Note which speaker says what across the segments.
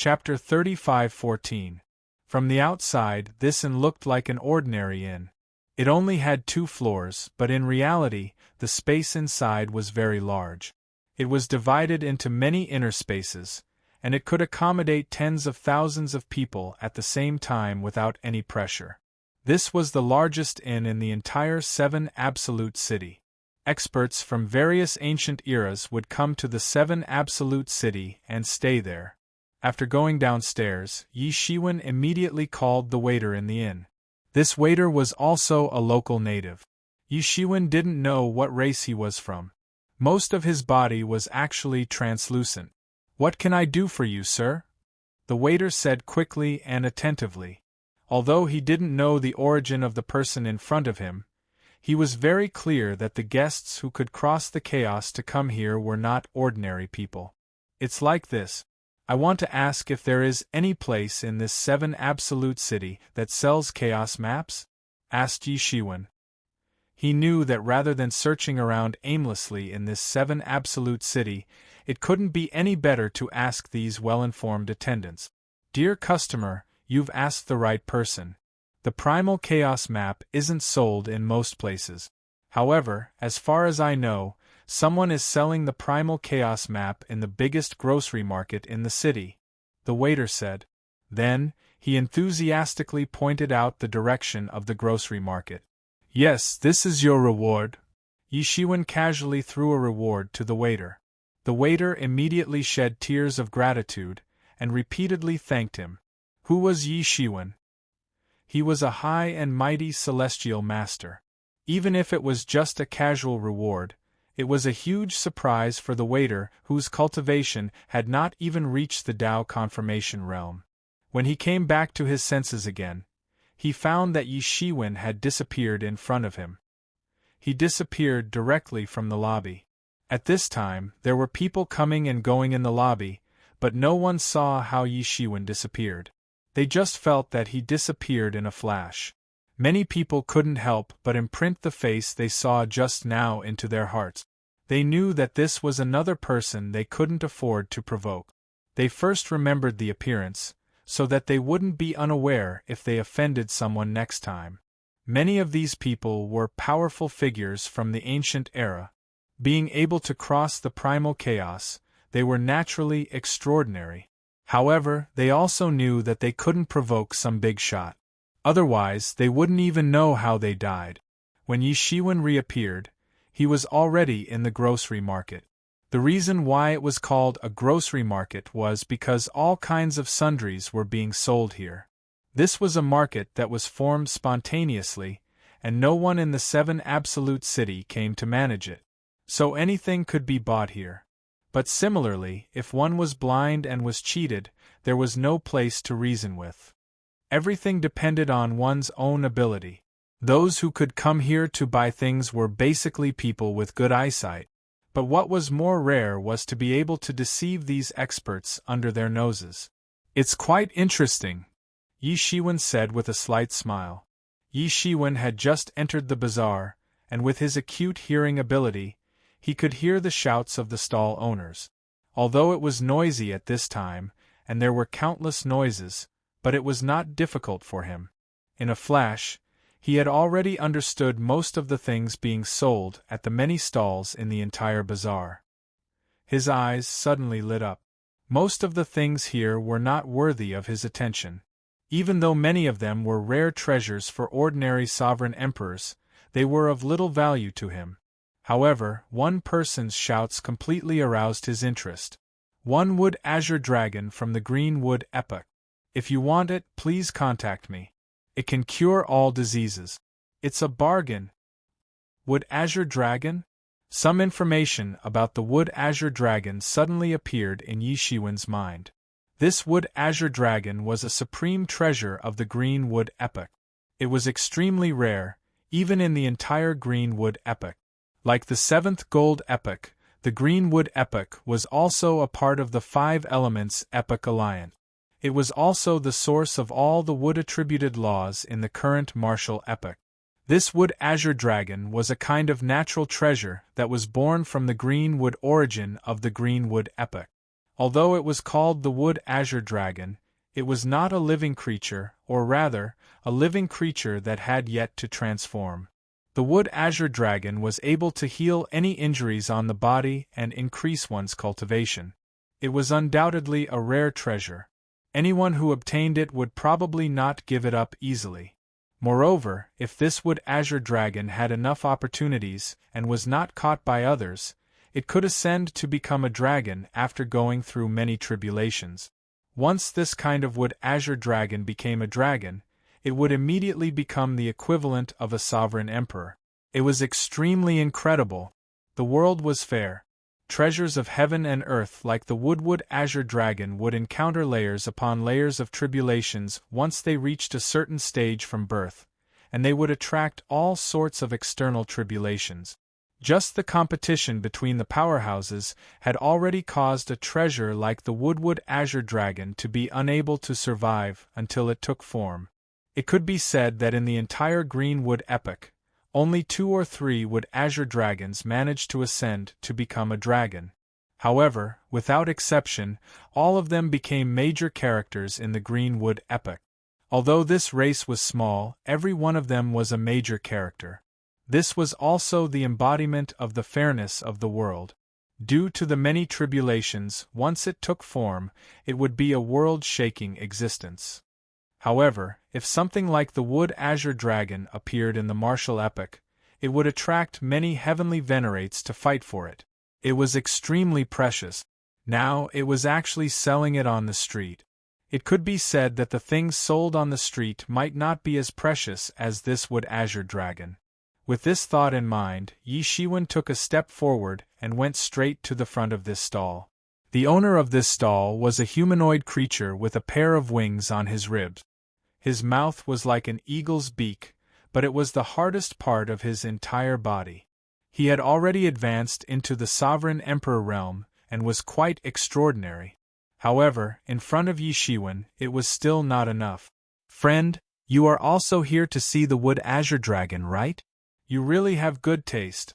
Speaker 1: Chapter 35:14. From the outside, this inn looked like an ordinary inn. It only had 2 floors, but in reality, the space inside was very large. It was divided into many inner spaces, and it could accommodate tens of thousands of people at the same time without any pressure. This was the largest inn in the entire 7 Absolute City. Experts from various ancient eras would come to the 7 Absolute City and stay there. After going downstairs, Yi Shiwen immediately called the waiter in the inn. This waiter was also a local native. Yi Shiwen didn't know what race he was from. Most of his body was actually translucent. "What can I do for you, sir?" the waiter said quickly and attentively. Although he didn't know the origin of the person in front of him, he was very clear that the guests who could cross the chaos to come here were not ordinary people. "It's like this. I want to ask if there is any place in this 7 Absolute City that sells chaos maps?" asked Yi Shiwen. He knew that rather than searching around aimlessly in this 7 Absolute City, it couldn't be any better to ask these well-informed attendants. "Dear customer, you've asked the right person. The Primal Chaos map isn't sold in most places. However, as far as I know, someone is selling the Primal Chaos map in the biggest grocery market in the city," the waiter said. Then, he enthusiastically pointed out the direction of the grocery market. "Yes, this is your reward." Yi Shiwen casually threw a reward to the waiter. The waiter immediately shed tears of gratitude, and repeatedly thanked him. Who was Yi Shiwen? He was a high and mighty celestial master. Even if it was just a casual reward, it was a huge surprise for the waiter whose cultivation had not even reached the Tao confirmation realm. When he came back to his senses again, he found that Yi Shiwen had disappeared in front of him. He disappeared directly from the lobby. At this time, there were people coming and going in the lobby, but no one saw how Yi Shiwen disappeared. They just felt that he disappeared in a flash. Many people couldn't help but imprint the face they saw just now into their hearts. They knew that this was another person they couldn't afford to provoke. They first remembered the appearance, so that they wouldn't be unaware if they offended someone next time. Many of these people were powerful figures from the ancient era. Being able to cross the primal chaos, they were naturally extraordinary. However, they also knew that they couldn't provoke some big shot. Otherwise, they wouldn't even know how they died. When Yi Shiwen reappeared, he was already in the grocery market. The reason why it was called a grocery market was because all kinds of sundries were being sold here. This was a market that was formed spontaneously, and no one in the 7 Absolute City came to manage it. So anything could be bought here. But similarly, if one was blind and was cheated, there was no place to reason with. Everything depended on one's own ability. Those who could come here to buy things were basically people with good eyesight. But what was more rare was to be able to deceive these experts under their noses. "It's quite interesting," Yi Shiwen said with a slight smile. Yi Shiwen had just entered the bazaar, and with his acute hearing ability, he could hear the shouts of the stall owners. Although it was noisy at this time, and there were countless noises, but it was not difficult for him. In a flash, he had already understood most of the things being sold at the many stalls in the entire bazaar. His eyes suddenly lit up. Most of the things here were not worthy of his attention. Even though many of them were rare treasures for ordinary sovereign emperors, they were of little value to him. However, one person's shouts completely aroused his interest. "One wood azure dragon from the green wood epoch. If you want it, please contact me. It can cure all diseases. It's a bargain." Wood azure dragon? Some information about the wood azure dragon suddenly appeared in Yi Shiwen's mind. This wood azure dragon was a supreme treasure of the green wood epoch. It was extremely rare, even in the entire green wood epoch. Like the 7th Gold Epoch, the Green Wood Epoch was also a part of the 5 Elements Epoch Alliance. It was also the source of all the wood-attributed laws in the current martial epoch. This wood azure dragon was a kind of natural treasure that was born from the green wood origin of the green wood epoch. Although it was called the wood azure dragon, it was not a living creature, or rather, a living creature that had yet to transform. The wood azure dragon was able to heal any injuries on the body and increase one's cultivation. It was undoubtedly a rare treasure. Anyone who obtained it would probably not give it up easily. Moreover, if this wood azure dragon had enough opportunities and was not caught by others, it could ascend to become a dragon after going through many tribulations. Once this kind of wood azure dragon became a dragon, it would immediately become the equivalent of a sovereign emperor. It was extremely incredible. The world was fair. Treasures of heaven and earth like the wood azure dragon would encounter layers upon layers of tribulations once they reached a certain stage from birth, and they would attract all sorts of external tribulations. Just the competition between the powerhouses had already caused a treasure like the wood azure dragon to be unable to survive until it took form. It could be said that in the entire Greenwood epoch, only 2 or 3 wood azure dragons managed to ascend to become a dragon. However, without exception, all of them became major characters in the Greenwood epoch. Although this race was small, every one of them was a major character. This was also the embodiment of the fairness of the world. Due to the many tribulations, once it took form, it would be a world-shaking existence. However, if something like the wood azure dragon appeared in the martial epoch, it would attract many heavenly venerates to fight for it. It was extremely precious. Now it was actually selling it on the street. It could be said that the things sold on the street might not be as precious as this wood azure dragon. With this thought in mind, Yi Shiwen took a step forward and went straight to the front of this stall. The owner of this stall was a humanoid creature with a pair of wings on his ribs. His mouth was like an eagle's beak, but it was the hardest part of his entire body. He had already advanced into the sovereign emperor realm and was quite extraordinary. However, in front of Yi Shiwen, it was still not enough. "Friend, you are also here to see the wood azure dragon, right? You really have good taste."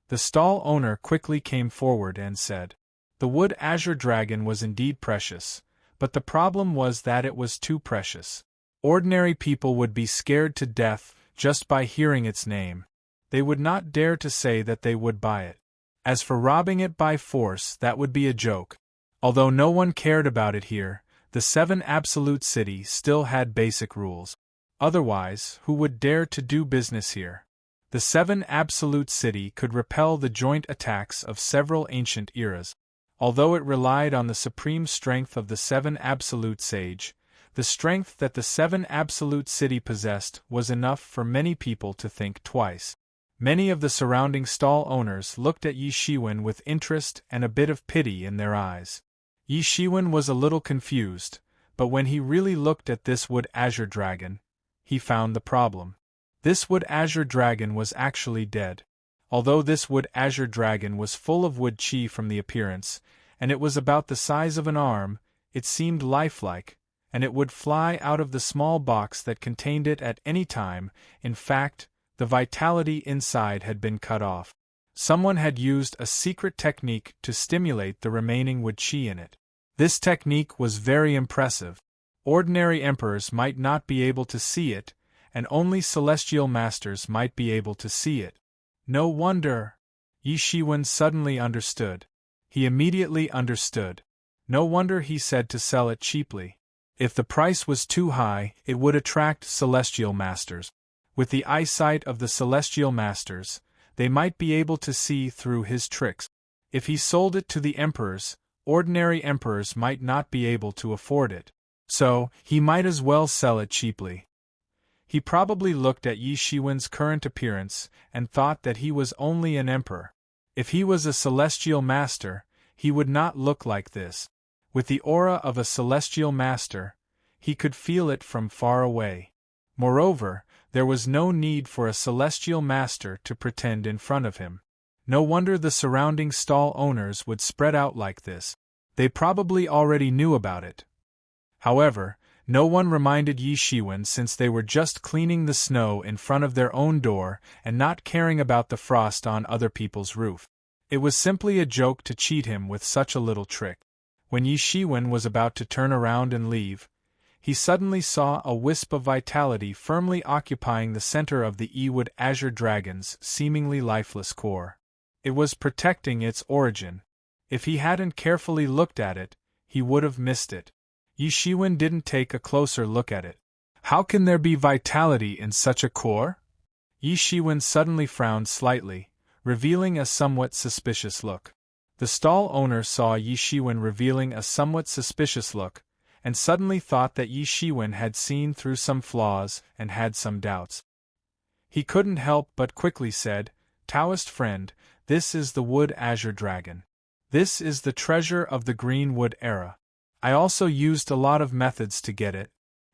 Speaker 1: The stall owner quickly came forward and said. The wood azure dragon was indeed precious, but the problem was that it was too precious. Ordinary people would be scared to death just by hearing its name. They would not dare to say that they would buy it. As for robbing it by force, that would be a joke. Although no one cared about it here, the 7 Absolute City still had basic rules. Otherwise, who would dare to do business here? The 7 Absolute City could repel the joint attacks of several ancient eras. Although it relied on the supreme strength of the 7 Absolute Sage, the strength that the 7 Absolute City possessed was enough for many people to think twice. Many of the surrounding stall owners looked at Yi Shiwen with interest and a bit of pity in their eyes. Yi Shiwen was a little confused, but when he really looked at this wood azure dragon, he found the problem. This wood azure dragon was actually dead. Although this wood azure dragon was full of wood chi from the appearance, and it was about the size of an arm, it seemed lifelike, and it would fly out of the small box that contained it at any time. In fact, the vitality inside had been cut off. Someone had used a secret technique to stimulate the remaining wood chi in it. This technique was very impressive. Ordinary emperors might not be able to see it, and only celestial masters might be able to see it. No wonder! Yi Shiwen suddenly understood. He immediately understood. No wonder he said to sell it cheaply. If the price was too high, it would attract celestial masters. With the eyesight of the celestial masters, they might be able to see through his tricks. If he sold it to the emperors, ordinary emperors might not be able to afford it. So, he might as well sell it cheaply. He probably looked at Yi Shiwen's current appearance and thought that he was only an emperor. If he was a celestial master, he would not look like this. With the aura of a celestial master, he could feel it from far away. Moreover, there was no need for a celestial master to pretend in front of him. No wonder the surrounding stall owners would spread out like this. They probably already knew about it. However, no one reminded Yi Shiwen since they were just cleaning the snow in front of their own door and not caring about the frost on other people's roof. It was simply a joke to cheat him with such a little trick. When Yi Shiwen was about to turn around and leave, he suddenly saw a wisp of vitality firmly occupying the center of the Ewood Azure Dragon's seemingly lifeless core. It was protecting its origin. If he hadn't carefully looked at it, he would have missed it. Yi Shiwen didn't take a closer look at it. How can there be vitality in such a core? Yi Shiwen suddenly frowned slightly, revealing a somewhat suspicious look. The stall owner saw Yi Shiwen revealing a somewhat suspicious look, and suddenly thought that Yi Shiwen had seen through some flaws and had some doubts. He couldn't help but quickly said, "Taoist friend, this is the Wood Azure Dragon. This is the treasure of the Greenwood era. I also used a lot of methods to get it.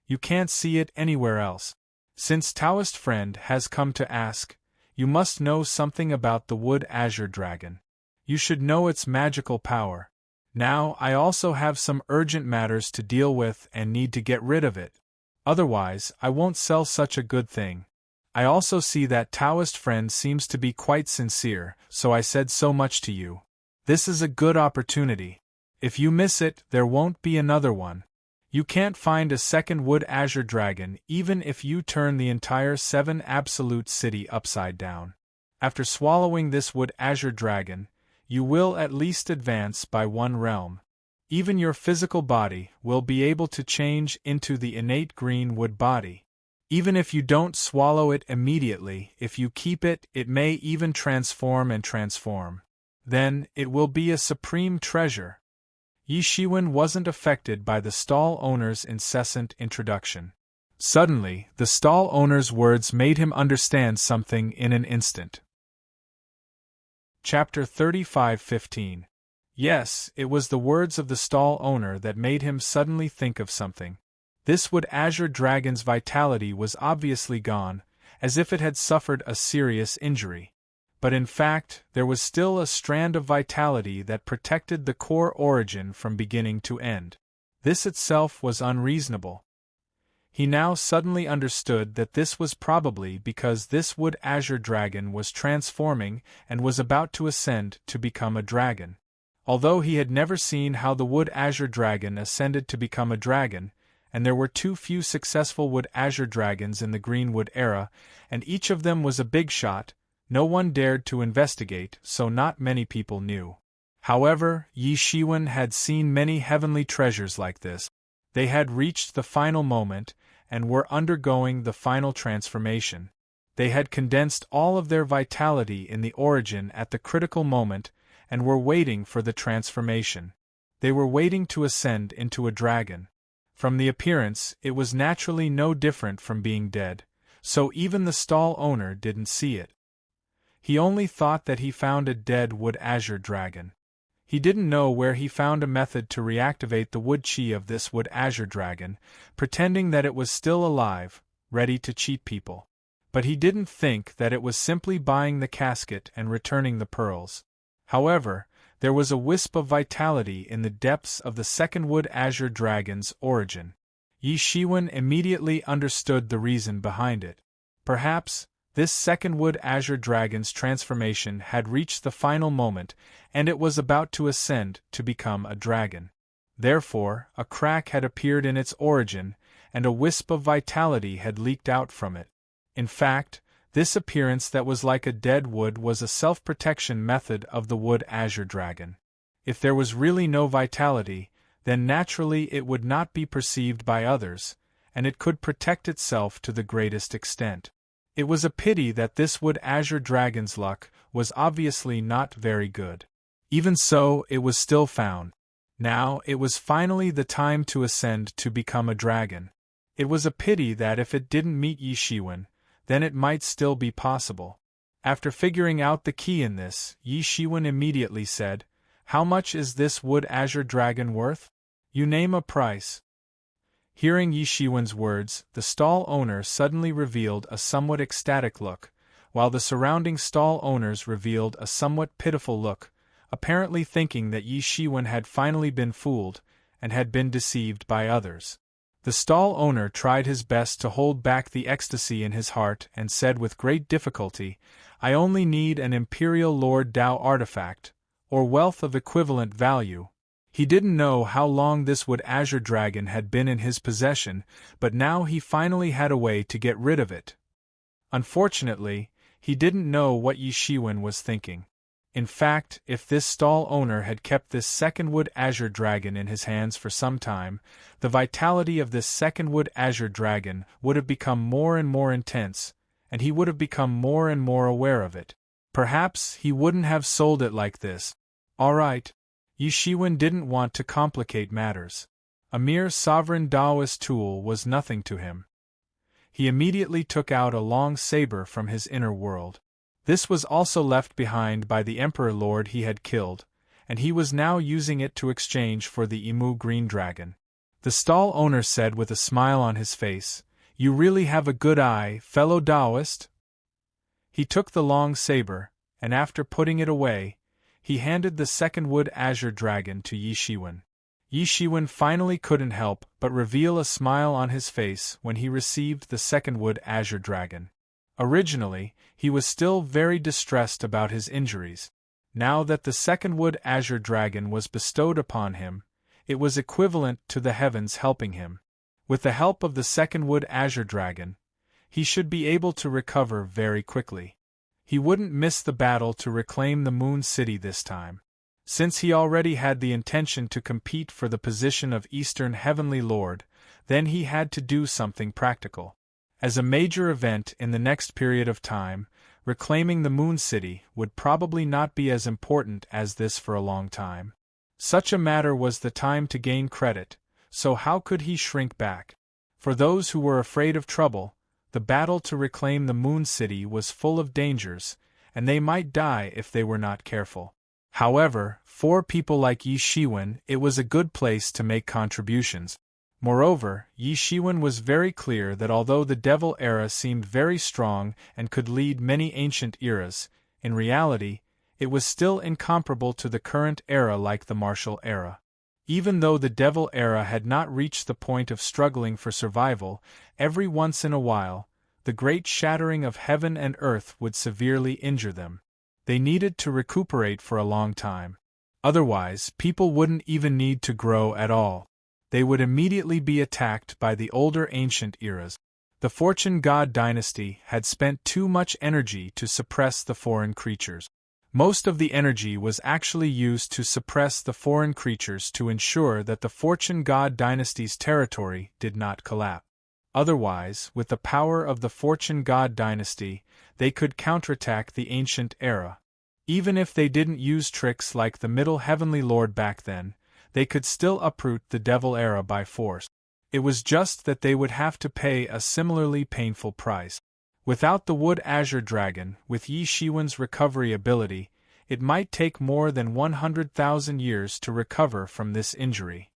Speaker 1: You can't see it anywhere else. Since Taoist friend has come to ask, you must know something about the Wood Azure Dragon. You should know its magical power. Now I also have some urgent matters to deal with and need to get rid of it. Otherwise, I won't sell such a good thing. I also see that Taoist friend seems to be quite sincere, so I said so much to you. This is a good opportunity. If you miss it, there won't be another one. You can't find a second Wood Azure Dragon even if you turn the entire 7 Absolute City upside down. After swallowing this Wood Azure Dragon, you will at least advance by 1 realm. Even your physical body will be able to change into the innate green wood body. Even if you don't swallow it immediately, if you keep it, it may even transform and transform. Then, it will be a supreme treasure." Yi Shiwen wasn't affected by the stall owner's incessant introduction. Suddenly, the stall owner's words made him understand something in an instant. Chapter 35:15. Yes, it was the words of the stall owner that made him suddenly think of something. This Wood Azure Dragon's vitality was obviously gone, as if it had suffered a serious injury. But in fact, there was still a strand of vitality that protected the core origin from beginning to end. This itself was unreasonable. He now suddenly understood that this was probably because this Wood Azure Dragon was transforming and was about to ascend to become a dragon. Although he had never seen how the Wood Azure Dragon ascended to become a dragon, and there were too few successful Wood Azure Dragons in the Greenwood era, and each of them was a big shot, no one dared to investigate, so not many people knew. However, Yi Shiwen had seen many heavenly treasures like this. They had reached the final moment, and were undergoing the final transformation. They had condensed all of their vitality in the origin at the critical moment, and were waiting for the transformation. They were waiting to ascend into a dragon. From the appearance, it was naturally no different from being dead, so even the stall owner didn't see it. He only thought that he found a dead Wood Azure Dragon. He didn't know where he found a method to reactivate the wood chi of this Wood Azure Dragon, pretending that it was still alive, ready to cheat people. But he didn't think that it was simply buying the casket and returning the pearls. However, there was a wisp of vitality in the depths of the second Wood Azure Dragon's origin. Yi Shiwen immediately understood the reason behind it. Perhaps, this second Wood Azure Dragon's transformation had reached the final moment, and it was about to ascend to become a dragon. Therefore, a crack had appeared in its origin, and a wisp of vitality had leaked out from it. In fact, this appearance that was like a dead wood was a self-protection method of the Wood Azure Dragon. If there was really no vitality, then naturally it would not be perceived by others, and it could protect itself to the greatest extent. It was a pity that this Wood Azure Dragon's luck was obviously not very good. Even so, it was still found. Now, it was finally the time to ascend to become a dragon. It was a pity that if it didn't meet Yi Shiwen, then it might still be possible. After figuring out the key in this, Yi Shiwen immediately said, "How much is this Wood Azure Dragon worth? You name a price." Hearing Yi Shiwen's words, the stall owner suddenly revealed a somewhat ecstatic look, while the surrounding stall owners revealed a somewhat pitiful look, apparently thinking that Yi Shiwen had finally been fooled, and had been deceived by others. The stall owner tried his best to hold back the ecstasy in his heart and said with great difficulty, "I only need an Imperial Lord Dao artifact, or wealth of equivalent value." He didn't know how long this wood azure dragon had been in his possession, but now he finally had a way to get rid of it. Unfortunately, he didn't know what Yi Shiwen was thinking. In fact, if this stall owner had kept this second wood azure dragon in his hands for some time, the vitality of this second wood azure dragon would have become more and more intense, and he would have become more and more aware of it. Perhaps he wouldn't have sold it like this. All right. Yi Shiwen didn't want to complicate matters. A mere sovereign Taoist tool was nothing to him. He immediately took out a long saber from his inner world. This was also left behind by the Emperor Lord he had killed, and he was now using it to exchange for the Emu Green Dragon. The stall owner said with a smile on his face, "You really have a good eye, fellow Taoist?" He took the long saber, and after putting it away, he handed the second wood azure dragon to Yi Shiwen. Yi Shiwen finally couldn't help but reveal a smile on his face when he received the second wood azure dragon. Originally, he was still very distressed about his injuries. Now that the second wood azure dragon was bestowed upon him, it was equivalent to the heavens helping him. With the help of the second wood azure dragon, he should be able to recover very quickly. He wouldn't miss the battle to reclaim the Moon City this time. Since he already had the intention to compete for the position of Eastern Heavenly Lord, then he had to do something practical. As a major event in the next period of time, reclaiming the Moon City would probably not be as important as this for a long time. Such a matter was the time to gain credit, so how could he shrink back? For those who were afraid of trouble, the battle to reclaim the Moon City was full of dangers, and they might die if they were not careful. However, for people like Yi Shiwen, it was a good place to make contributions. Moreover, Yi Shiwen was very clear that although the Devil Era seemed very strong and could lead many ancient eras, in reality, it was still incomparable to the current era like the Martial Era. Even though the Devil Era had not reached the point of struggling for survival, every once in a while, the great shattering of heaven and earth would severely injure them. They needed to recuperate for a long time. Otherwise, people wouldn't even need to grow at all. They would immediately be attacked by the older ancient eras. The Fortune God dynasty had spent too much energy to suppress the foreign creatures. Most of the energy was actually used to suppress the foreign creatures to ensure that the Fortune God dynasty's territory did not collapse. Otherwise, with the power of the Fortune God dynasty, they could counterattack the ancient era. Even if they didn't use tricks like the Middle Heavenly Lord back then, they could still uproot the Devil Era by force. It was just that they would have to pay a similarly painful price. Without the Wood Azure Dragon, with Yi Shiwen's recovery ability, it might take more than 100,000 years to recover from this injury.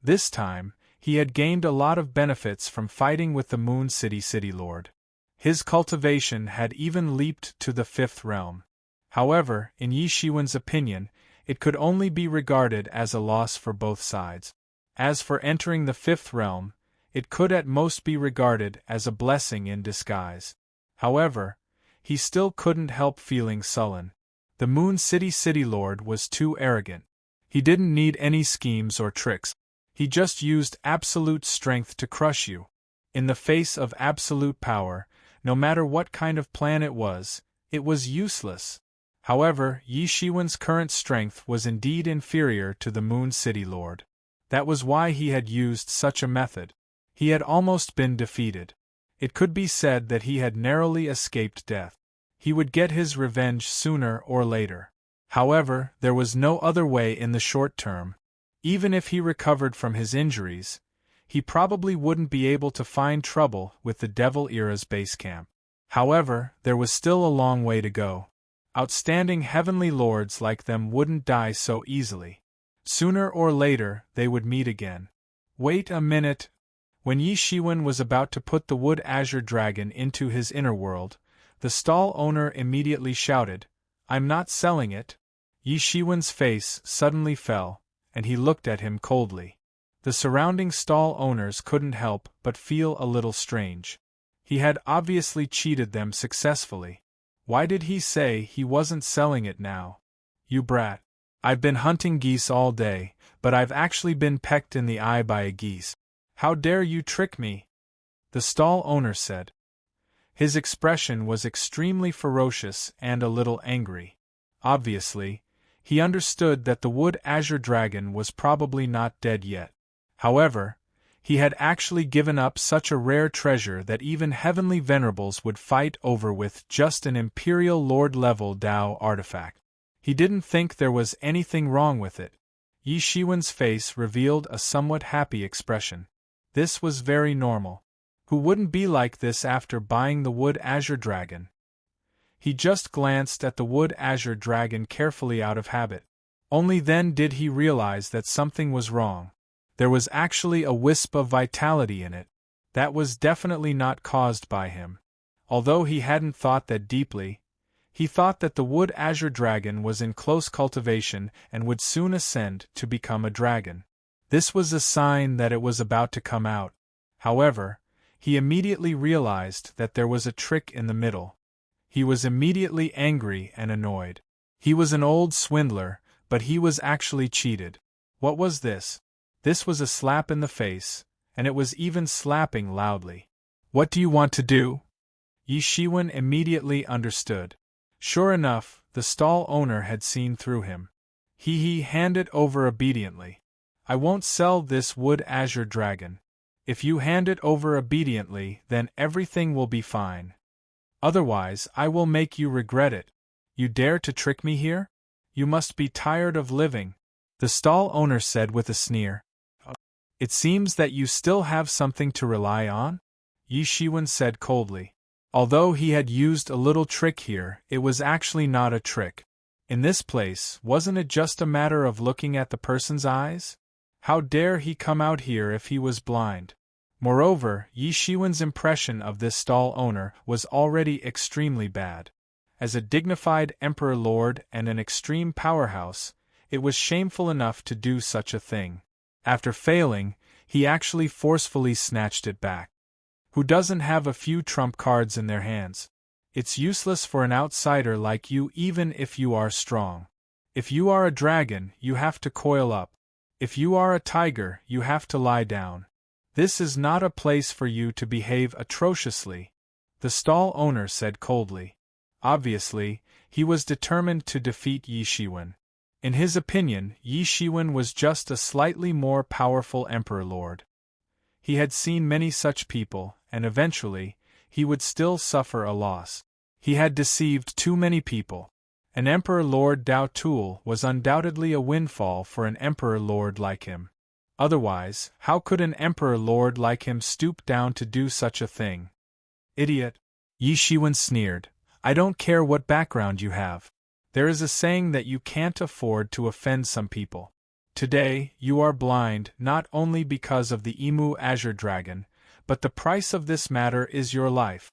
Speaker 1: This time, he had gained a lot of benefits from fighting with the Moon City Lord. His cultivation had even leaped to the 5th realm. However, in Yi Shiwen's opinion, it could only be regarded as a loss for both sides. As for entering the 5th realm, it could at most be regarded as a blessing in disguise. However, he still couldn't help feeling sullen. The Moon City Lord was too arrogant. He didn't need any schemes or tricks. He just used absolute strength to crush you. In the face of absolute power, no matter what kind of plan it was useless. However, Yi Shiwen's current strength was indeed inferior to the Moon City Lord. That was why he had used such a method. He had almost been defeated. It could be said that he had narrowly escaped death. He would get his revenge sooner or later. However, there was no other way in the short term. Even if he recovered from his injuries, he probably wouldn't be able to find trouble with the Devil Era's base camp. However, there was still a long way to go. Outstanding heavenly lords like them wouldn't die so easily. Sooner or later, they would meet again. Wait a minute. When Yi Shiwen was about to put the Wood Azure Dragon into his inner world, the stall owner immediately shouted, "I'm not selling it." Yi Shiwen's face suddenly fell, and he looked at him coldly. The surrounding stall owners couldn't help but feel a little strange. He had obviously cheated them successfully. Why did he say he wasn't selling it now? You brat. I've been hunting geese all day, but I've actually been pecked in the eye by a geese. How dare you trick me? The stall owner said. His expression was extremely ferocious and a little angry. Obviously, he understood that the wood azure dragon was probably not dead yet. However, he had actually given up such a rare treasure that even heavenly venerables would fight over with just an Imperial Lord-level Dao artifact. He didn't think there was anything wrong with it. Yi Shiwen's face revealed a somewhat happy expression. This was very normal. Who wouldn't be like this after buying the wood azure dragon? He just glanced at the wood azure dragon carefully out of habit. Only then did he realize that something was wrong. There was actually a wisp of vitality in it. That was definitely not caused by him. Although he hadn't thought that deeply, he thought that the wood azure dragon was in close cultivation and would soon ascend to become a dragon. This was a sign that it was about to come out. However, he immediately realized that there was a trick in the middle. He was immediately angry and annoyed. He was an old swindler, but he was actually cheated. What was this? This was a slap in the face, and it was even slapping loudly. What do you want to do? Yi Shiwen immediately understood. Sure enough, the stall owner had seen through him. He handed over obediently. I won't sell this wood azure dragon. If you hand it over obediently, then everything will be fine. Otherwise, I will make you regret it. You dare to trick me here? You must be tired of living, the stall owner said with a sneer. It seems that you still have something to rely on? Yi Shiwen said coldly. Although he had used a little trick here, it was actually not a trick. In this place, wasn't it just a matter of looking at the person's eyes? How dare he come out here if he was blind? Moreover, Yi Shiwen's impression of this stall owner was already extremely bad. As a dignified emperor lord and an extreme powerhouse, it was shameful enough to do such a thing. After failing, he actually forcefully snatched it back. Who doesn't have a few trump cards in their hands? It's useless for an outsider like you even if you are strong. If you are a dragon, you have to coil up. If you are a tiger, you have to lie down. This is not a place for you to behave atrociously, the stall owner said coldly. Obviously, he was determined to defeat Yi Shiwen. In his opinion, Yi Shiwen was just a slightly more powerful emperor lord. He had seen many such people, and eventually, he would still suffer a loss. He had deceived too many people. An Emperor Lord Dao Tool was undoubtedly a windfall for an Emperor Lord like him. Otherwise, how could an Emperor Lord like him stoop down to do such a thing? Idiot! Yi Shiwen sneered. I don't care what background you have. There is a saying that you can't afford to offend some people. Today, you are blind not only because of the Emu Azure Dragon, but the price of this matter is your life.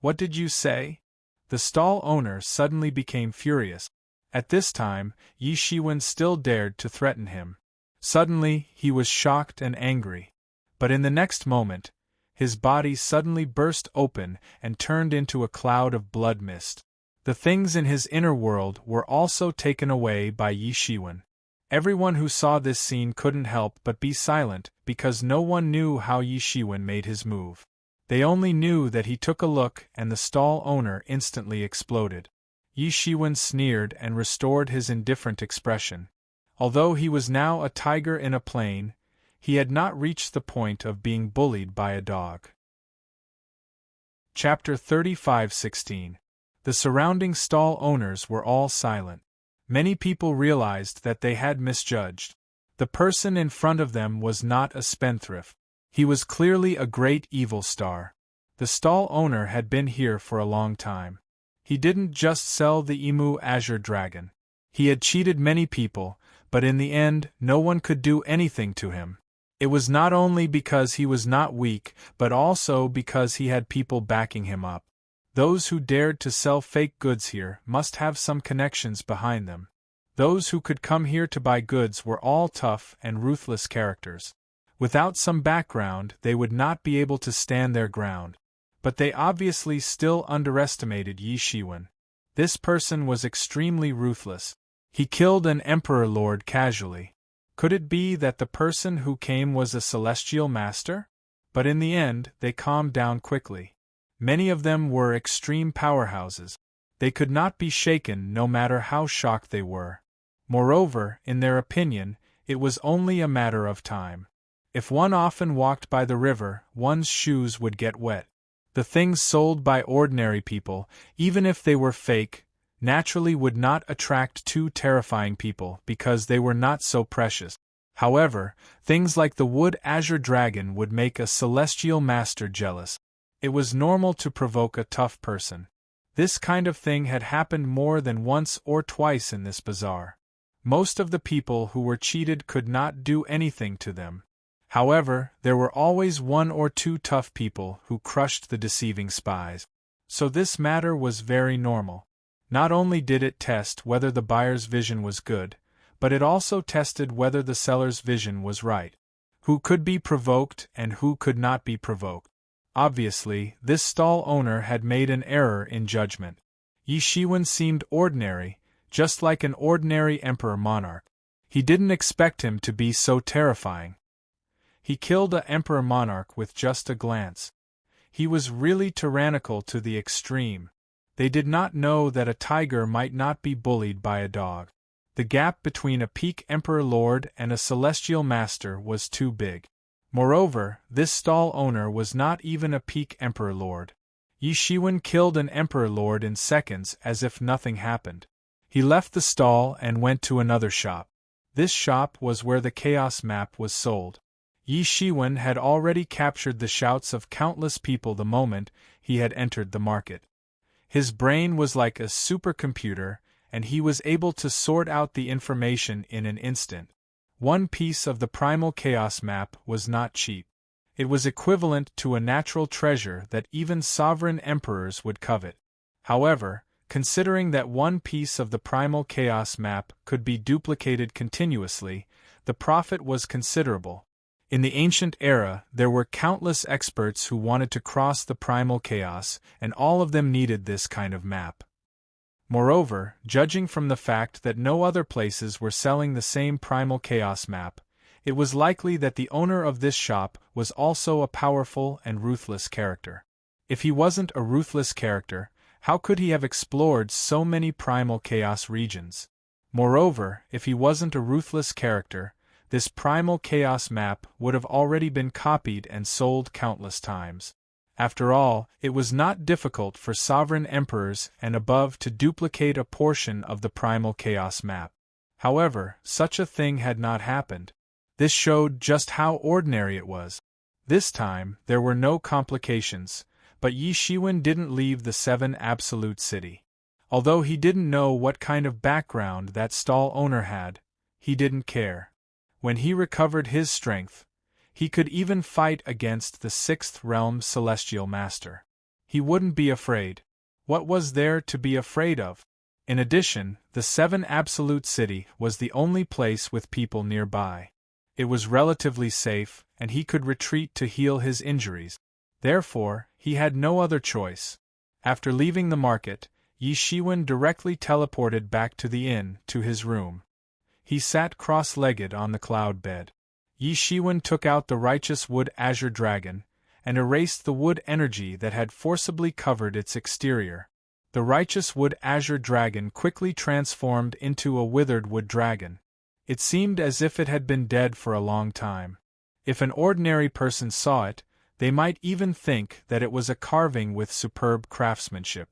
Speaker 1: What did you say? The stall owner suddenly became furious. At this time, Yi Shiwen still dared to threaten him. Suddenly, he was shocked and angry. But in the next moment, his body suddenly burst open and turned into a cloud of blood mist. The things in his inner world were also taken away by Yi Shiwen. Everyone who saw this scene couldn't help but be silent because no one knew how Yi Shiwen made his move. They only knew that he took a look and the stall owner instantly exploded. Yi Shiwen sneered and restored his indifferent expression. Although he was now a tiger in a plain, he had not reached the point of being bullied by a dog. Chapter 35:16. The surrounding stall owners were all silent. Many people realized that they had misjudged. The person in front of them was not a spendthrift. He was clearly a great evil star. The stall owner had been here for a long time. He didn't just sell the Emu Azure Dragon. He had cheated many people, but in the end, no one could do anything to him. It was not only because he was not weak, but also because he had people backing him up. Those who dared to sell fake goods here must have some connections behind them. Those who could come here to buy goods were all tough and ruthless characters. Without some background, they would not be able to stand their ground. But they obviously still underestimated Yi Shiwen. This person was extremely ruthless. He killed an Emperor Lord casually. Could it be that the person who came was a celestial master? But in the end, they calmed down quickly. Many of them were extreme powerhouses. They could not be shaken no matter how shocked they were. Moreover, in their opinion, it was only a matter of time. If one often walked by the river, one's shoes would get wet. The things sold by ordinary people, even if they were fake, naturally would not attract too terrifying people because they were not so precious. However, things like the wood azure dragon would make a celestial master jealous. It was normal to provoke a tough person. This kind of thing had happened more than once or twice in this bazaar. Most of the people who were cheated could not do anything to them. However, there were always one or two tough people who crushed the deceiving spies. So this matter was very normal. Not only did it test whether the buyer's vision was good, but it also tested whether the seller's vision was right. Who could be provoked and who could not be provoked. Obviously, this stall owner had made an error in judgment. Yi Shiwen seemed ordinary, just like an ordinary emperor monarch. He didn't expect him to be so terrifying. He killed an emperor monarch with just a glance. He was really tyrannical to the extreme. They did not know that a tiger might not be bullied by a dog. The gap between a peak emperor lord and a celestial master was too big. Moreover, this stall owner was not even a peak emperor lord. Yi Shiwen killed an emperor lord in seconds as if nothing happened. He left the stall and went to another shop. This shop was where the chaos map was sold. Yi Shiwen had already captured the shouts of countless people the moment he had entered the market. His brain was like a supercomputer, and he was able to sort out the information in an instant. One piece of the primal chaos map was not cheap. It was equivalent to a natural treasure that even sovereign emperors would covet. However, considering that one piece of the primal chaos map could be duplicated continuously, the profit was considerable. In the ancient era, there were countless experts who wanted to cross the primal chaos, and all of them needed this kind of map. Moreover, judging from the fact that no other places were selling the same primal chaos map, it was likely that the owner of this shop was also a powerful and ruthless character. If he wasn't a ruthless character, how could he have explored so many primal chaos regions? Moreover, if he wasn't a ruthless character, this primal chaos map would have already been copied and sold countless times. After all, it was not difficult for sovereign emperors and above to duplicate a portion of the primal chaos map. However, such a thing had not happened. This showed just how ordinary it was. This time, there were no complications, but Yi Shiwen didn't leave the 7 Absolute City. Although he didn't know what kind of background that stall owner had, he didn't care. When he recovered his strength, he could even fight against the 6th Realm Celestial Master. He wouldn't be afraid. What was there to be afraid of? In addition, the 7 Absolute City was the only place with people nearby. It was relatively safe, and he could retreat to heal his injuries. Therefore, he had no other choice. After leaving the market, Yi Shiwen directly teleported back to the inn, to his room. He sat cross-legged on the cloud bed. Yi Shiwen took out the righteous wood azure dragon, and erased the wood energy that had forcibly covered its exterior. The righteous wood azure dragon quickly transformed into a withered wood dragon. It seemed as if it had been dead for a long time. If an ordinary person saw it, they might even think that it was a carving with superb craftsmanship.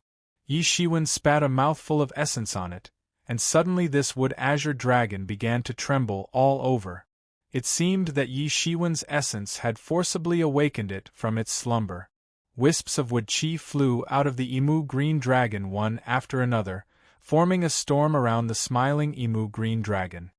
Speaker 1: Yi Shiwen spat a mouthful of essence on it, and suddenly this wood azure dragon began to tremble all over. It seemed that Yi Shiwen's essence had forcibly awakened it from its slumber. Wisps of wood chi flew out of the emu green dragon one after another, forming a storm around the smiling emu green dragon.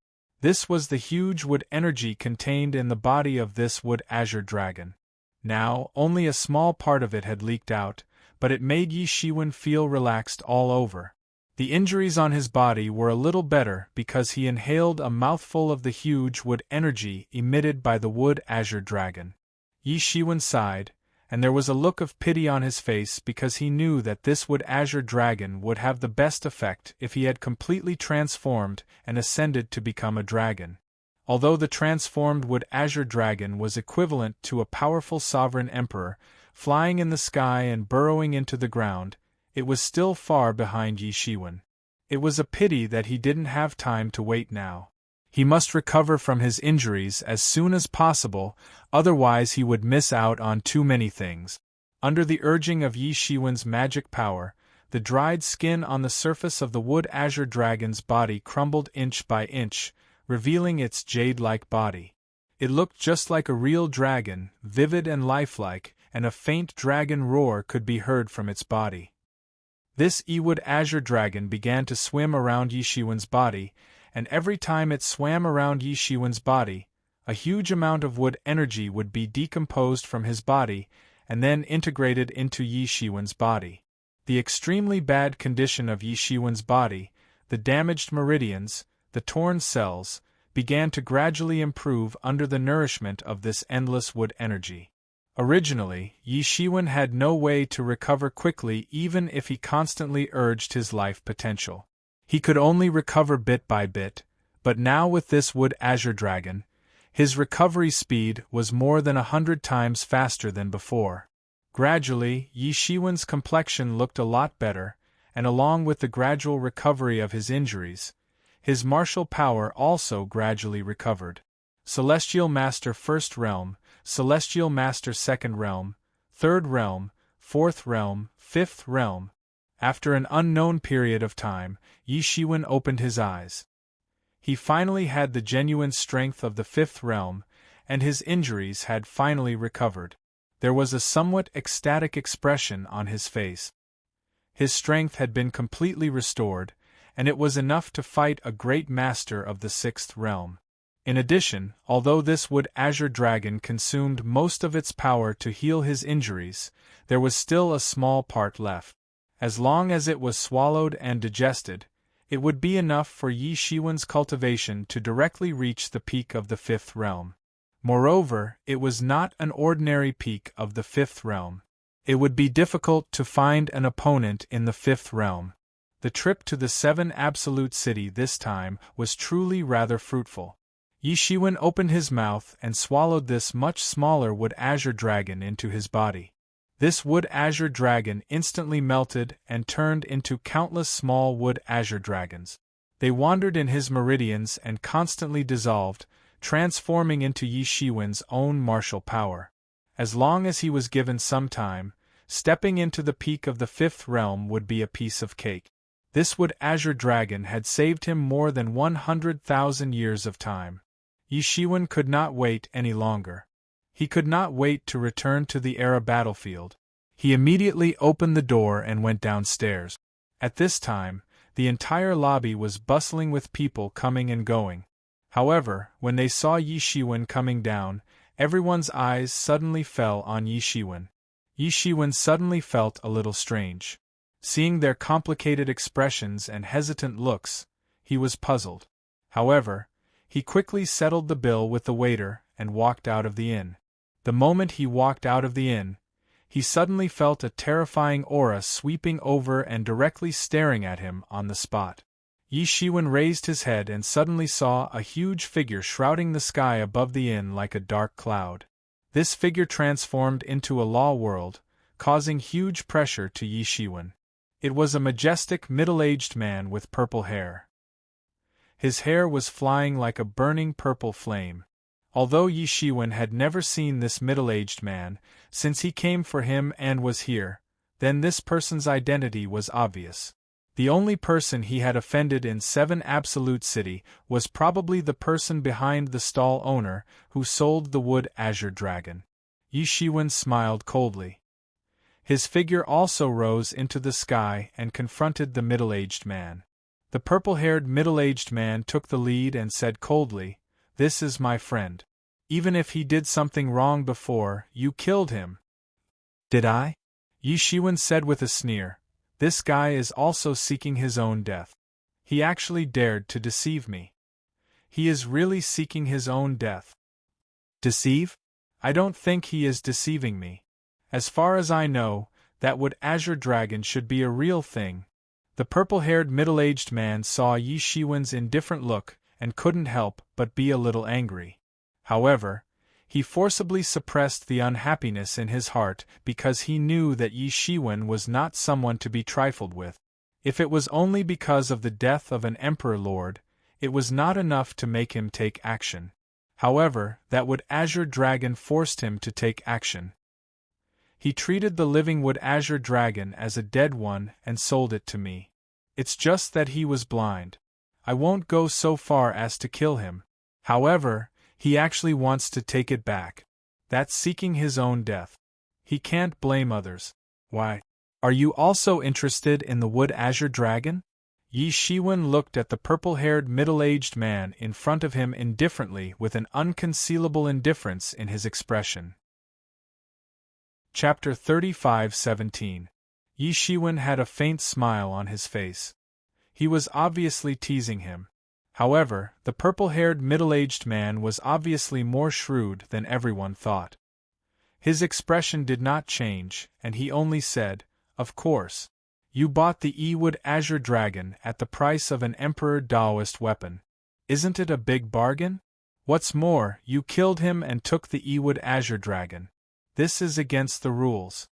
Speaker 1: This was the huge wood energy contained in the body of this wood azure dragon. Now, only a small part of it had leaked out, but it made Yi Shiwen feel relaxed all over. The injuries on his body were a little better because he inhaled a mouthful of the huge wood energy emitted by the wood azure dragon. Yi Shiwen sighed, and there was a look of pity on his face because he knew that this wood azure dragon would have the best effect if he had completely transformed and ascended to become a dragon. Although the transformed wood azure dragon was equivalent to a powerful sovereign emperor, flying in the sky and burrowing into the ground, it was still far behind Yi Shiwen. It was a pity that he didn't have time to wait now. He must recover from his injuries as soon as possible, otherwise he would miss out on too many things. Under the urging of Yi Shiwen's magic power, the dried skin on the surface of the wood azure dragon's body crumbled inch by inch, revealing its jade-like body. It looked just like a real dragon, vivid and lifelike, and a faint dragon roar could be heard from its body. This wood azure dragon began to swim around Yi Shiwen's body, and every time it swam around Yi Shiwen's body, a huge amount of wood energy would be decomposed from his body and then integrated into Yi Shiwen's body. The extremely bad condition of Yi Shiwen's body, the damaged meridians, the torn cells, began to gradually improve under the nourishment of this endless wood energy. Originally, Yi Shiwen had no way to recover quickly even if he constantly urged his life potential. He could only recover bit by bit, but now with this wood azure dragon, his recovery speed was more than 100 times faster than before. Gradually, Yi Shiwen's complexion looked a lot better, and along with the gradual recovery of his injuries, his martial power also gradually recovered. Celestial Master First Realm, Celestial Master Second Realm, Third Realm, Fourth Realm, Fifth Realm. After an unknown period of time, Yi Shiwen opened his eyes. He finally had the genuine strength of the Fifth Realm, and his injuries had finally recovered. There was a somewhat ecstatic expression on his face. His strength had been completely restored, and it was enough to fight a great master of the Sixth Realm. In addition, although this wood azure dragon consumed most of its power to heal his injuries, there was still a small part left. As long as it was swallowed and digested, it would be enough for Yi Shiwen's cultivation to directly reach the peak of the Fifth Realm. Moreover, it was not an ordinary peak of the Fifth Realm. It would be difficult to find an opponent in the Fifth Realm. The trip to the Seven Absolute City this time was truly rather fruitful. Yi Shiwen opened his mouth and swallowed this much smaller wood azure dragon into his body. This wood azure dragon instantly melted and turned into countless small wood azure dragons. They wandered in his meridians and constantly dissolved, transforming into Yi Shiwen's own martial power. As long as he was given some time, stepping into the peak of the Fifth Realm would be a piece of cake. This wood azure dragon had saved him more than 100,000 years of time. Yi Shiwen could not wait any longer. He could not wait to return to the Era battlefield. He immediately opened the door and went downstairs. At this time, the entire lobby was bustling with people coming and going. However, when they saw Yi Shiwen coming down, everyone's eyes suddenly fell on Yi Shiwen. Yi Shiwen suddenly felt a little strange. Seeing their complicated expressions and hesitant looks, he was puzzled. However, he quickly settled the bill with the waiter and walked out of the inn. The moment he walked out of the inn, he suddenly felt a terrifying aura sweeping over and directly staring at him on the spot. Yi Shiwen raised his head and suddenly saw a huge figure shrouding the sky above the inn like a dark cloud. This figure transformed into a law world, causing huge pressure to Yi Shiwen. It was a majestic middle-aged man with purple hair. His hair was flying like a burning purple flame. Although Yi Shiwen had never seen this middle-aged man, since he came for him and was here, then this person's identity was obvious. The only person he had offended in Seven Absolute City was probably the person behind the stall owner who sold the wood azure dragon. Yi Shiwen smiled coldly. His figure also rose into the sky and confronted the middle-aged man. The purple-haired middle-aged man took the lead and said coldly, "This is my friend. Even if he did something wrong before, you killed him." "Did I?" Yi Shiwen said with a sneer. "This guy is also seeking his own death. He actually dared to deceive me. He is really seeking his own death." "Deceive?" "I don't think he is deceiving me. As far as I know, that wood azure dragon should be a real thing. The purple-haired middle-aged man saw Yi Shiwen's indifferent look and couldn't help but be a little angry. However, he forcibly suppressed the unhappiness in his heart because he knew that Yi Shiwen was not someone to be trifled with. If it was only because of the death of an emperor lord, it was not enough to make him take action. However, that wood azure dragon forced him to take action. He treated the living wood azure dragon as a dead one and sold it to me. It's just that he was blind. I won't go so far as to kill him. However, he actually wants to take it back. That's seeking his own death. He can't blame others. Why? Are you also interested in the wood azure dragon? Yi Shiwen looked at the purple-haired middle-aged man in front of him indifferently with an unconcealable indifference in his expression. Chapter 35:17. Yi Shiwen had a faint smile on his face. He was obviously teasing him. However, the purple-haired middle-aged man was obviously more shrewd than everyone thought. His expression did not change, and he only said, "Of course. You bought the Yi-wood azure dragon at the price of an emperor Daoist weapon. Isn't it a big bargain? What's more, you killed him and took the Yi-wood azure dragon. This is against the rules."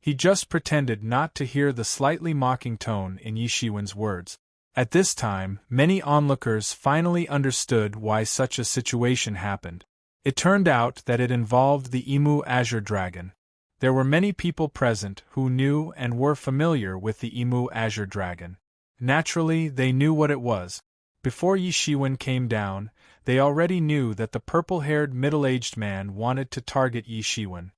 Speaker 1: He just pretended not to hear the slightly mocking tone in Yi Shiwen's words. At this time, many onlookers finally understood why such a situation happened. It turned out that it involved the Imu azure dragon. There were many people present who knew and were familiar with the Imu azure dragon. Naturally, they knew what it was. Before Yi Shiwen came down, they already knew that the purple-haired middle-aged man wanted to target Yi Shiwen.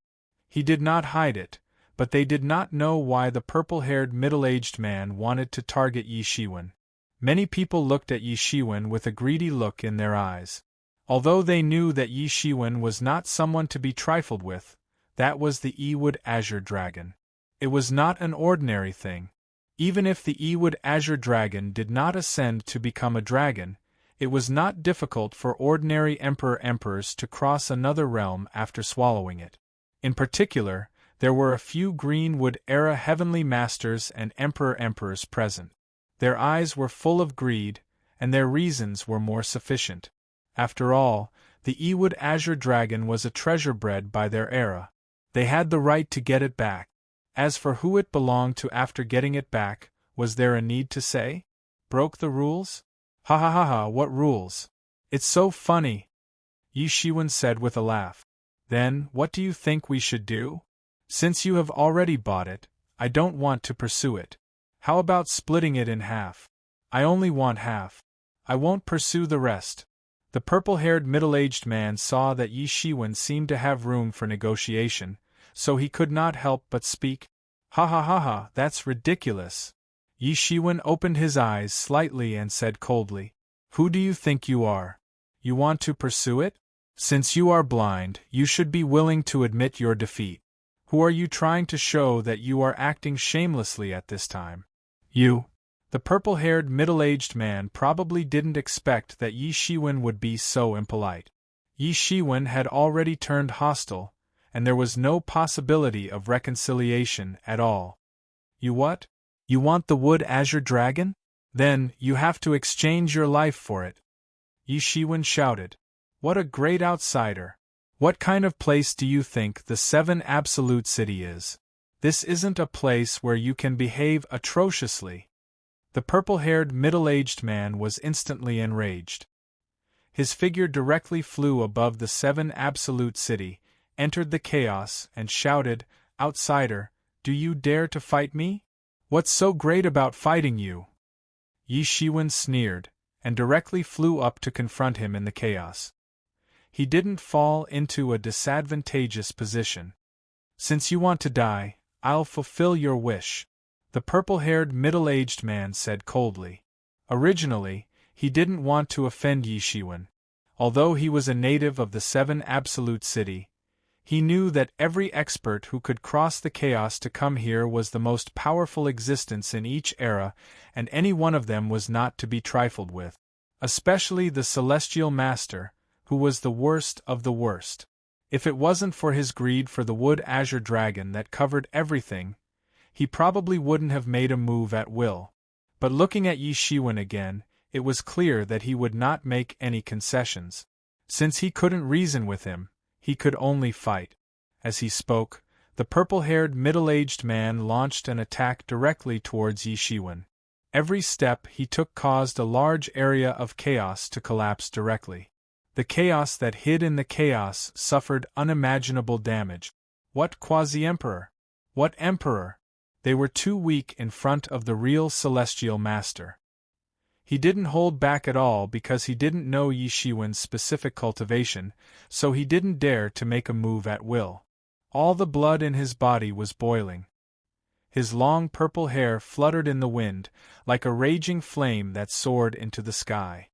Speaker 1: He did not hide it, but they did not know why the purple-haired middle-aged man wanted to target Yi Shiwen. Many people looked at Yi Shiwen with a greedy look in their eyes. Although they knew that Yi Shiwen was not someone to be trifled with, that was the Yi-wood azure dragon. It was not an ordinary thing. Even if the Yi-wood azure dragon did not ascend to become a dragon, it was not difficult for ordinary emperors to cross another realm after swallowing it. In particular, there were a few Greenwood-era heavenly masters and emperors present. Their eyes were full of greed, and their reasons were more sufficient. After all, the Yi-wood azure dragon was a treasure bred by their era. They had the right to get it back. As for who it belonged to after getting it back, was there a need to say? Broke the rules? Ha ha ha ha, what rules? It's so funny, Yi Shiwen said with a laugh. Then, what do you think we should do? Since you have already bought it, I don't want to pursue it. How about splitting it in half? I only want half. I won't pursue the rest. The purple-haired middle-aged man saw that Yi Shiwen seemed to have room for negotiation, so he could not help but speak. Ha ha ha ha, that's ridiculous. Yi Shiwen opened his eyes slightly and said coldly, "Who do you think you are? You want to pursue it? Since you are blind, you should be willing to admit your defeat. Who are you trying to show that you are acting shamelessly at this time? You." The purple-haired middle-aged man probably didn't expect that Yi Shiwen would be so impolite. Yi Shiwen had already turned hostile, and there was no possibility of reconciliation at all. You what? You want the wood azure dragon? Then, you have to exchange your life for it. Yi Shiwen shouted. What a great outsider! What kind of place do you think the 7 Absolute City is? This isn't a place where you can behave atrociously. The purple-haired middle-aged man was instantly enraged. His figure directly flew above the 7 Absolute City, entered the chaos, and shouted, "Outsider, do you dare to fight me? What's so great about fighting you?" Yi Shiwen sneered, and directly flew up to confront him in the chaos. He didn't fall into a disadvantageous position. "Since you want to die, I'll fulfill your wish," the purple-haired middle-aged man said coldly. Originally, he didn't want to offend Yi Shiwen. Although he was a native of the 7 Absolute City, he knew that every expert who could cross the chaos to come here was the most powerful existence in each era, and any one of them was not to be trifled with. Especially the Celestial Master, who was the worst of the worst. If it wasn't for his greed for the wood azure dragon that covered everything, he probably wouldn't have made a move at will. But looking at Yi Shiwen again, it was clear that he would not make any concessions. Since he couldn't reason with him, he could only fight. As he spoke, the purple-haired middle-aged man launched an attack directly towards Yi Shiwen. Every step he took caused a large area of chaos to collapse directly. The chaos that hid in the chaos suffered unimaginable damage. What quasi-emperor? What emperor? They were too weak in front of the real celestial master. He didn't hold back at all because he didn't know Yi Shiwen's specific cultivation, so he didn't dare to make a move at will. All the blood in his body was boiling. His long purple hair fluttered in the wind, like a raging flame that soared into the sky.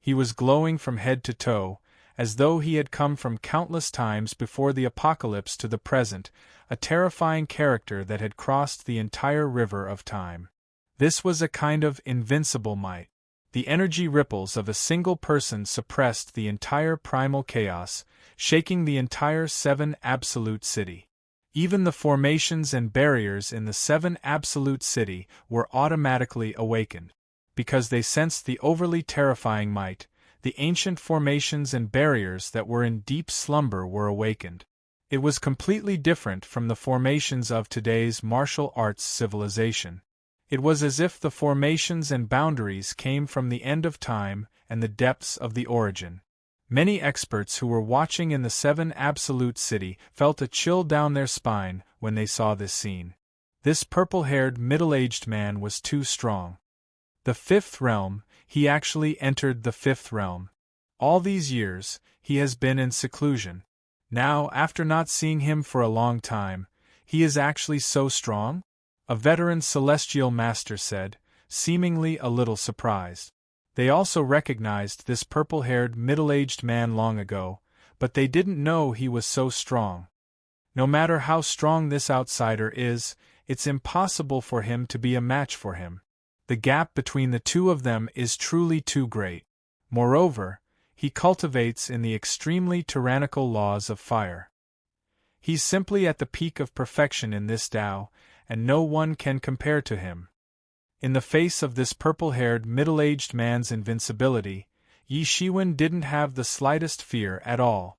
Speaker 1: He was glowing from head to toe, as though he had come from countless times before the apocalypse to the present, a terrifying character that had crossed the entire river of time. This was a kind of invincible might. The energy ripples of a single person suppressed the entire primal chaos, shaking the entire Seven Absolute City. Even the formations and barriers in the Seven Absolute City were automatically awakened. Because they sensed the overly terrifying might, the ancient formations and barriers that were in deep slumber were awakened. It was completely different from the formations of today's martial arts civilization. It was as if the formations and boundaries came from the end of time and the depths of the origin. Many experts who were watching in the Seven Absolute City felt a chill down their spine when they saw this scene. This purple-haired middle-aged man was too strong. The fifth realm, he actually entered the fifth realm. All these years, he has been in seclusion. Now, after not seeing him for a long time, he is actually so strong? A veteran celestial master said, seemingly a little surprised. They also recognized this purple-haired middle-aged man long ago, but they didn't know he was so strong. No matter how strong this outsider is, it's impossible for him to be a match for him. The gap between the two of them is truly too great. Moreover, he cultivates in the extremely tyrannical laws of fire. He's simply at the peak of perfection in this Tao, and no one can compare to him. In the face of this purple-haired middle-aged man's invincibility, Yi Shiwen didn't have the slightest fear at all.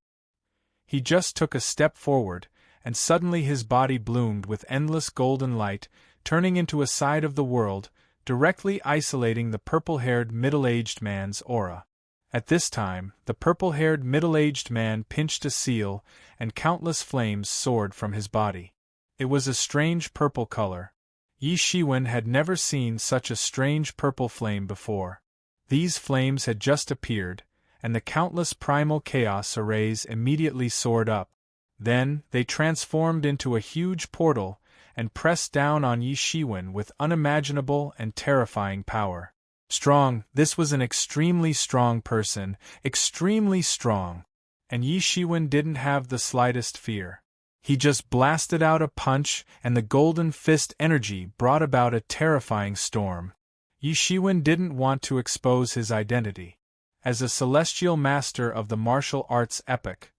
Speaker 1: He just took a step forward, and suddenly his body bloomed with endless golden light, turning into a side of the world, directly isolating the purple-haired middle-aged man's aura. At this time, the purple-haired middle-aged man pinched a seal, and countless flames soared from his body. It was a strange purple color. Yi Shiwen had never seen such a strange purple flame before. These flames had just appeared, and the countless primal chaos arrays immediately soared up. Then, they transformed into a huge portal, and pressed down on Yi Shiwen with unimaginable and terrifying power. Strong, this was an extremely strong person, extremely strong. And Yi Shiwen didn't have the slightest fear. He just blasted out a punch, and the golden fist energy brought about a terrifying storm. Yi Shiwen didn't want to expose his identity. As a celestial master of the martial arts epoch,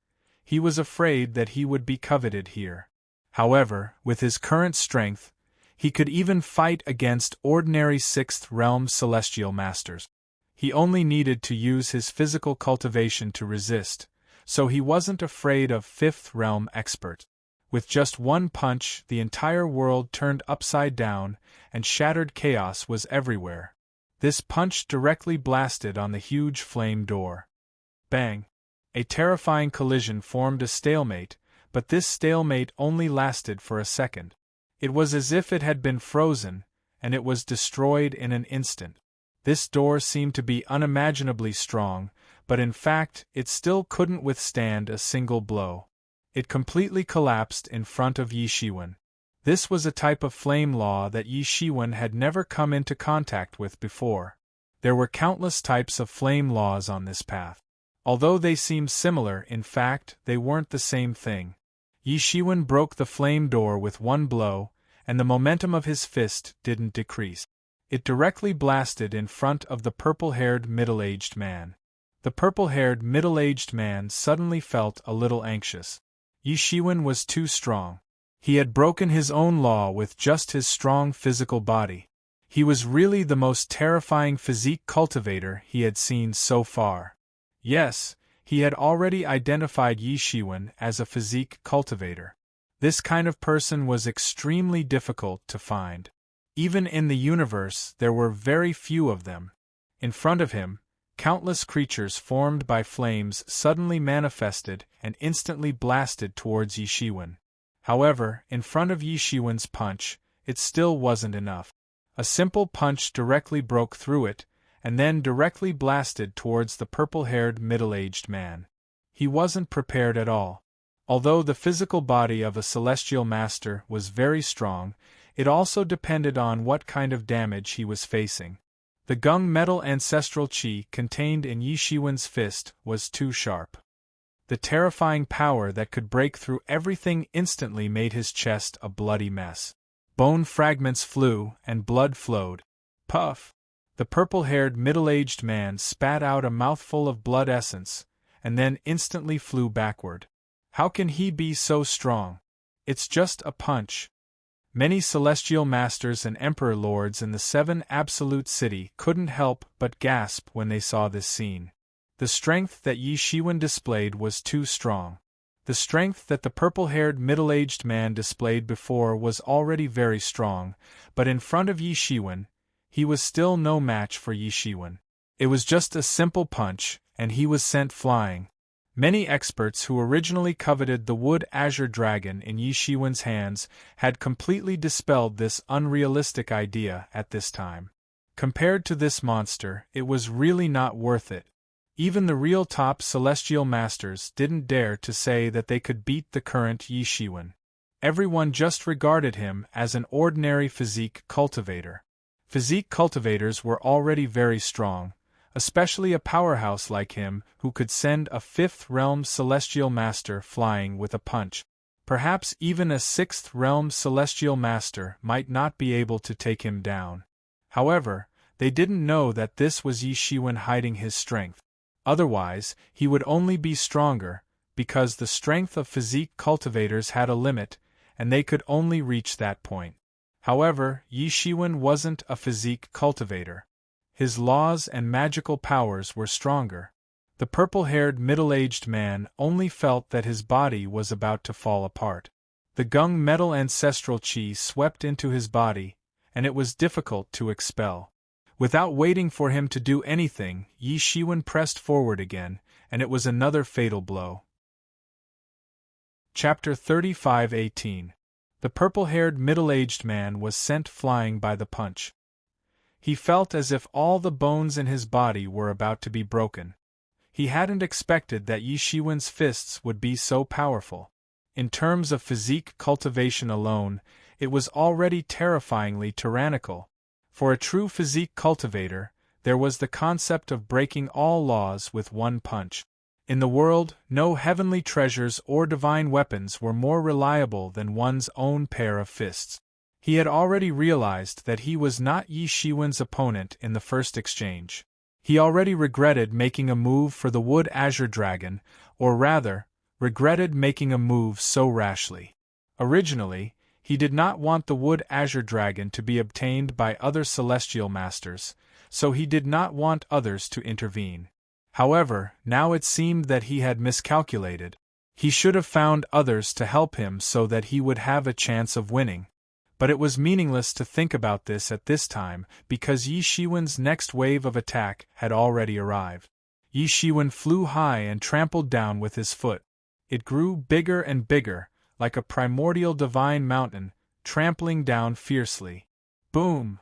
Speaker 1: he was afraid that he would be coveted here. However, with his current strength, he could even fight against ordinary sixth realm celestial masters. He only needed to use his physical cultivation to resist, so he wasn't afraid of fifth realm experts. With just one punch, the entire world turned upside down, and shattered chaos was everywhere. This punch directly blasted on the huge flame door. Bang! A terrifying collision formed a stalemate, but this stalemate only lasted for a second. It was as if it had been frozen, and it was destroyed in an instant. This door seemed to be unimaginably strong, but in fact it still couldn't withstand a single blow. It completely collapsed in front of Yi Shiwen. This was a type of flame law that Yi Shiwen had never come into contact with before. There were countless types of flame laws on this path. Although they seemed similar, in fact, they weren't the same thing. Yi Shiwen broke the flame door with one blow, and the momentum of his fist didn't decrease. It directly blasted in front of the purple-haired middle-aged man. The purple-haired, middle-aged man suddenly felt a little anxious. Yi Shiwen was too strong. He had broken his own law with just his strong physical body. He was really the most terrifying physique cultivator he had seen so far. Yes, he had already identified Yi Shiwen as a physique cultivator. This kind of person was extremely difficult to find. Even in the universe, there were very few of them. In front of him, countless creatures formed by flames suddenly manifested and instantly blasted towards Yi Shiwen. However, in front of Yi Shiwen's punch, it still wasn't enough. A simple punch directly broke through it, and then directly blasted towards the purple-haired middle-aged man. He wasn't prepared at all. Although the physical body of a celestial master was very strong, it also depended on what kind of damage he was facing. The gung metal ancestral qi contained in Yi Shiwen's fist was too sharp. The terrifying power that could break through everything instantly made his chest a bloody mess. Bone fragments flew and blood flowed. Puff! The purple-haired middle-aged man spat out a mouthful of blood essence, and then instantly flew backward. How can he be so strong? It's just a punch. Many celestial masters and emperor lords in the 7 Absolute City couldn't help but gasp when they saw this scene. The strength that Yi Shiwen displayed was too strong. The strength that the purple-haired middle-aged man displayed before was already very strong, but in front of Yi Shiwen, he was still no match for Yi Shiwen. It was just a simple punch, and he was sent flying. Many experts who originally coveted the wood azure dragon in Yi Shiwen's hands had completely dispelled this unrealistic idea at this time. Compared to this monster, it was really not worth it. Even the real top celestial masters didn't dare to say that they could beat the current Yi Shiwen. Everyone just regarded him as an ordinary physique cultivator. Physique cultivators were already very strong, especially a powerhouse like him who could send a 5th realm celestial master flying with a punch. Perhaps even a 6th realm celestial master might not be able to take him down. However, they didn't know that this was Yi Shiwen hiding his strength. Otherwise, he would only be stronger, because the strength of physique cultivators had a limit, and they could only reach that point. However, Yi Shiwen wasn't a physique cultivator. His laws and magical powers were stronger. The purple-haired middle-aged man only felt that his body was about to fall apart. The gung metal ancestral qi swept into his body, and it was difficult to expel. Without waiting for him to do anything, Yi Shiwen pressed forward again, and it was another fatal blow. Chapter 35:18. The purple-haired middle-aged man was sent flying by the punch. He felt as if all the bones in his body were about to be broken. He hadn't expected that Yi Shiwen's fists would be so powerful. In terms of physique cultivation alone, it was already terrifyingly tyrannical. For a true physique cultivator, there was the concept of breaking all laws with one punch. In the world, no heavenly treasures or divine weapons were more reliable than one's own pair of fists. He had already realized that he was not Yi Shiwen's opponent in the first exchange. He already regretted making a move for the wood azure dragon, or rather, regretted making a move so rashly. Originally, he did not want the wood azure dragon to be obtained by other celestial masters, so he did not want others to intervene. However, now it seemed that he had miscalculated. He should have found others to help him so that he would have a chance of winning. But it was meaningless to think about this at this time because Yi Shiwen's next wave of attack had already arrived. Yi Shiwen flew high and trampled down with his foot. It grew bigger and bigger, like a primordial divine mountain, trampling down fiercely. Boom!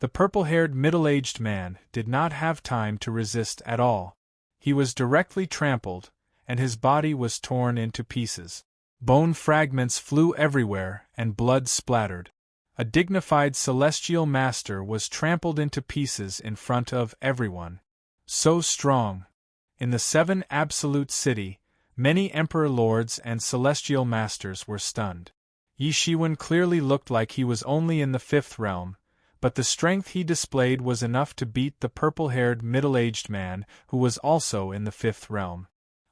Speaker 1: The purple-haired middle-aged man did not have time to resist at all. He was directly trampled, and his body was torn into pieces. Bone fragments flew everywhere, and blood splattered. A dignified celestial master was trampled into pieces in front of everyone. So strong! In the 7 Absolute City, many emperor lords and celestial masters were stunned. Yi Shiwen clearly looked like he was only in the 5th realm, but the strength he displayed was enough to beat the purple-haired middle-aged man who was also in the fifth realm.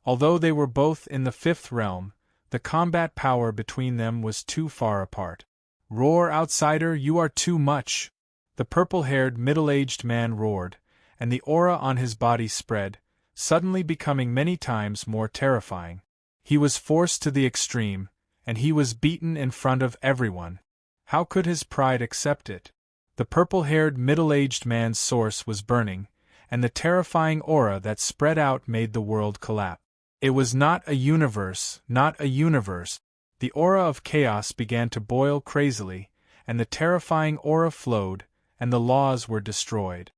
Speaker 1: Although they were both in the fifth realm, the combat power between them was too far apart. "Roar, outsider, you are too much!" the purple-haired middle-aged man roared, and the aura on his body spread, suddenly becoming many times more terrifying. He was forced to the extreme, and he was beaten in front of everyone. How could his pride accept it? The purple-haired middle-aged man's source was burning, and the terrifying aura that spread out made the world collapse. It was not a universe, not a universe. The aura of chaos began to boil crazily, and the terrifying aura flowed, and the laws were destroyed.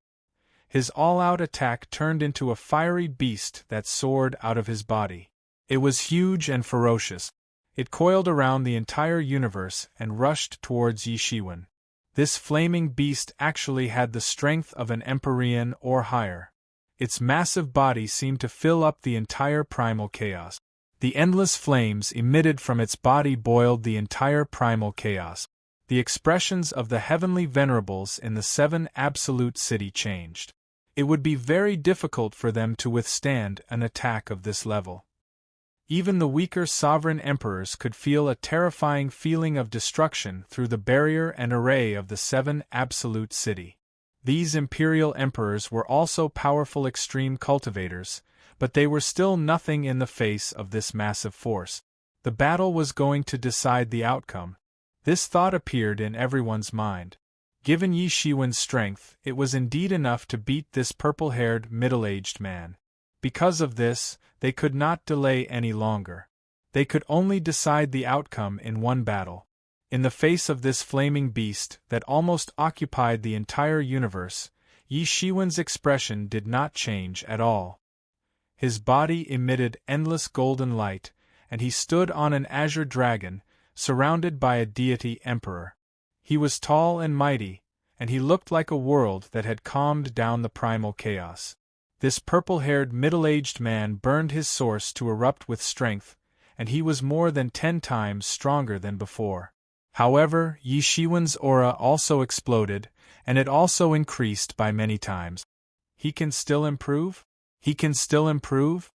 Speaker 1: His all-out attack turned into a fiery beast that soared out of his body. It was huge and ferocious. It coiled around the entire universe and rushed towards Yi Shiwen. This flaming beast actually had the strength of an Empyrean or higher. Its massive body seemed to fill up the entire primal chaos. The endless flames emitted from its body boiled the entire primal chaos. The expressions of the heavenly venerables in the seven absolute city changed. It would be very difficult for them to withstand an attack of this level. Even the weaker sovereign emperors could feel a terrifying feeling of destruction through the barrier and array of the seven absolute city. These imperial emperors were also powerful extreme cultivators, but they were still nothing in the face of this massive force. The battle was going to decide the outcome. This thought appeared in everyone's mind. Given Yi Shiwen's strength, it was indeed enough to beat this purple-haired middle-aged man. Because of this, they could not delay any longer. They could only decide the outcome in one battle. In the face of this flaming beast that almost occupied the entire universe, Yi Shiwen's expression did not change at all. His body emitted endless golden light, and he stood on an azure dragon, surrounded by a deity emperor. He was tall and mighty, and he looked like a world that had calmed down the primal chaos. This purple-haired middle-aged man burned his source to erupt with strength, and he was more than 10 times stronger than before. However, Yi Shiwen's aura also exploded, and it also increased by many times. He can still improve? He can still improve?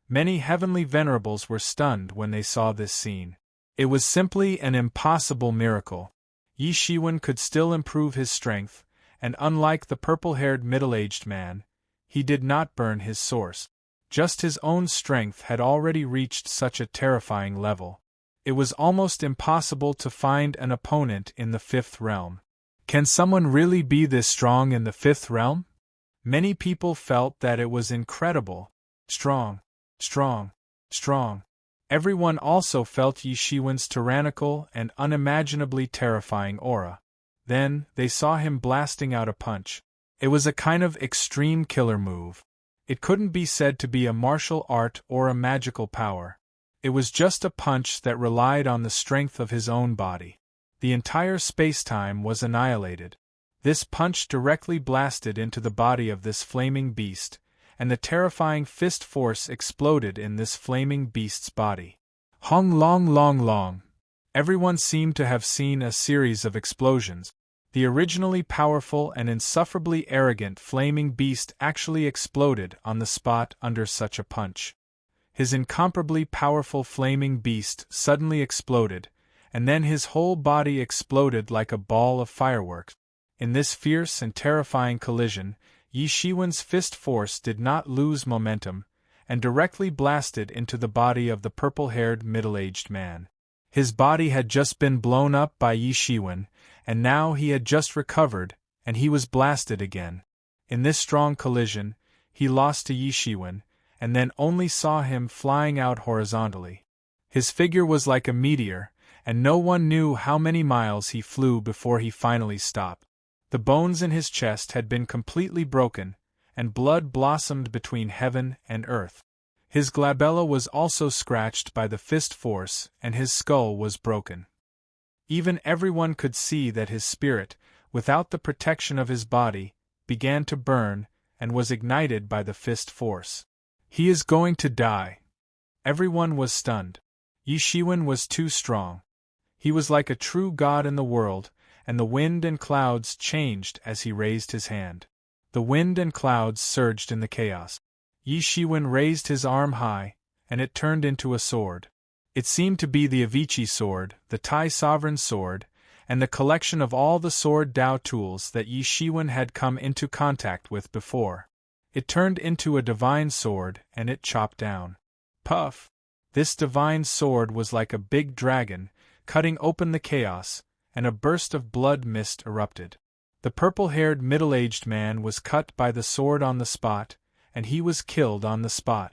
Speaker 1: Many heavenly venerables were stunned when they saw this scene. It was simply an impossible miracle. Yi Shiwen could still improve his strength, and unlike the purple-haired middle-aged man, he did not burn his source. Just his own strength had already reached such a terrifying level. It was almost impossible to find an opponent in the fifth realm. Can someone really be this strong in the fifth realm? Many people felt that it was incredible. Strong, strong, strong. Everyone also felt Yi Shiwen's tyrannical and unimaginably terrifying aura. Then, they saw him blasting out a punch. It was a kind of extreme killer move. It couldn't be said to be a martial art or a magical power. It was just a punch that relied on the strength of his own body. The entire space-time was annihilated. This punch directly blasted into the body of this flaming beast, and the terrifying fist force exploded in this flaming beast's body. Hong long long long. Everyone seemed to have seen a series of explosions. The originally powerful and insufferably arrogant flaming beast actually exploded on the spot under such a punch. His incomparably powerful flaming beast suddenly exploded, and then his whole body exploded like a ball of fireworks. In this fierce and terrifying collision, Yi Shiwen's fist force did not lose momentum, and directly blasted into the body of the purple-haired middle-aged man. His body had just been blown up by Yi Shiwen, and now he had just recovered, and he was blasted again. In this strong collision, he lost to Yi Shiwen, and then only saw him flying out horizontally. His figure was like a meteor, and no one knew how many miles he flew before he finally stopped. The bones in his chest had been completely broken, and blood blossomed between heaven and earth. His glabella was also scratched by the fist force, and his skull was broken. Even everyone could see that his spirit, without the protection of his body, began to burn, and was ignited by the fist force. He is going to die. Everyone was stunned. Yi Shiwen was too strong. He was like a true god in the world, and the wind and clouds changed as he raised his hand. The wind and clouds surged in the chaos. Yi Shiwen raised his arm high, and it turned into a sword. It seemed to be the Avicii sword, the Tai sovereign sword, and the collection of all the sword Dao tools that Yi Shiwen had come into contact with before. It turned into a divine sword, and it chopped down. Puff! This divine sword was like a big dragon, cutting open the chaos, and a burst of blood mist erupted. The purple-haired middle-aged man was cut by the sword on the spot, and he was killed on the spot.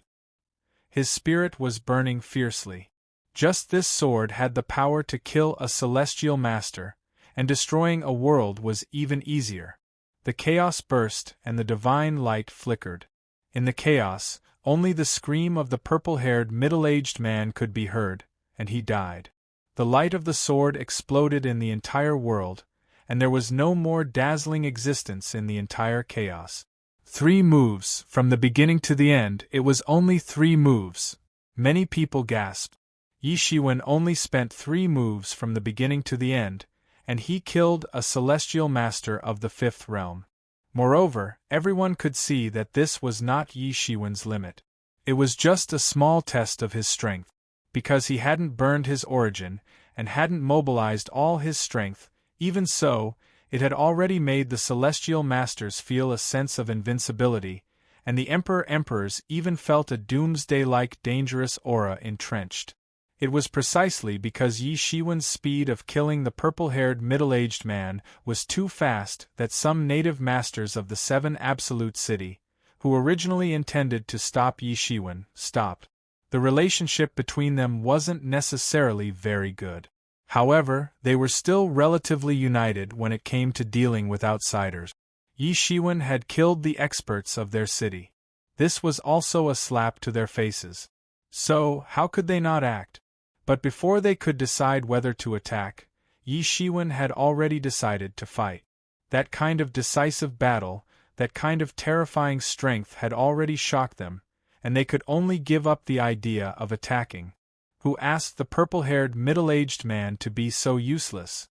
Speaker 1: His spirit was burning fiercely. Just this sword had the power to kill a celestial master, and destroying a world was even easier. The chaos burst and the divine light flickered. In the chaos, only the scream of the purple-haired middle-aged man could be heard, and he died. The light of the sword exploded in the entire world, and there was no more dazzling existence in the entire chaos. 3 moves, from the beginning to the end. It was only 3 moves. Many people gasped. Yi Shiwen only spent 3 moves from the beginning to the end, and he killed a celestial master of the 5th realm. Moreover, everyone could see that this was not Yi Shiwen's limit. It was just a small test of his strength. Because he hadn't burned his origin, and hadn't mobilized all his strength, even so, it had already made the celestial masters feel a sense of invincibility, and the emperors even felt a doomsday-like dangerous aura entrenched. It was precisely because Yi Shiwen's speed of killing the purple-haired middle-aged man was too fast that some native masters of the 7 Absolute City, who originally intended to stop Yi Shiwen, stopped. The relationship between them wasn't necessarily very good. However, they were still relatively united when it came to dealing with outsiders. Yi Shiwen had killed the experts of their city. This was also a slap to their faces. So, how could they not act? But before they could decide whether to attack, Yi Shiwen had already decided to fight. That kind of decisive battle, that kind of terrifying strength had already shocked them, and they could only give up the idea of attacking. Who asked the purple-haired middle-aged man to be so useless?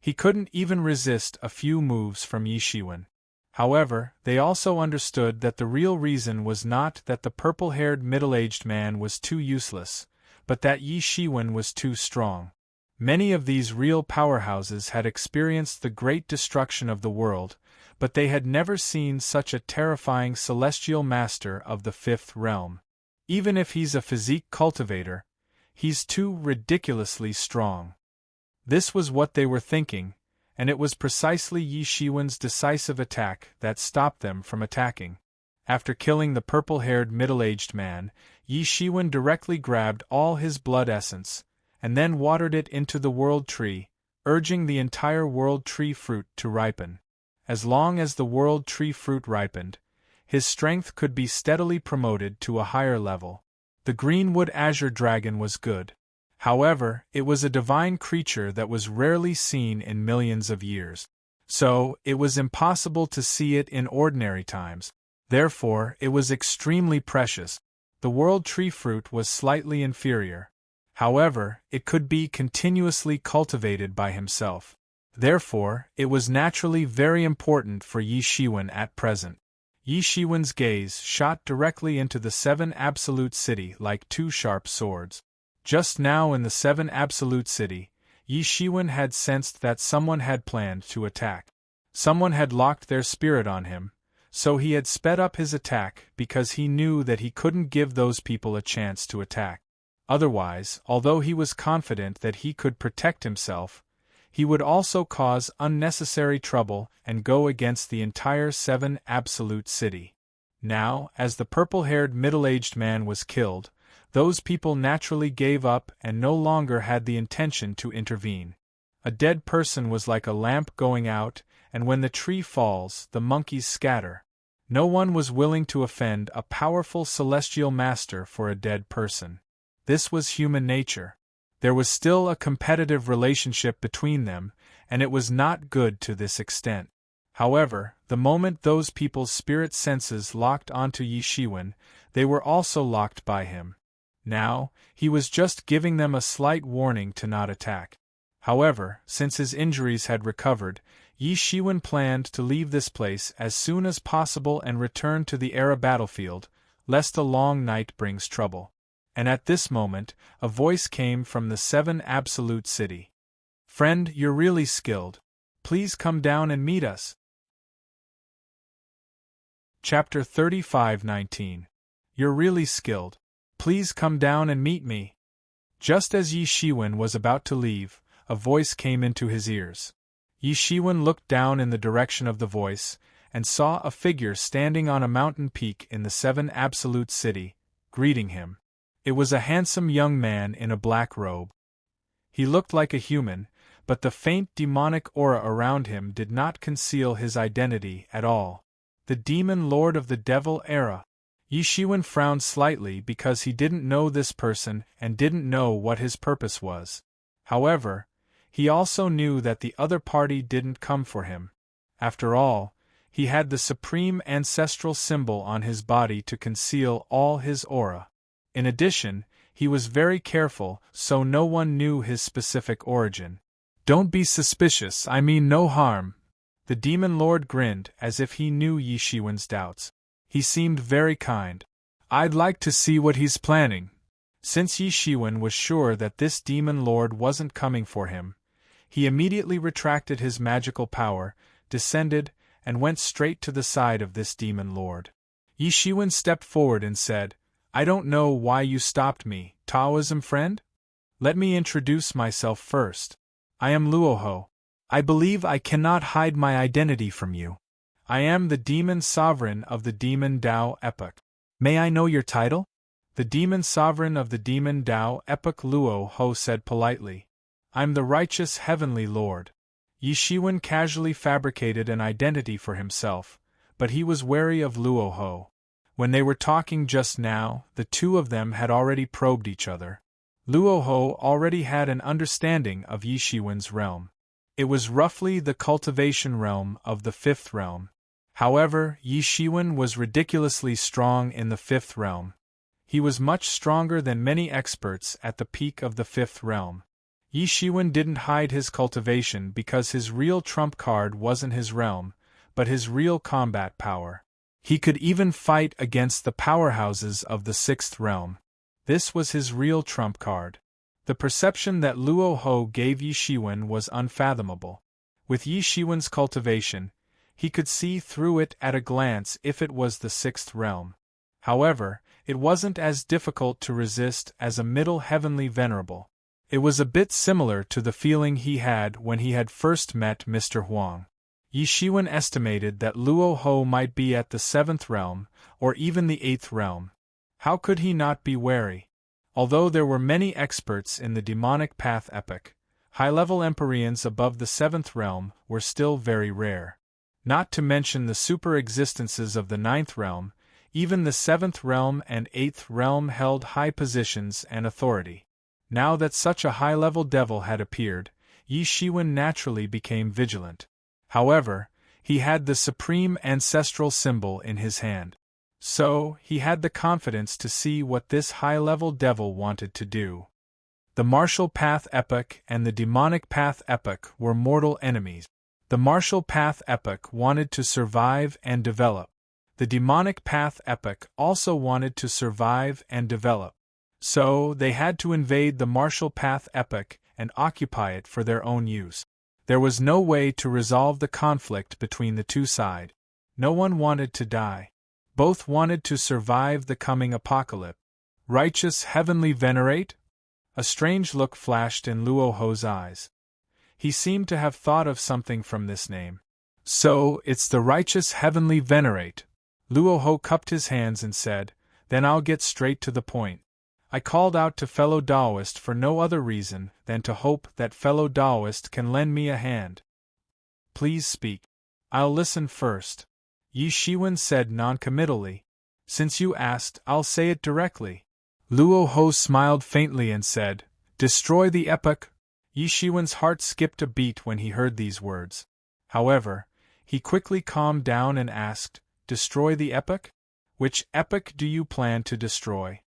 Speaker 1: He couldn't even resist a few moves from Yi Shiwen. However, they also understood that the real reason was not that the purple-haired middle-aged man was too useless, but that Yi Shiwen was too strong. Many of these real powerhouses had experienced the great destruction of the world, but they had never seen such a terrifying celestial master of the 5th realm. Even if he's a physique cultivator, he's too ridiculously strong. This was what they were thinking, and it was precisely Yi Shiwen's decisive attack that stopped them from attacking. After killing the purple-haired middle-aged man, Yi Shiwen directly grabbed all his blood essence, and then watered it into the world tree, urging the entire world tree fruit to ripen. As long as the world tree fruit ripened, his strength could be steadily promoted to a higher level. The greenwood azure dragon was good. However, it was a divine creature that was rarely seen in millions of years. So, it was impossible to see it in ordinary times. Therefore, it was extremely precious. The world tree fruit was slightly inferior. However, it could be continuously cultivated by himself. Therefore, it was naturally very important for Yi Shiwen at present. Yi Shiwen's gaze shot directly into the 7 Absolute City like 2 sharp swords. Just now in the 7 Absolute City, Yi Shiwen had sensed that someone had planned to attack. Someone had locked their spirit on him, so he had sped up his attack because he knew that he couldn't give those people a chance to attack. Otherwise, although he was confident that he could protect himself, he would also cause unnecessary trouble and go against the entire 7 Absolute City. Now, as the purple-haired middle-aged man was killed, those people naturally gave up and no longer had the intention to intervene. A dead person was like a lamp going out, and when the tree falls, the monkeys scatter. No one was willing to offend a powerful celestial master for a dead person. This was human nature. There was still a competitive relationship between them, and it was not good to this extent. However, the moment those people's spirit senses locked onto Yi Shiwen, they were also locked by him. Now, he was just giving them a slight warning to not attack. However, since his injuries had recovered, Yi Shiwen planned to leave this place as soon as possible and return to the Era battlefield, lest a long night brings trouble. And at this moment, a voice came from the 7 Absolute City. "Friend, you're really skilled. Please come down and meet us." Chapter 35:19. You're really skilled. Please come down and meet me. Just as Yi Shiwen was about to leave, a voice came into his ears. Yi Shiwen looked down in the direction of the voice, and saw a figure standing on a mountain peak in the 7 Absolute City, greeting him. It was a handsome young man in a black robe. He looked like a human, but the faint demonic aura around him did not conceal his identity at all. The demon lord of the Devil Era. Yi Shiwen frowned slightly because he didn't know this person and didn't know what his purpose was. However, he also knew that the other party didn't come for him. After all, he had the supreme ancestral symbol on his body to conceal all his aura. In addition, he was very careful so no one knew his specific origin. "Don't be suspicious, I mean no harm." The demon lord grinned as if he knew Yi Shiwen's doubts. He seemed very kind. "I'd like to see what he's planning." Since Yi Shiwen was sure that this demon lord wasn't coming for him, he immediately retracted his magical power, descended, and went straight to the side of this demon lord. Yi Shiwen stepped forward and said, "I don't know why you stopped me, Taoism friend? Let me introduce myself first. I am Luoho. I believe I cannot hide my identity from you. I am the demon sovereign of the Demon Dao Epoch. May I know your title?" The demon sovereign of the Demon Dao Epoch Luoho said politely, "I'm the righteous heavenly lord." Yi Shiwen casually fabricated an identity for himself, but he was wary of Luoho. When they were talking just now, the two of them had already probed each other. Luoho already had an understanding of Yi Shiwen's realm. It was roughly the cultivation realm of the 5th realm. However, Yi Shiwen was ridiculously strong in the 5th realm. He was much stronger than many experts at the peak of the 5th realm. Yi Shiwen didn't hide his cultivation because his real trump card wasn't his realm, but his real combat power. He could even fight against the powerhouses of the 6th realm. This was his real trump card. The perception that Luoho gave Yi Shiwen was unfathomable. With Yi Shiwen's cultivation, he could see through it at a glance if it was the 6th realm. However, it wasn't as difficult to resist as a middle heavenly venerable. It was a bit similar to the feeling he had when he had first met Mr. Huang. Yi Shiwen estimated that Luoho might be at the 7th realm, or even the 8th realm. How could he not be wary? Although there were many experts in the demonic path epoch, high-level Empyreans above the 7th realm were still very rare. Not to mention the super-existences of the 9th realm, even the 7th realm and 8th realm held high positions and authority. Now that such a high-level devil had appeared, Yi Shiwen naturally became vigilant. However, he had the supreme ancestral symbol in his hand. So, he had the confidence to see what this high-level devil wanted to do. The martial path epoch and the demonic path epoch were mortal enemies. The martial path epoch wanted to survive and develop. The demonic path epoch also wanted to survive and develop. So, they had to invade the martial path epoch and occupy it for their own use. There was no way to resolve the conflict between the two sides. No one wanted to die. Both wanted to survive the coming apocalypse. Righteous Heavenly Venerate? A strange look flashed in Luoho's eyes. He seemed to have thought of something from this name. So, it's the Righteous Heavenly Venerate. Luoho cupped his hands and said, "Then I'll get straight to the point. I called out to fellow Taoist for no other reason than to hope that fellow Taoist can lend me a hand." "Please speak. I'll listen first," Yi Shiwen said noncommittally. "Since you asked, I'll say it directly." Luoho smiled faintly and said, "Destroy the epoch." Yi Shiwen's heart skipped a beat when he heard these words. However, he quickly calmed down and asked, "Destroy the epoch? Which epoch do you plan to destroy?"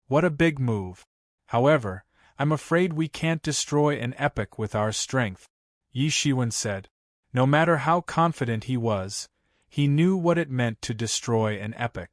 Speaker 1: What a big move. However, I'm afraid we can't destroy an epoch with our strength, Yi Shiwen said. No matter how confident he was, he knew what it meant to destroy an epoch.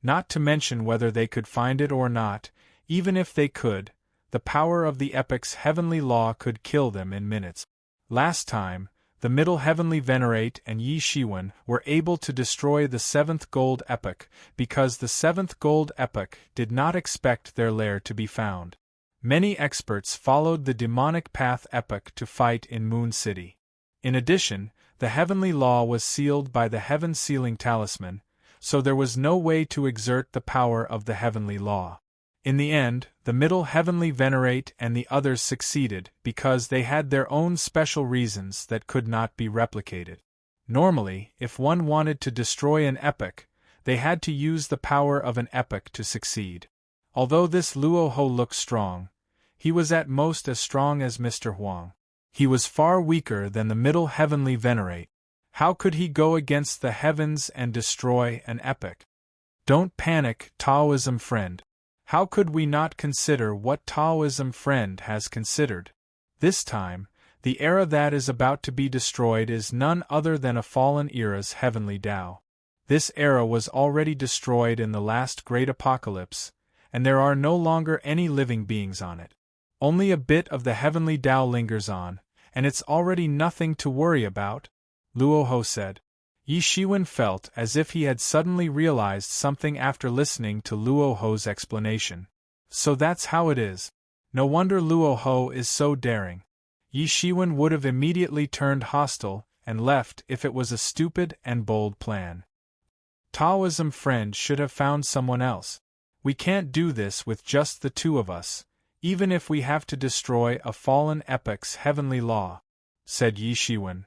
Speaker 1: Not to mention whether they could find it or not, even if they could, the power of the epoch's heavenly law could kill them in minutes. Last time, the Middle Heavenly Venerate and Yi Shiwen were able to destroy the 7th Gold Epoch because the 7th Gold Epoch did not expect their lair to be found. Many experts followed the demonic path epoch to fight in Moon City. In addition, the heavenly law was sealed by the Heaven Sealing Talisman, so there was no way to exert the power of the heavenly law. In the end, the Middle Heavenly Venerate and the others succeeded because they had their own special reasons that could not be replicated. Normally, if one wanted to destroy an epoch, they had to use the power of an epoch to succeed. Although this Luo Ho looked strong, he was at most as strong as Mr. Huang. He was far weaker than the Middle Heavenly Venerate. How could he go against the heavens and destroy an epoch? Don't panic, Taoism friend. How could we not consider what Taoism friend has considered? This time, the era that is about to be destroyed is none other than a fallen era's heavenly Tao. This era was already destroyed in the last great apocalypse, and there are no longer any living beings on it. Only a bit of the heavenly Tao lingers on, and it's already nothing to worry about, Luo Ho said. Yi Shiwen felt as if he had suddenly realized something after listening to Luo Ho's explanation. So that's how it is. No wonder Luo Ho is so daring. Yi Shiwen would have immediately turned hostile and left if it was a stupid and bold plan. Taoism friend should have found someone else. We can't do this with just the two of us, even if we have to destroy a fallen epoch's heavenly law, said Yi Shiwen.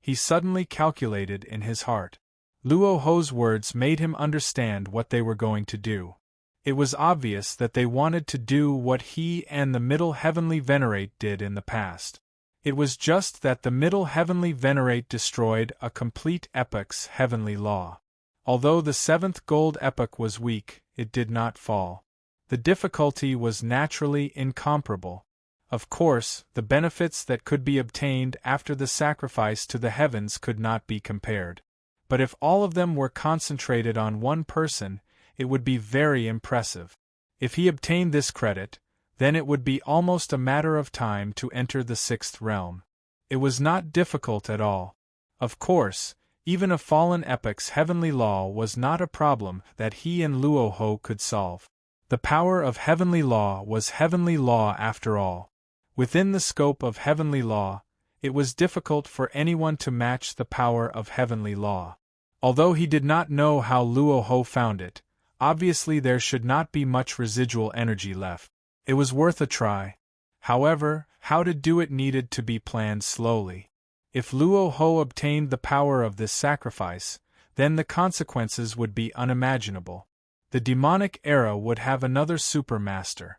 Speaker 1: He suddenly calculated in his heart. Luo Ho's words made him understand what they were going to do. It was obvious that they wanted to do what he and the Middle Heavenly Venerate did in the past. It was just that the Middle Heavenly Venerate destroyed a complete epoch's heavenly law. Although the 7th Gold Epoch was weak, it did not fall. The difficulty was naturally incomparable. Of course, the benefits that could be obtained after the sacrifice to the heavens could not be compared. But if all of them were concentrated on one person, it would be very impressive. If he obtained this credit, then it would be almost a matter of time to enter the 6th realm. It was not difficult at all. Of course, even a fallen epoch's heavenly law was not a problem that he and Luo Ho could solve. The power of heavenly law was heavenly law after all. Within the scope of heavenly law, it was difficult for anyone to match the power of heavenly law. Although he did not know how Luo Ho found it, obviously there should not be much residual energy left. It was worth a try. However, how to do it needed to be planned slowly. If Luo Ho obtained the power of this sacrifice, then the consequences would be unimaginable. The demonic era would have another supermaster.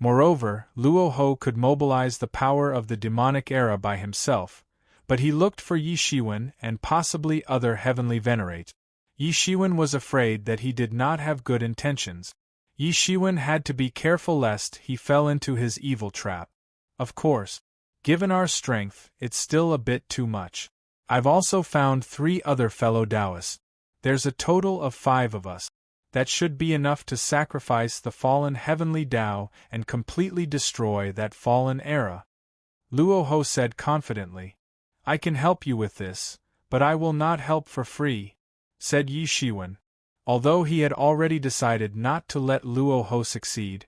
Speaker 1: Moreover, Luo Ho could mobilize the power of the demonic era by himself, but he looked for Yi Shiwen and possibly other heavenly venerates. Yi Shiwen was afraid that he did not have good intentions. Yi Shiwen had to be careful lest he fell into his evil trap. Of course, given our strength, it's still a bit too much. I've also found 3 other fellow Taoists. There's a total of 5 of us. That should be enough to sacrifice the fallen heavenly Tao and completely destroy that fallen era. Luo Ho said confidently. I can help you with this, but I will not help for free, said Yi Shiwen. Although he had already decided not to let Luo Ho succeed,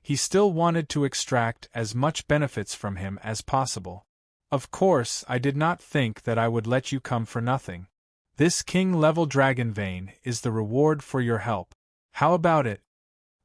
Speaker 1: he still wanted to extract as much benefits from him as possible. Of course, I did not think that I would let you come for nothing. This king-level dragon vein is the reward for your help. How about it?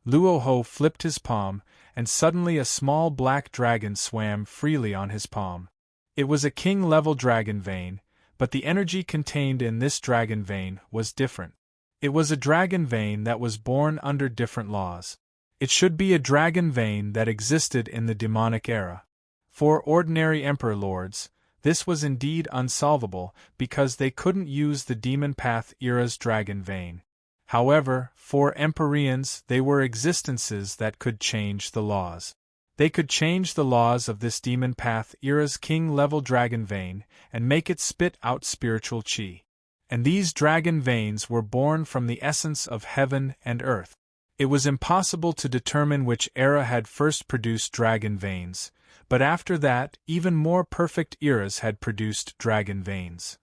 Speaker 1: Luo Ho flipped his palm, and suddenly a small black dragon swam freely on his palm. It was a king-level dragon vein, but the energy contained in this dragon vein was different. It was a dragon vein that was born under different laws. It should be a dragon vein that existed in the demonic era. For ordinary emperor lords, this was indeed unsolvable because they couldn't use the demon path era's dragon vein. However, for Empyreans they were existences that could change the laws. They could change the laws of this demon path era's king-level dragon vein and make it spit out spiritual chi. And these dragon veins were born from the essence of heaven and earth. It was impossible to determine which era had first produced dragon veins, but after that, even more perfect eras had produced dragon veins.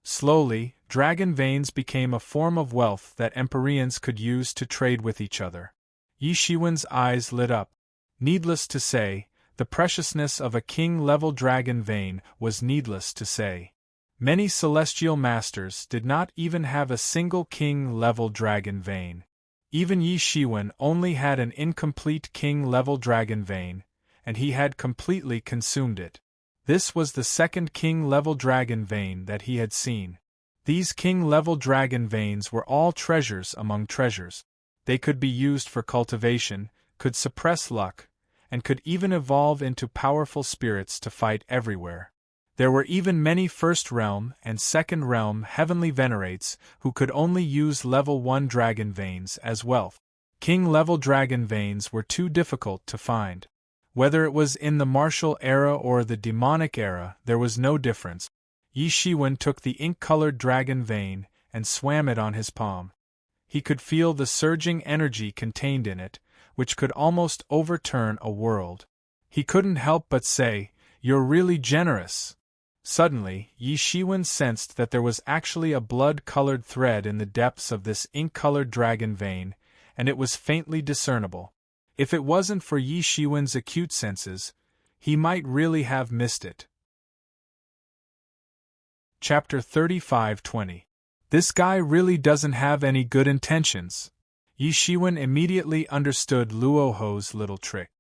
Speaker 1: Slowly, dragon veins became a form of wealth that Empyreans could use to trade with each other. Yi Shiwen's eyes lit up. Needless to say, the preciousness of a king-level dragon vein was needless to say. Many celestial masters did not even have a single king-level dragon vein. Even Yi Shiwen only had an incomplete king-level dragon vein, and he had completely consumed it. This was the second king-level dragon vein that he had seen. These king-level dragon veins were all treasures among treasures. They could be used for cultivation, could suppress luck, and could even evolve into powerful spirits to fight everywhere. There were even many First Realm and Second Realm heavenly venerates who could only use level 1 dragon veins as wealth. King-level dragon veins were too difficult to find. Whether it was in the martial era or the demonic era, there was no difference. Yi Shiwen took the ink-colored dragon vein and swam it on his palm. He could feel the surging energy contained in it, which could almost overturn a world. He couldn't help but say, "You're really generous." Suddenly, Yi Shiwen sensed that there was actually a blood-colored thread in the depths of this ink-colored dragon vein, and it was faintly discernible. If it wasn't for Yi Shiwen's acute senses, he might really have missed it. Chapter 35-20. This guy really doesn't have any good intentions. Yi Shiwen immediately understood Luo Ho's little trick.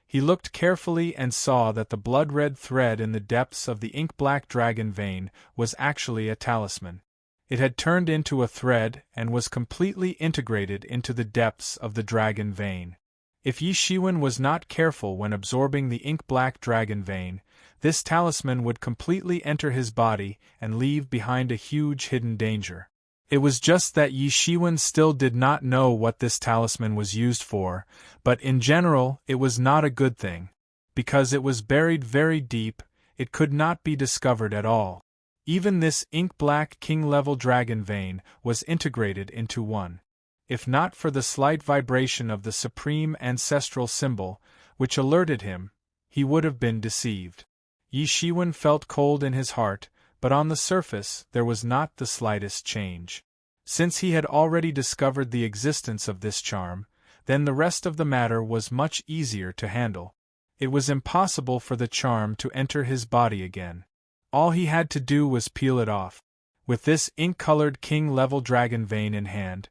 Speaker 1: He looked carefully and saw that the blood-red thread in the depths of the ink-black dragon vein was actually a talisman. It had turned into a thread and was completely integrated into the depths of the dragon vein. If Yi Shiwen was not careful when absorbing the ink-black dragon vein, this talisman would completely enter his body and leave behind a huge hidden danger. It was just that Yi Shiwen still did not know what this talisman was used for, but in general it was not a good thing. Because it was buried very deep, it could not be discovered at all. Even this ink-black king-level dragon vein was integrated into one. If not for the slight vibration of the supreme ancestral symbol, which alerted him, he would have been deceived. Yi Shiwen felt cold in his heart, but on the surface there was not the slightest change. Since he had already discovered the existence of this charm, then the rest of the matter was much easier to handle. It was impossible for the charm to enter his body again. All he had to do was peel it off. With this ink-colored king-level dragon vein in hand,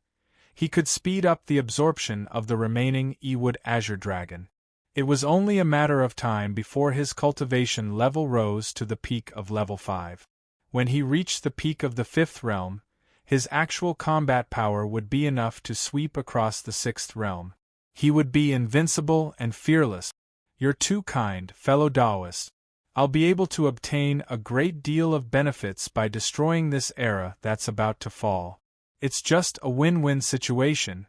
Speaker 1: he could speed up the absorption of the remaining Ewood Azure Dragon. It was only a matter of time before his cultivation level rose to the peak of level 5. When he reached the peak of the 5th realm, his actual combat power would be enough to sweep across the 6th realm. He would be invincible and fearless. "You're too kind, fellow Taoist. I'll be able to obtain a great deal of benefits by destroying this era that's about to fall. It's just a win-win situation."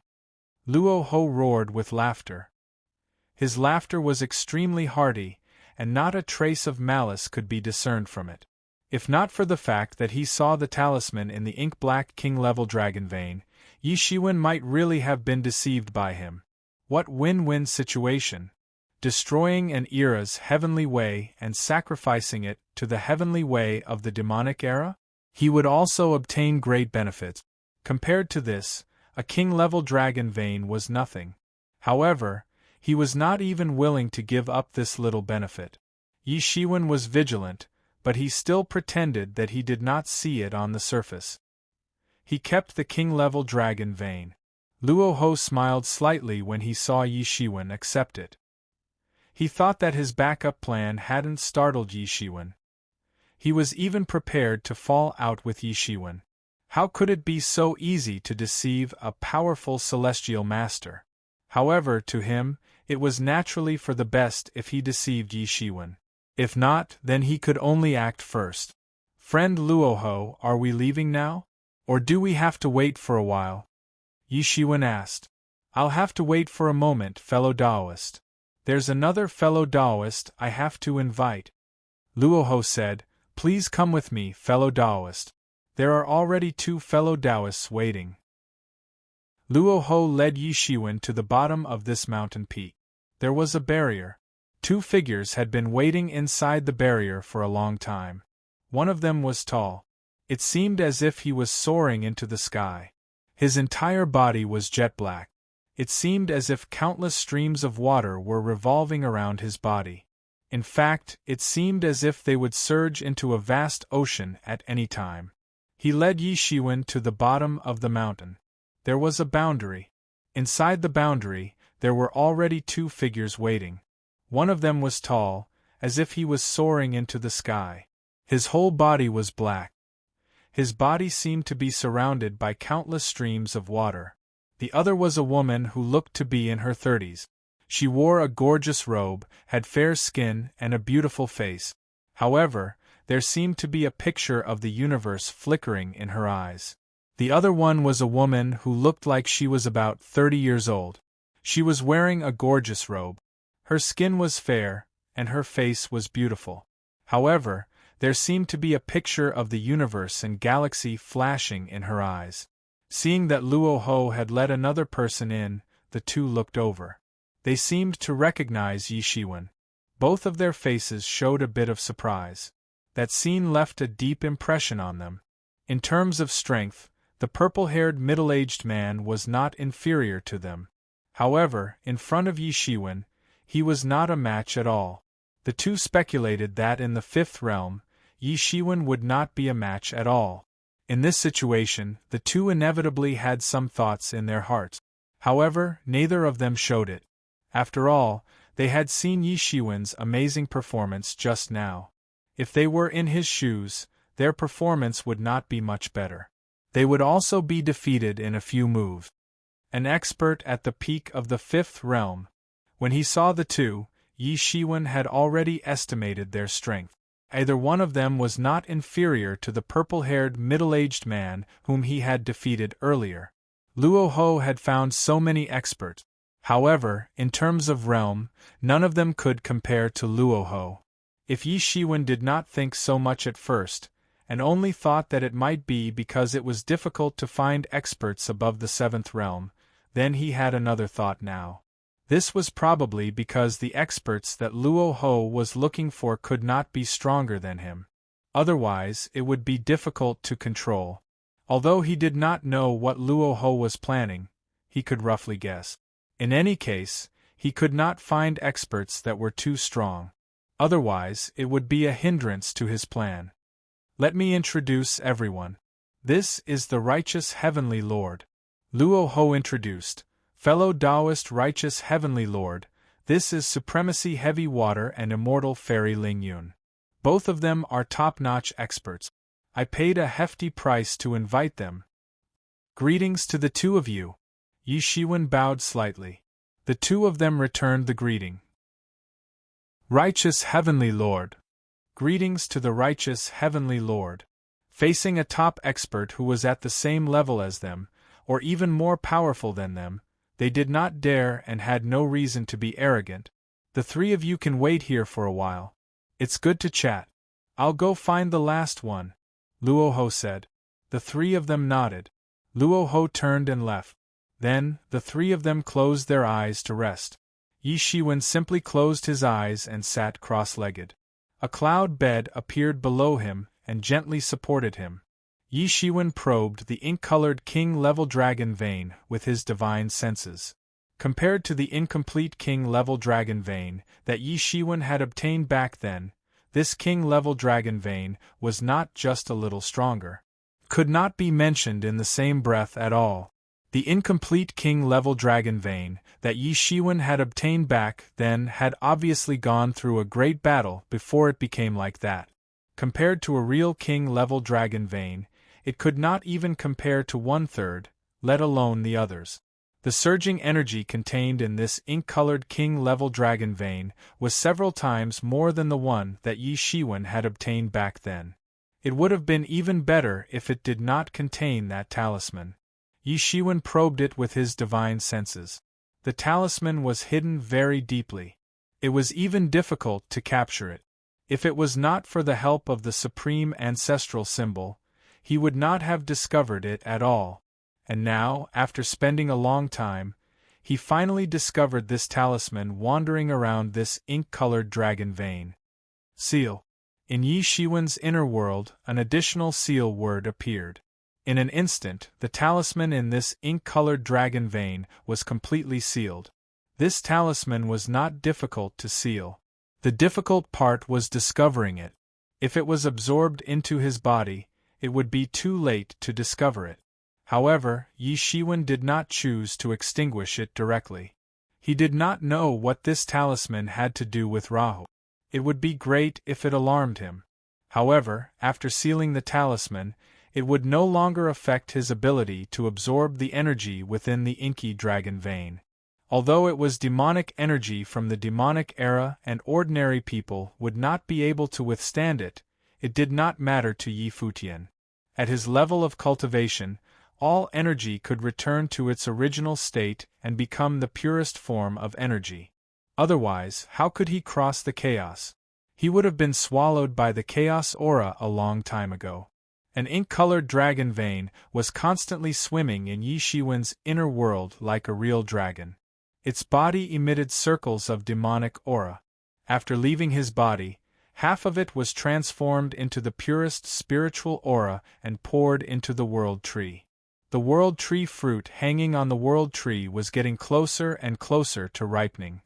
Speaker 1: Luo Ho roared with laughter. His laughter was extremely hearty, and not a trace of malice could be discerned from it. If not for the fact that he saw the talisman in the ink-black king-level dragon vein, Yi Shiwen might really have been deceived by him. What win-win situation! Destroying an era's heavenly way and sacrificing it to the heavenly way of the demonic era? He would also obtain great benefits. Compared to this, a king-level dragon vein was nothing. However, he was not even willing to give up this little benefit. Yi Shiwen was vigilant, but he still pretended that he did not see it on the surface. He kept the king-level dragon vein. Luo Ho smiled slightly when he saw Yi Shiwen accept it. He thought that his backup plan hadn't startled Yi Shiwen. He was even prepared to fall out with Yi Shiwen. How could it be so easy to deceive a powerful celestial master? However, to him, it was naturally for the best if he deceived Yi Shiwen. If not, then he could only act first. "Friend Luo Ho, are we leaving now? Or do we have to wait for a while? Yi Shiwen asked. I'll have to wait for a moment, fellow Taoist. There's another fellow Taoist I have to invite. Luoho said, Please come with me, fellow Taoist. There are already 2 fellow Taoists waiting. Luoho led Yi Shiwen to the bottom of this mountain peak. There was a barrier. 2 figures had been waiting inside the barrier for a long time. One of them was tall. It seemed as if he was soaring into the sky. His entire body was jet black. It seemed as if countless streams of water were revolving around his body. In fact, it seemed as if they would surge into a vast ocean at any time. He led Yi Shiwen to the bottom of the mountain. There was a boundary. Inside the boundary, there were already 2 figures waiting. One of them was tall, as if he was soaring into the sky. His whole body was black. His body seemed to be surrounded by countless streams of water. The other was a woman who looked to be in her 30s. She wore a gorgeous robe, had fair skin, and a beautiful face. However, there seemed to be a picture of the universe flickering in her eyes. The other one was a woman who looked like she was about 30 years old. She was wearing a gorgeous robe. Her skin was fair, and her face was beautiful. However, there seemed to be a picture of the universe and galaxy flashing in her eyes. Seeing that Luoho had let another person in, the 2 looked over. They seemed to recognize Yi Shiwen. Both of their faces showed a bit of surprise. That scene left a deep impression on them. In terms of strength, the purple-haired middle-aged man was not inferior to them. However, in front of Yi Shiwen, he was not a match at all. The 2 speculated that in the 5th realm, Yi Shiwen would not be a match at all. In this situation, the 2 inevitably had some thoughts in their hearts. However, neither of them showed it. After all, they had seen Yi Shiwen's amazing performance just now. If they were in his shoes, their performance would not be much better. They would also be defeated in a few moves. An expert at the peak of the 5th realm. When he saw the 2, Yi Shiwen had already estimated their strength. Either one of them was not inferior to the purple-haired middle-aged man whom he had defeated earlier. Luoho had found so many experts. However, in terms of realm, none of them could compare to Luoho. If Yi Shiwen did not think so much at first, and only thought that it might be because it was difficult to find experts above the 7th realm, then he had another thought now. This was probably because the experts that Luoho was looking for could not be stronger than him. Otherwise, it would be difficult to control. Although he did not know what Luoho was planning, he could roughly guess. In any case, he could not find experts that were too strong. Otherwise, it would be a hindrance to his plan. Let me introduce everyone. This is the righteous Heavenly Lord. Luoho introduced. Fellow Taoist righteous Heavenly Lord, this is Supremacy Heavy Water and Immortal Fairy Ling Yun. Both of them are top-notch experts. I paid a hefty price to invite them. Greetings to the 2 of you. Yi Shiwen bowed slightly. The 2 of them returned the greeting. Righteous Heavenly Lord. Greetings to the righteous Heavenly Lord. Facing a top expert who was at the same level as them, or even more powerful than them, they did not dare and had no reason to be arrogant. The 3 of you can wait here for a while. It's good to chat. I'll go find the last one, Luoho said. The 3 of them nodded. Luoho turned and left. Then, the 3 of them closed their eyes to rest. Yi Shiwen simply closed his eyes and sat cross-legged. A cloud bed appeared below him and gently supported him. Yi Shiwen probed the ink-colored king-level dragon vein with his divine senses. Compared to the incomplete king-level dragon vein that Yi Shiwen had obtained back then, this king-level dragon vein was not just a little stronger. Could not be mentioned in the same breath at all. The incomplete king-level dragon vein that Yi Shiwen had obtained back then had obviously gone through a great battle before it became like that. Compared to a real king-level dragon vein, it could not even compare to 1/3, let alone the others. The surging energy contained in this ink-colored king-level dragon vein was several times more than the one that Yi Shiwen had obtained back then. It would have been even better if it did not contain that talisman. Yi Shiwen probed it with his divine senses. The talisman was hidden very deeply. It was even difficult to capture it. If it was not for the help of the supreme ancestral symbol, he would not have discovered it at all. And now, after spending a long time, he finally discovered this talisman wandering around this ink-colored dragon vein. Seal. In Yi Shiwen's inner world, an additional seal word appeared. In an instant, the talisman in this ink-colored dragon vein was completely sealed. This talisman was not difficult to seal. The difficult part was discovering it. If it was absorbed into his body, it would be too late to discover it. However, Yi Shiwen did not choose to extinguish it directly. He did not know what this talisman had to do with Rahu. It would be great if it alarmed him. However, after sealing the talisman, it would no longer affect his ability to absorb the energy within the inky dragon vein. Although it was demonic energy from the demonic era and ordinary people would not be able to withstand it, it did not matter to Yi Futian. At his level of cultivation, all energy could return to its original state and become the purest form of energy. Otherwise, how could he cross the chaos? He would have been swallowed by the chaos aura a long time ago. An ink-colored dragon vein was constantly swimming in Yi Shiwen's inner world like a real dragon. Its body emitted circles of demonic aura. After leaving his body, half of it was transformed into the purest spiritual aura and poured into the world tree. The world tree fruit hanging on the world tree was getting closer and closer to ripening.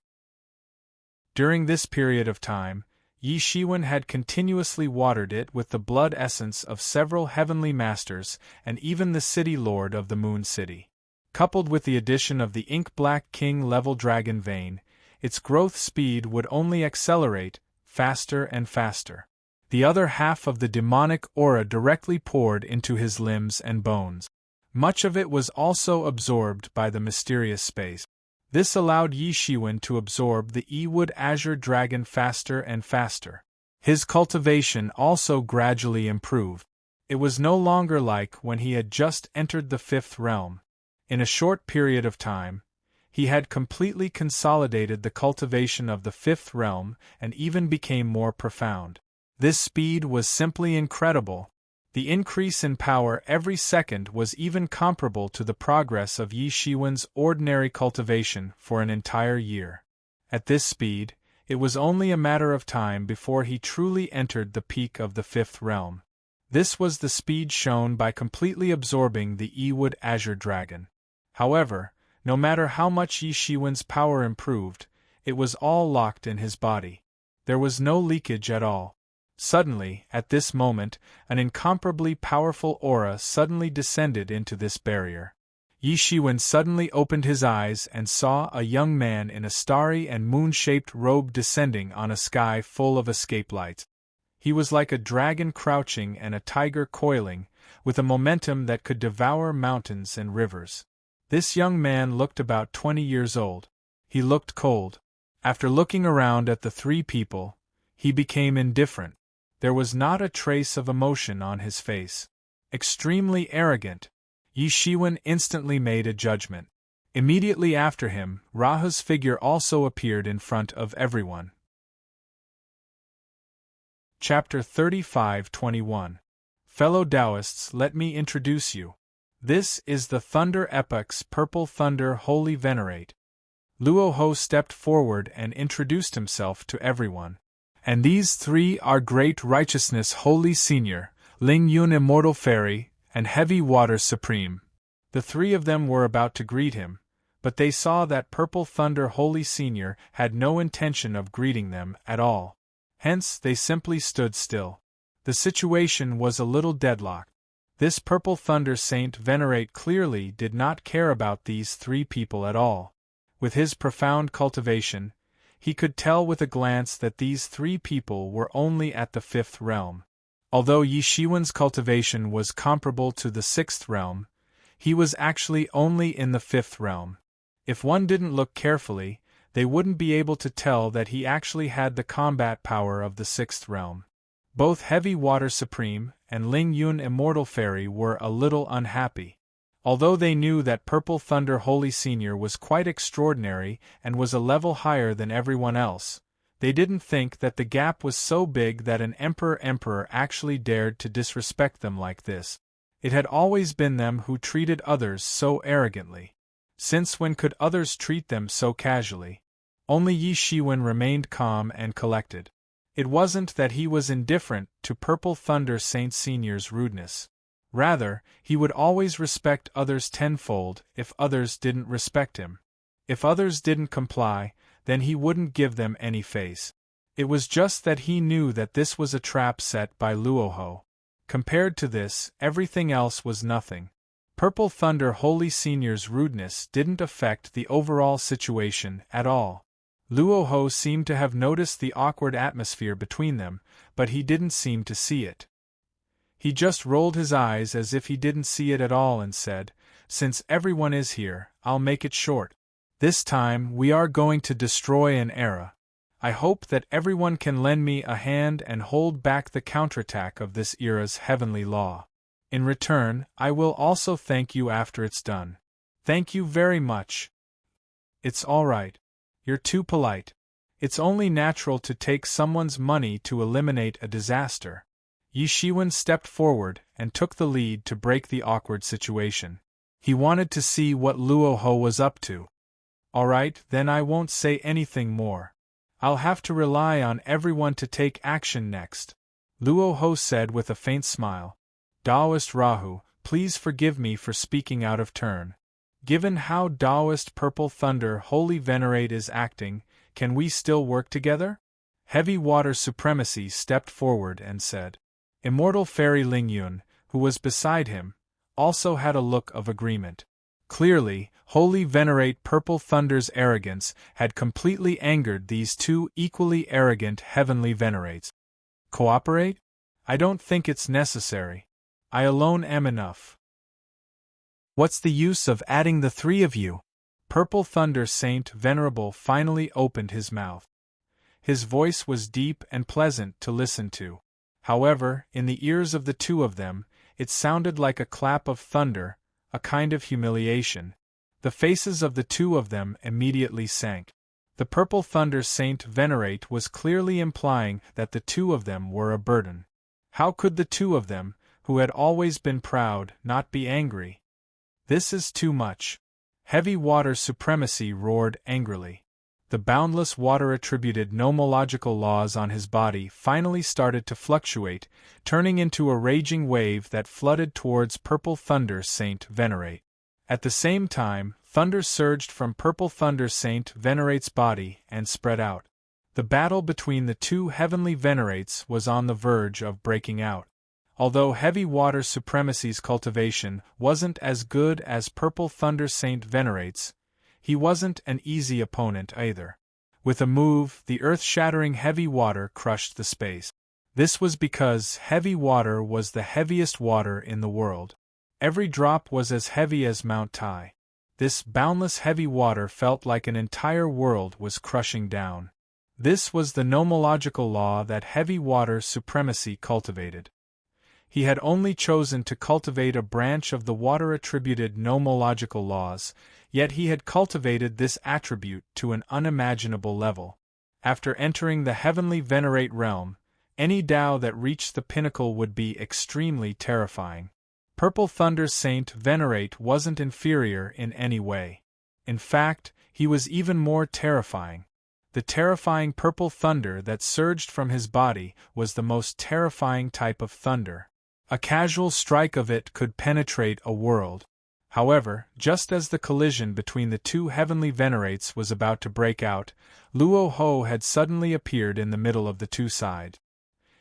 Speaker 1: During this period of time, Yi Shiwen had continuously watered it with the blood essence of several heavenly masters and even the city lord of the Moon City. Coupled with the addition of the ink-black king-level dragon vein, its growth speed would only accelerate, faster and faster. The other half of the demonic aura directly poured into his limbs and bones. Much of it was also absorbed by the mysterious space. This allowed Yi Shiwen to absorb the E-Wood Azure Dragon faster and faster. His cultivation also gradually improved. It was no longer like when he had just entered the fifth realm. In a short period of time, he had completely consolidated the cultivation of the fifth realm and even became more profound. This speed was simply incredible. The increase in power every second was even comparable to the progress of Yi Shiwen's ordinary cultivation for an entire year. At this speed, it was only a matter of time before he truly entered the peak of the fifth realm. This was the speed shown by completely absorbing the E-Wood Azure Dragon. However, no matter how much Yi Shiwen's power improved, it was all locked in his body. There was no leakage at all. Suddenly, at this moment, an incomparably powerful aura suddenly descended into this barrier. Yi Shiwen suddenly opened his eyes and saw a young man in a starry and moon-shaped robe descending on a sky full of escape lights. He was like a dragon crouching and a tiger coiling, with a momentum that could devour mountains and rivers. This young man looked about 20 years old. He looked cold. After looking around at the three people, he became indifferent. There was not a trace of emotion on his face. Extremely arrogant, Yi Shiwen instantly made a judgment. Immediately after him, Rahu's figure also appeared in front of everyone. Chapter 35-21. Fellow Taoists, let me introduce you. This is the Thunder Epoch's Purple Thunder Holy Venerate. Luo Ho stepped forward and introduced himself to everyone. And these three are Great Righteousness Holy Senior, Ling Yun Immortal Fairy, and Heavy Water Supreme. The three of them were about to greet him, but they saw that Purple Thunder Holy Senior had no intention of greeting them at all. Hence, they simply stood still. The situation was a little deadlocked. This Purple Thunder Saint Venerate clearly did not care about these three people at all. With his profound cultivation, he could tell with a glance that these three people were only at the fifth realm. Although Yi Shiwen's cultivation was comparable to the sixth realm, he was actually only in the fifth realm. If one didn't look carefully, they wouldn't be able to tell that he actually had the combat power of the sixth realm. Both Heavy Water Supreme and Ling Yun Immortal Fairy were a little unhappy. Although they knew that Purple Thunder Holy Senior was quite extraordinary and was a level higher than everyone else, they didn't think that the gap was so big that an emperor actually dared to disrespect them like this. It had always been them who treated others so arrogantly. Since when could others treat them so casually? Only Yi Shiwen remained calm and collected. It wasn't that he was indifferent to Purple Thunder Saint Senior's rudeness. Rather, he would always respect others tenfold if others didn't respect him. If others didn't comply, then he wouldn't give them any face. It was just that he knew that this was a trap set by Luoho. Compared to this, everything else was nothing. Purple Thunder Holy Senior's rudeness didn't affect the overall situation at all. Luoho seemed to have noticed the awkward atmosphere between them, but he didn't seem to see it. He just rolled his eyes as if he didn't see it at all and said, "Since everyone is here, I'll make it short. This time we are going to destroy an era. I hope that everyone can lend me a hand and hold back the counterattack of this era's heavenly law. In return, I will also thank you after it's done. Thank you very much." "It's all right. You're too polite. It's only natural to take someone's money to eliminate a disaster." Yi Shiwen stepped forward and took the lead to break the awkward situation. He wanted to see what Luoho was up to. "All right, then I won't say anything more. I'll have to rely on everyone to take action next," Luoho said with a faint smile. "Taoist Rahu, please forgive me for speaking out of turn. Given how Taoist Purple Thunder Holy Venerate is acting, can we still work together?" Heavy Water Supremacy stepped forward and said. Immortal Fairy Ling Yun, who was beside him, also had a look of agreement. Clearly, Holy Venerate Purple Thunder's arrogance had completely angered these two equally arrogant Heavenly Venerates. "Cooperate? I don't think it's necessary. I alone am enough. What's the use of adding the three of you?" Purple Thunder Saint Venerable finally opened his mouth. His voice was deep and pleasant to listen to. However, in the ears of the two of them, it sounded like a clap of thunder, a kind of humiliation. The faces of the two of them immediately sank. The Purple Thunder Saint Venerate was clearly implying that the two of them were a burden. How could the two of them, who had always been proud, not be angry? "This is too much." Heavy Water Supremacy roared angrily. The boundless water-attributed nomological laws on his body finally started to fluctuate, turning into a raging wave that flooded towards Purple Thunder Saint Venerate. At the same time, thunder surged from Purple Thunder Saint Venerate's body and spread out. The battle between the two Heavenly Venerates was on the verge of breaking out. Although Heavy Water Supremacy's cultivation wasn't as good as Purple Thunder Saint Venerate's, he wasn't an easy opponent either. With a move, the earth-shattering Heavy Water crushed the space. This was because Heavy Water was the heaviest water in the world. Every drop was as heavy as Mount Tai. This boundless heavy water felt like an entire world was crushing down. This was the nomological law that Heavy Water Supremacy cultivated. He had only chosen to cultivate a branch of the water-attributed nomological laws, yet he had cultivated this attribute to an unimaginable level. After entering the Heavenly Venerate realm, any Tao that reached the pinnacle would be extremely terrifying. Purple Thunder Saint Venerate wasn't inferior in any way. In fact, he was even more terrifying. The terrifying purple thunder that surged from his body was the most terrifying type of thunder. A casual strike of it could penetrate a world. However, just as the collision between the two Heavenly Venerates was about to break out, Luoho had suddenly appeared in the middle of the two sides.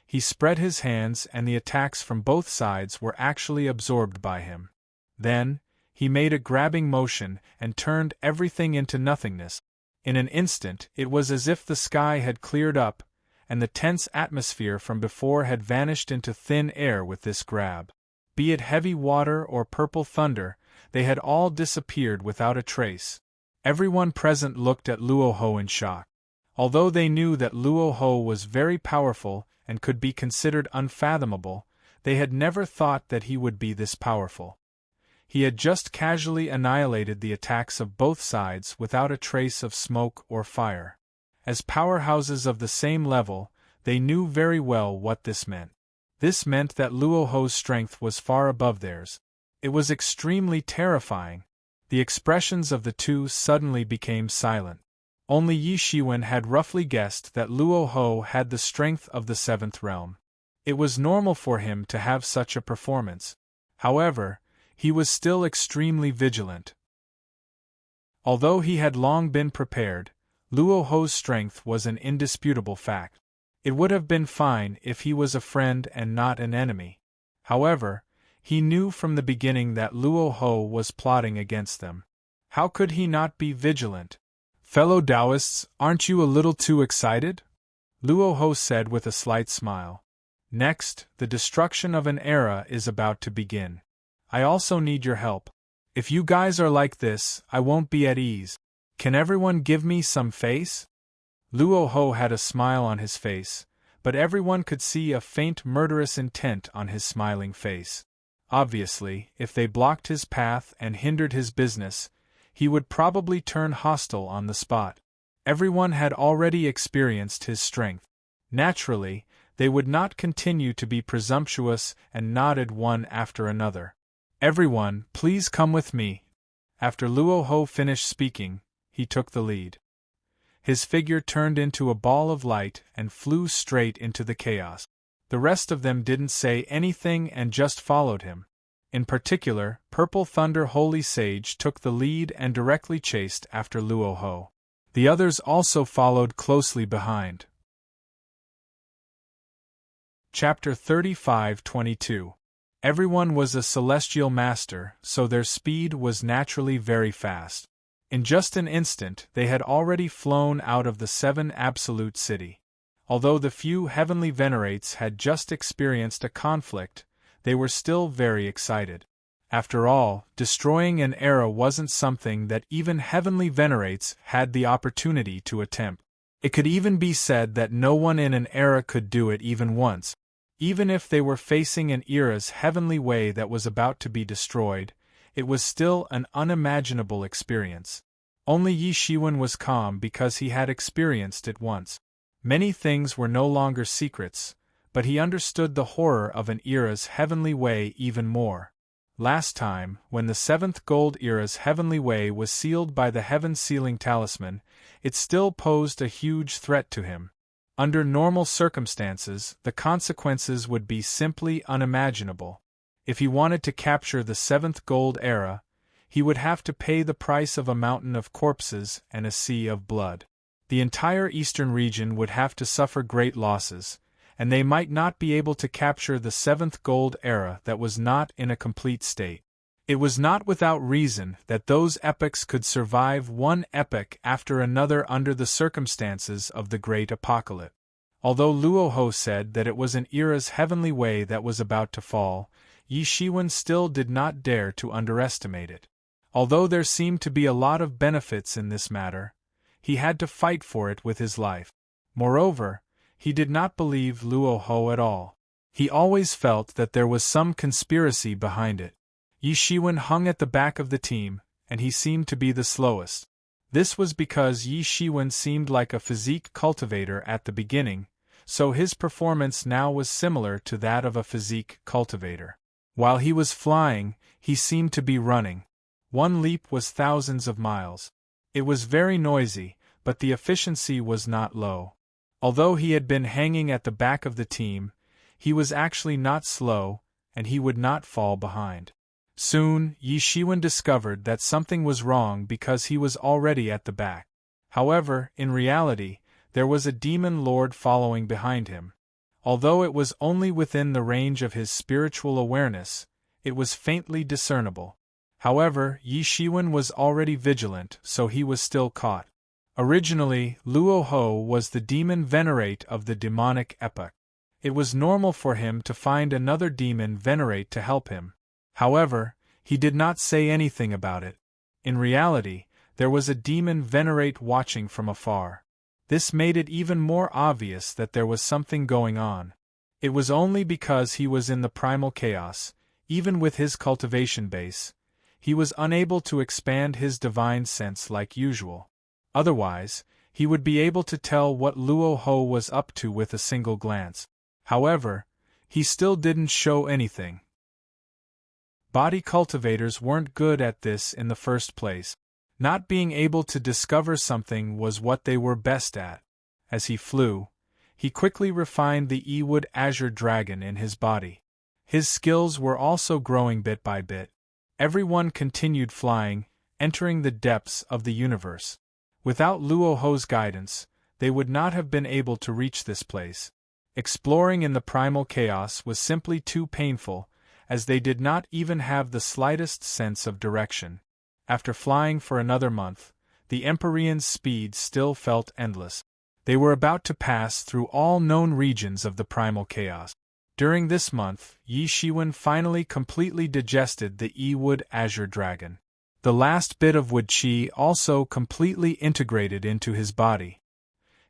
Speaker 1: He spread his hands and the attacks from both sides were actually absorbed by him. Then, he made a grabbing motion and turned everything into nothingness. In an instant, it was as if the sky had cleared up, and the tense atmosphere from before had vanished into thin air with this grab. Be it heavy water or purple thunder, they had all disappeared without a trace. Everyone present looked at Luoho in shock. Although they knew that Luo Ho was very powerful and could be considered unfathomable, they had never thought that he would be this powerful. He had just casually annihilated the attacks of both sides without a trace of smoke or fire. As powerhouses of the same level, they knew very well what this meant. This meant that Luo Ho's strength was far above theirs. It was extremely terrifying. The expressions of the two suddenly became silent. Only Yi Shiwen had roughly guessed that Luo Ho had the strength of the seventh realm. It was normal for him to have such a performance. However, he was still extremely vigilant. Although he had long been prepared, Luo Ho's strength was an indisputable fact. It would have been fine if he was a friend and not an enemy. However, he knew from the beginning that Luo Ho was plotting against them. How could he not be vigilant? "Fellow Taoists, aren't you a little too excited?" Luo Ho said with a slight smile. "Next, the destruction of an era is about to begin. I also need your help. If you guys are like this, I won't be at ease. Can everyone give me some face?" Luo Ho had a smile on his face, but everyone could see a faint murderous intent on his smiling face. Obviously, if they blocked his path and hindered his business, he would probably turn hostile on the spot. Everyone had already experienced his strength. Naturally, they would not continue to be presumptuous and nodded one after another. "Everyone, please come with me." After Luo Ho finished speaking, he took the lead. His figure turned into a ball of light and flew straight into the chaos. The rest of them didn't say anything and just followed him. In particular, Purple Thunder Holy Sage took the lead and directly chased after Luo Ho. The others also followed closely behind. Chapter 35-22. Everyone was a celestial master, so their speed was naturally very fast. In just an instant they had already flown out of the Seven Absolute City. Although the few heavenly venerates had just experienced a conflict, they were still very excited. After all, destroying an era wasn't something that even heavenly venerates had the opportunity to attempt. It could even be said that no one in an era could do it even once. Even if they were facing an era's heavenly way that was about to be destroyed, it was still an unimaginable experience. Only Yi Shiwen was calm because he had experienced it once. Many things were no longer secrets, but he understood the horror of an era's heavenly way even more. Last time, when the seventh gold era's heavenly way was sealed by the heaven sealing talisman, it still posed a huge threat to him. Under normal circumstances, the consequences would be simply unimaginable. If he wanted to capture the seventh gold era, he would have to pay the price of a mountain of corpses and a sea of blood. The entire eastern region would have to suffer great losses, and they might not be able to capture the seventh gold era that was not in a complete state. It was not without reason that those epochs could survive one epoch after another under the circumstances of the Great Apocalypse. Although Luo Ho said that it was an era's heavenly way that was about to fall, Yi Shiwen still did not dare to underestimate it. Although there seemed to be a lot of benefits in this matter, he had to fight for it with his life. Moreover, he did not believe Luo Ho at all. He always felt that there was some conspiracy behind it. Yi Shiwen hung at the back of the team, and he seemed to be the slowest. This was because Yi Shiwen seemed like a physique cultivator at the beginning, so his performance now was similar to that of a physique cultivator. While he was flying, he seemed to be running. One leap was thousands of miles. It was very noisy, but the efficiency was not low. Although he had been hanging at the back of the team, he was actually not slow, and he would not fall behind. Soon, Yi Shiwen discovered that something was wrong because he was already at the back. However, in reality, there was a demon lord following behind him. Although it was only within the range of his spiritual awareness, it was faintly discernible. However, Yi Shiwen was already vigilant, so he was still caught. Originally, Luo Ho was the demon venerate of the demonic epoch. It was normal for him to find another demon venerate to help him. However, he did not say anything about it. In reality, there was a demon venerate watching from afar. This made it even more obvious that there was something going on. It was only because he was in the primal chaos, even with his cultivation base, he was unable to expand his divine sense like usual. Otherwise, he would be able to tell what Luo Ho was up to with a single glance. However, he still didn't show anything. Body cultivators weren't good at this in the first place. Not being able to discover something was what they were best at. As he flew, he quickly refined the Ewood Azure Dragon in his body. His skills were also growing bit by bit. Everyone continued flying, entering the depths of the universe. Without Luo Ho's guidance, they would not have been able to reach this place. Exploring in the primal chaos was simply too painful, as they did not even have the slightest sense of direction. After flying for another month, the Empyrean's speed still felt endless. They were about to pass through all known regions of the primal chaos. During this month, Yi Shiwen finally completely digested the Ewood Azure Dragon. The last bit of wood chi also completely integrated into his body.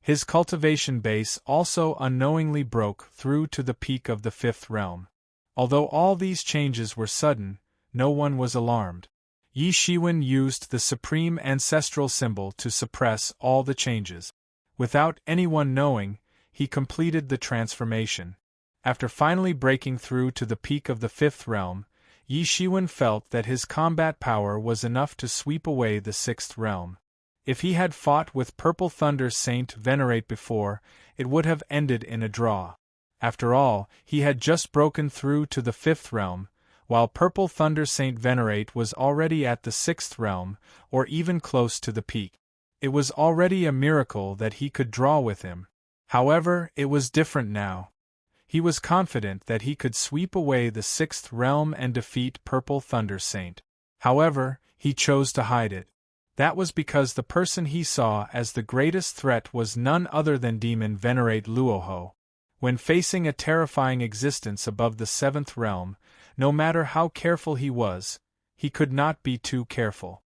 Speaker 1: His cultivation base also unknowingly broke through to the peak of the fifth realm. Although all these changes were sudden, no one was alarmed. Yi Shiwen used the supreme ancestral symbol to suppress all the changes. Without anyone knowing, he completed the transformation. After finally breaking through to the peak of the fifth realm, Yi Shiwen felt that his combat power was enough to sweep away the sixth realm. If he had fought with Purple Thunder Saint Venerate before, it would have ended in a draw. After all, he had just broken through to the fifth realm, while Purple Thunder Saint Venerate was already at the sixth realm, or even close to the peak. It was already a miracle that he could draw with him. However, it was different now. He was confident that he could sweep away the sixth realm and defeat Purple Thunder Saint. However, he chose to hide it. That was because the person he saw as the greatest threat was none other than Demon Venerate Luoho. When facing a terrifying existence above the seventh realm, no matter how careful he was, he could not be too careful.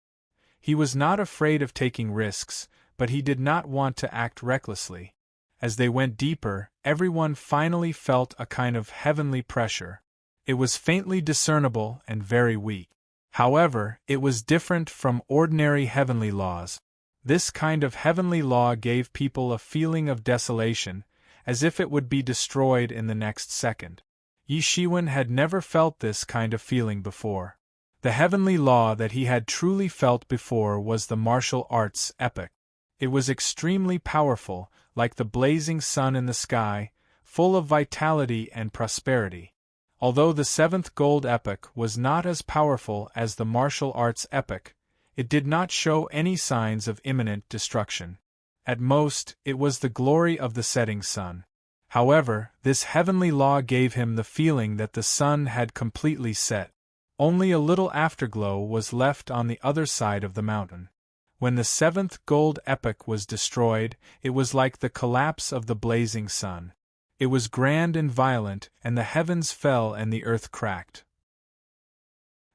Speaker 1: He was not afraid of taking risks, but he did not want to act recklessly. As they went deeper, everyone finally felt a kind of heavenly pressure. It was faintly discernible and very weak. However, it was different from ordinary heavenly laws. This kind of heavenly law gave people a feeling of desolation, as if it would be destroyed in the next second. Yi Shiwen had never felt this kind of feeling before. The heavenly law that he had truly felt before was the martial arts epic. It was extremely powerful, like the blazing sun in the sky, full of vitality and prosperity. Although the seventh gold epic was not as powerful as the martial arts epic, it did not show any signs of imminent destruction. At most, it was the glory of the setting sun. However, this heavenly law gave him the feeling that the sun had completely set. Only a little afterglow was left on the other side of the mountain. When the seventh gold epic was destroyed, it was like the collapse of the blazing sun. It was grand and violent, and the heavens fell and the earth cracked.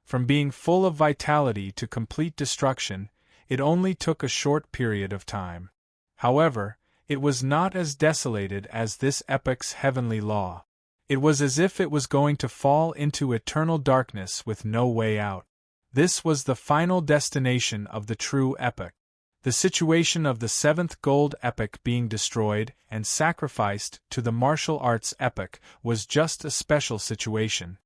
Speaker 1: From being full of vitality to complete destruction, it only took a short period of time. However, it was not as desolated as this epic's heavenly law. It was as if it was going to fall into eternal darkness with no way out. This was the final destination of the true epic. The situation of the seventh gold epic being destroyed and sacrificed to the martial arts epic was just a special situation.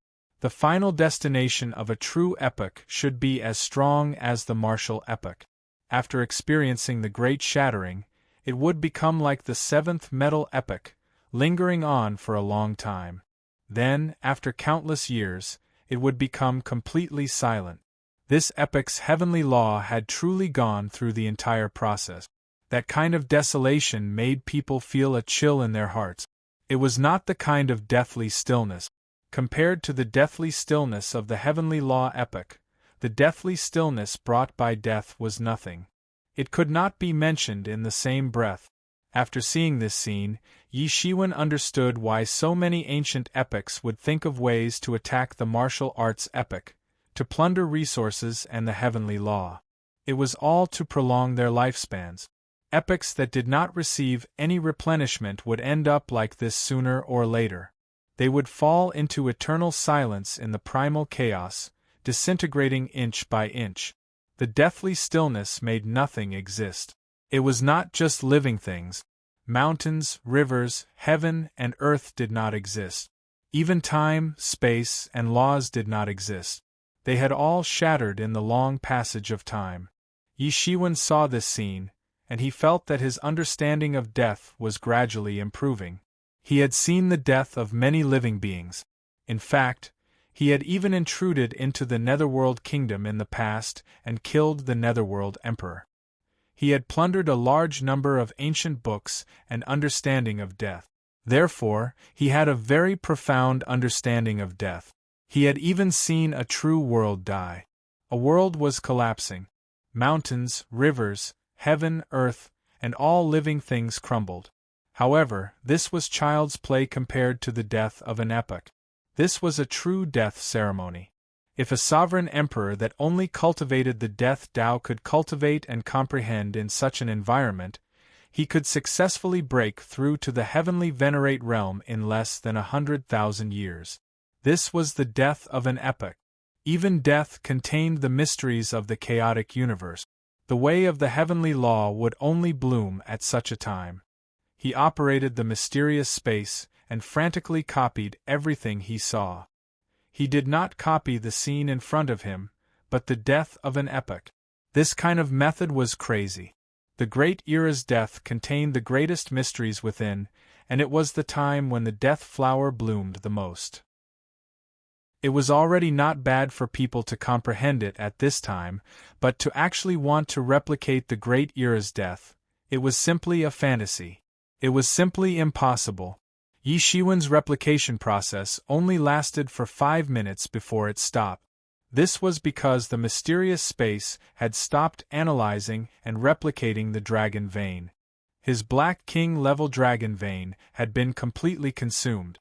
Speaker 1: The final destination of a true epic should be as strong as the martial epic. After experiencing the great shattering, it would become like the seventh metal epic, lingering on for a long time. Then, after countless years, it would become completely silent. This epic's heavenly law had truly gone through the entire process. That kind of desolation made people feel a chill in their hearts. It was not the kind of deathly stillness. Compared to the deathly stillness of the heavenly law epic, the deathly stillness brought by death was nothing. It could not be mentioned in the same breath. After seeing this scene, Yi Shiwen understood why so many ancient epics would think of ways to attack the martial arts epic, to plunder resources and the heavenly law. It was all to prolong their lifespans. Epochs that did not receive any replenishment would end up like this sooner or later. They would fall into eternal silence in the primal chaos, disintegrating inch by inch. The deathly stillness made nothing exist. It was not just living things. Mountains, rivers, heaven, and earth did not exist. Even time, space, and laws did not exist. They had all shattered in the long passage of time. Yi Shiwen saw this scene, and he felt that his understanding of death was gradually improving. He had seen the death of many living beings. In fact, he had even intruded into the Netherworld Kingdom in the past and killed the Netherworld Emperor. He had plundered a large number of ancient books and understanding of death. Therefore, he had a very profound understanding of death. He had even seen a true world die. A world was collapsing. Mountains, rivers, heaven, earth, and all living things crumbled. However, this was child's play compared to the death of an epoch. This was a true death ceremony. If a sovereign emperor that only cultivated the death Tao could cultivate and comprehend in such an environment, he could successfully break through to the heavenly venerate realm in less than 100,000 years. This was the death of an epoch. Even death contained the mysteries of the chaotic universe. The way of the heavenly law would only bloom at such a time. He operated the mysterious space and frantically copied everything he saw. He did not copy the scene in front of him, but the death of an epoch. This kind of method was crazy. The great era's death contained the greatest mysteries within, and it was the time when the death flower bloomed the most. It was already not bad for people to comprehend it at this time, but to actually want to replicate the great era's death, it was simply a fantasy. It was simply impossible. Yi Shiwen's replication process only lasted for 5 minutes before it stopped. This was because the mysterious space had stopped analyzing and replicating the dragon vein. His Black King-level dragon vein had been completely consumed.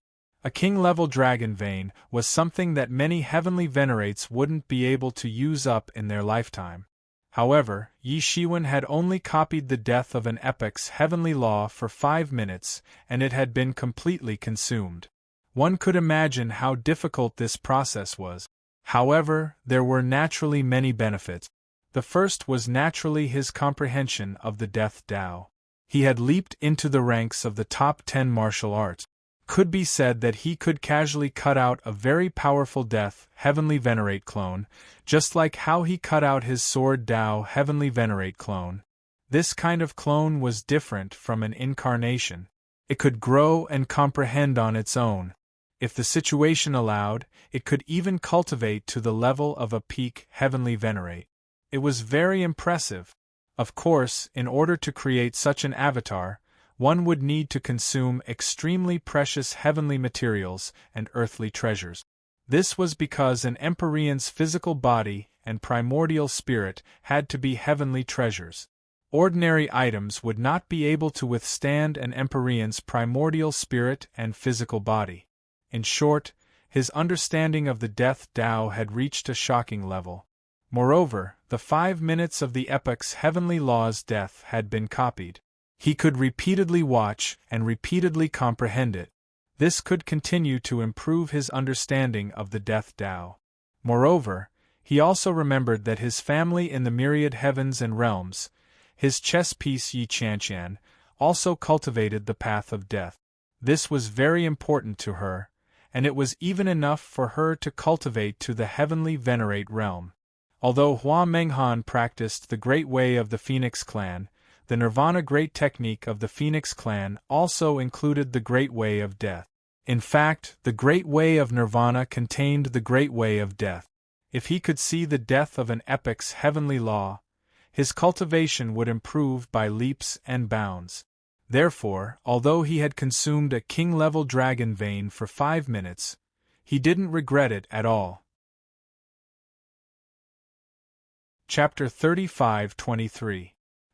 Speaker 1: A king-level dragon vein was something that many heavenly venerates wouldn't be able to use up in their lifetime. However, Yi Shiwen had only copied the death of an epoch's heavenly law for 5 minutes, and it had been completely consumed. One could imagine how difficult this process was. However, there were naturally many benefits. The first was naturally his comprehension of the death Tao. He had leaped into the ranks of the top 10 martial arts. Could be said that he could casually cut out a very powerful death heavenly venerate clone, just like how he cut out his sword Tao heavenly venerate clone. This kind of clone was different from an incarnation. It could grow and comprehend on its own. If the situation allowed, it could even cultivate to the level of a peak heavenly venerate. It was very impressive. Of course, in order to create such an avatar, one would need to consume extremely precious heavenly materials and earthly treasures. This was because an Empyrean's physical body and primordial spirit had to be heavenly treasures. Ordinary items would not be able to withstand an Empyrean's primordial spirit and physical body. In short, his understanding of the death Tao had reached a shocking level. Moreover, the 5 minutes of the epoch's heavenly law's death had been copied. He could repeatedly watch and repeatedly comprehend it. This could continue to improve his understanding of the death Tao. Moreover, he also remembered that his family in the myriad heavens and realms, his chess piece Yi Chanqian, also cultivated the path of death. This was very important to her, and it was even enough for her to cultivate to the heavenly venerate realm. Although Hua Menghan practiced the great way of the Phoenix clan, the Nirvana great technique of the Phoenix clan also included the great way of death. In fact, the great way of Nirvana contained the great way of death. If he could see the death of an epoch's heavenly law, his cultivation would improve by leaps and bounds. Therefore, although he had consumed a king-level dragon vein for 5 minutes, he didn't regret it at all. Chapter 35-23.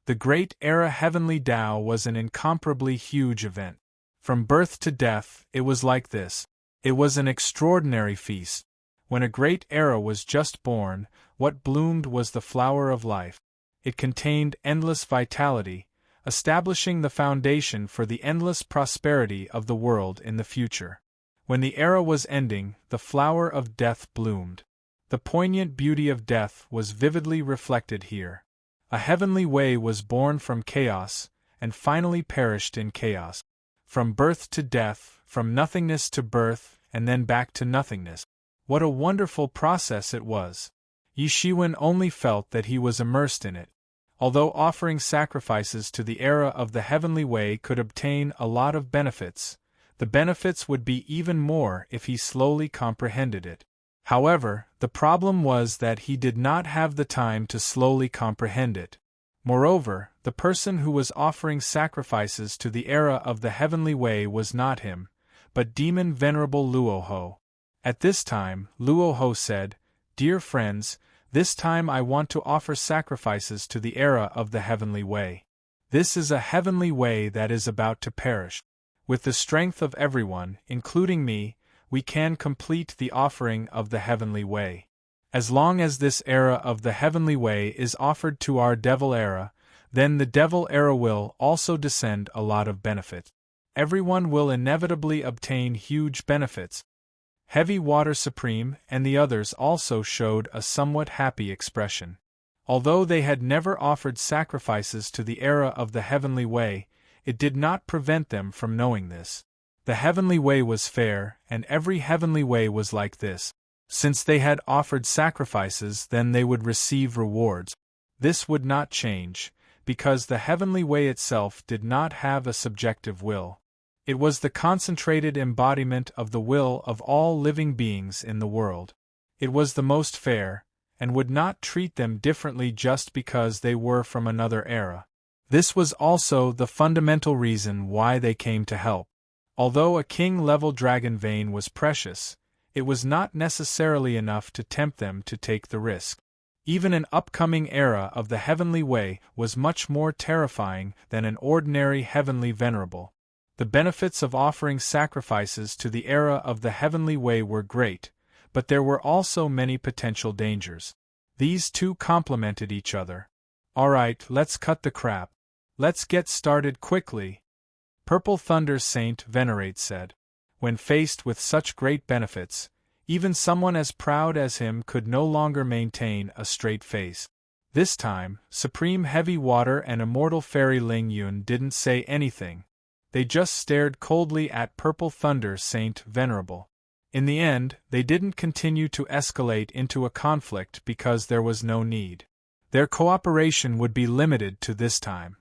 Speaker 1: The Great Era Heavenly Tao was an incomparably huge event. From birth to death, it was like this. It was an extraordinary feast. When a great era was just born, what bloomed was the flower of life. It contained endless vitality, establishing the foundation for the endless prosperity of the world in the future. When the era was ending, the flower of death bloomed. The poignant beauty of death was vividly reflected here. A heavenly way was born from chaos, and finally perished in chaos. From birth to death, from nothingness to birth, and then back to nothingness. What a wonderful process it was! Yi Shiwen only felt that he was immersed in it. Although offering sacrifices to the era of the heavenly way could obtain a lot of benefits, the benefits would be even more if he slowly comprehended it. However, the problem was that he did not have the time to slowly comprehend it. Moreover, the person who was offering sacrifices to the era of the heavenly way was not him, but Demon Venerable Luoho. At this time, Luoho said, "Dear friends, this time I want to offer sacrifices to the era of the heavenly way. This is a heavenly way that is about to perish. With the strength of everyone, including me, we can complete the offering of the heavenly way. As long as this era of the heavenly way is offered to our devil era, then the devil era will also descend a lot of benefits. Everyone will inevitably obtain huge benefits." Heavy Water Supreme and the others also showed a somewhat happy expression. Although they had never offered sacrifices to the era of the heavenly way, it did not prevent them from knowing this. The heavenly way was fair, and every heavenly way was like this. Since they had offered sacrifices, then they would receive rewards. This would not change, because the heavenly way itself did not have a subjective will. It was the concentrated embodiment of the will of all living beings in the world. It was the most fair, and would not treat them differently just because they were from another era. This was also the fundamental reason why they came to help. Although a king-level dragon vein was precious, it was not necessarily enough to tempt them to take the risk. Even an upcoming era of the heavenly way was much more terrifying than an ordinary heavenly venerable. The benefits of offering sacrifices to the era of the heavenly way were great, but there were also many potential dangers. These two complemented each other. "Alright, let's cut the crap. Let's get started quickly," Purple Thunder Saint Venerate said. When faced with such great benefits, even someone as proud as him could no longer maintain a straight face. This time, Supreme Heavy Water and Immortal Fairy Ling Yun didn't say anything. They just stared coldly at Purple Thunder Saint Venerable. In the end, they didn't continue to escalate into a conflict because there was no need. Their cooperation would be limited to this time.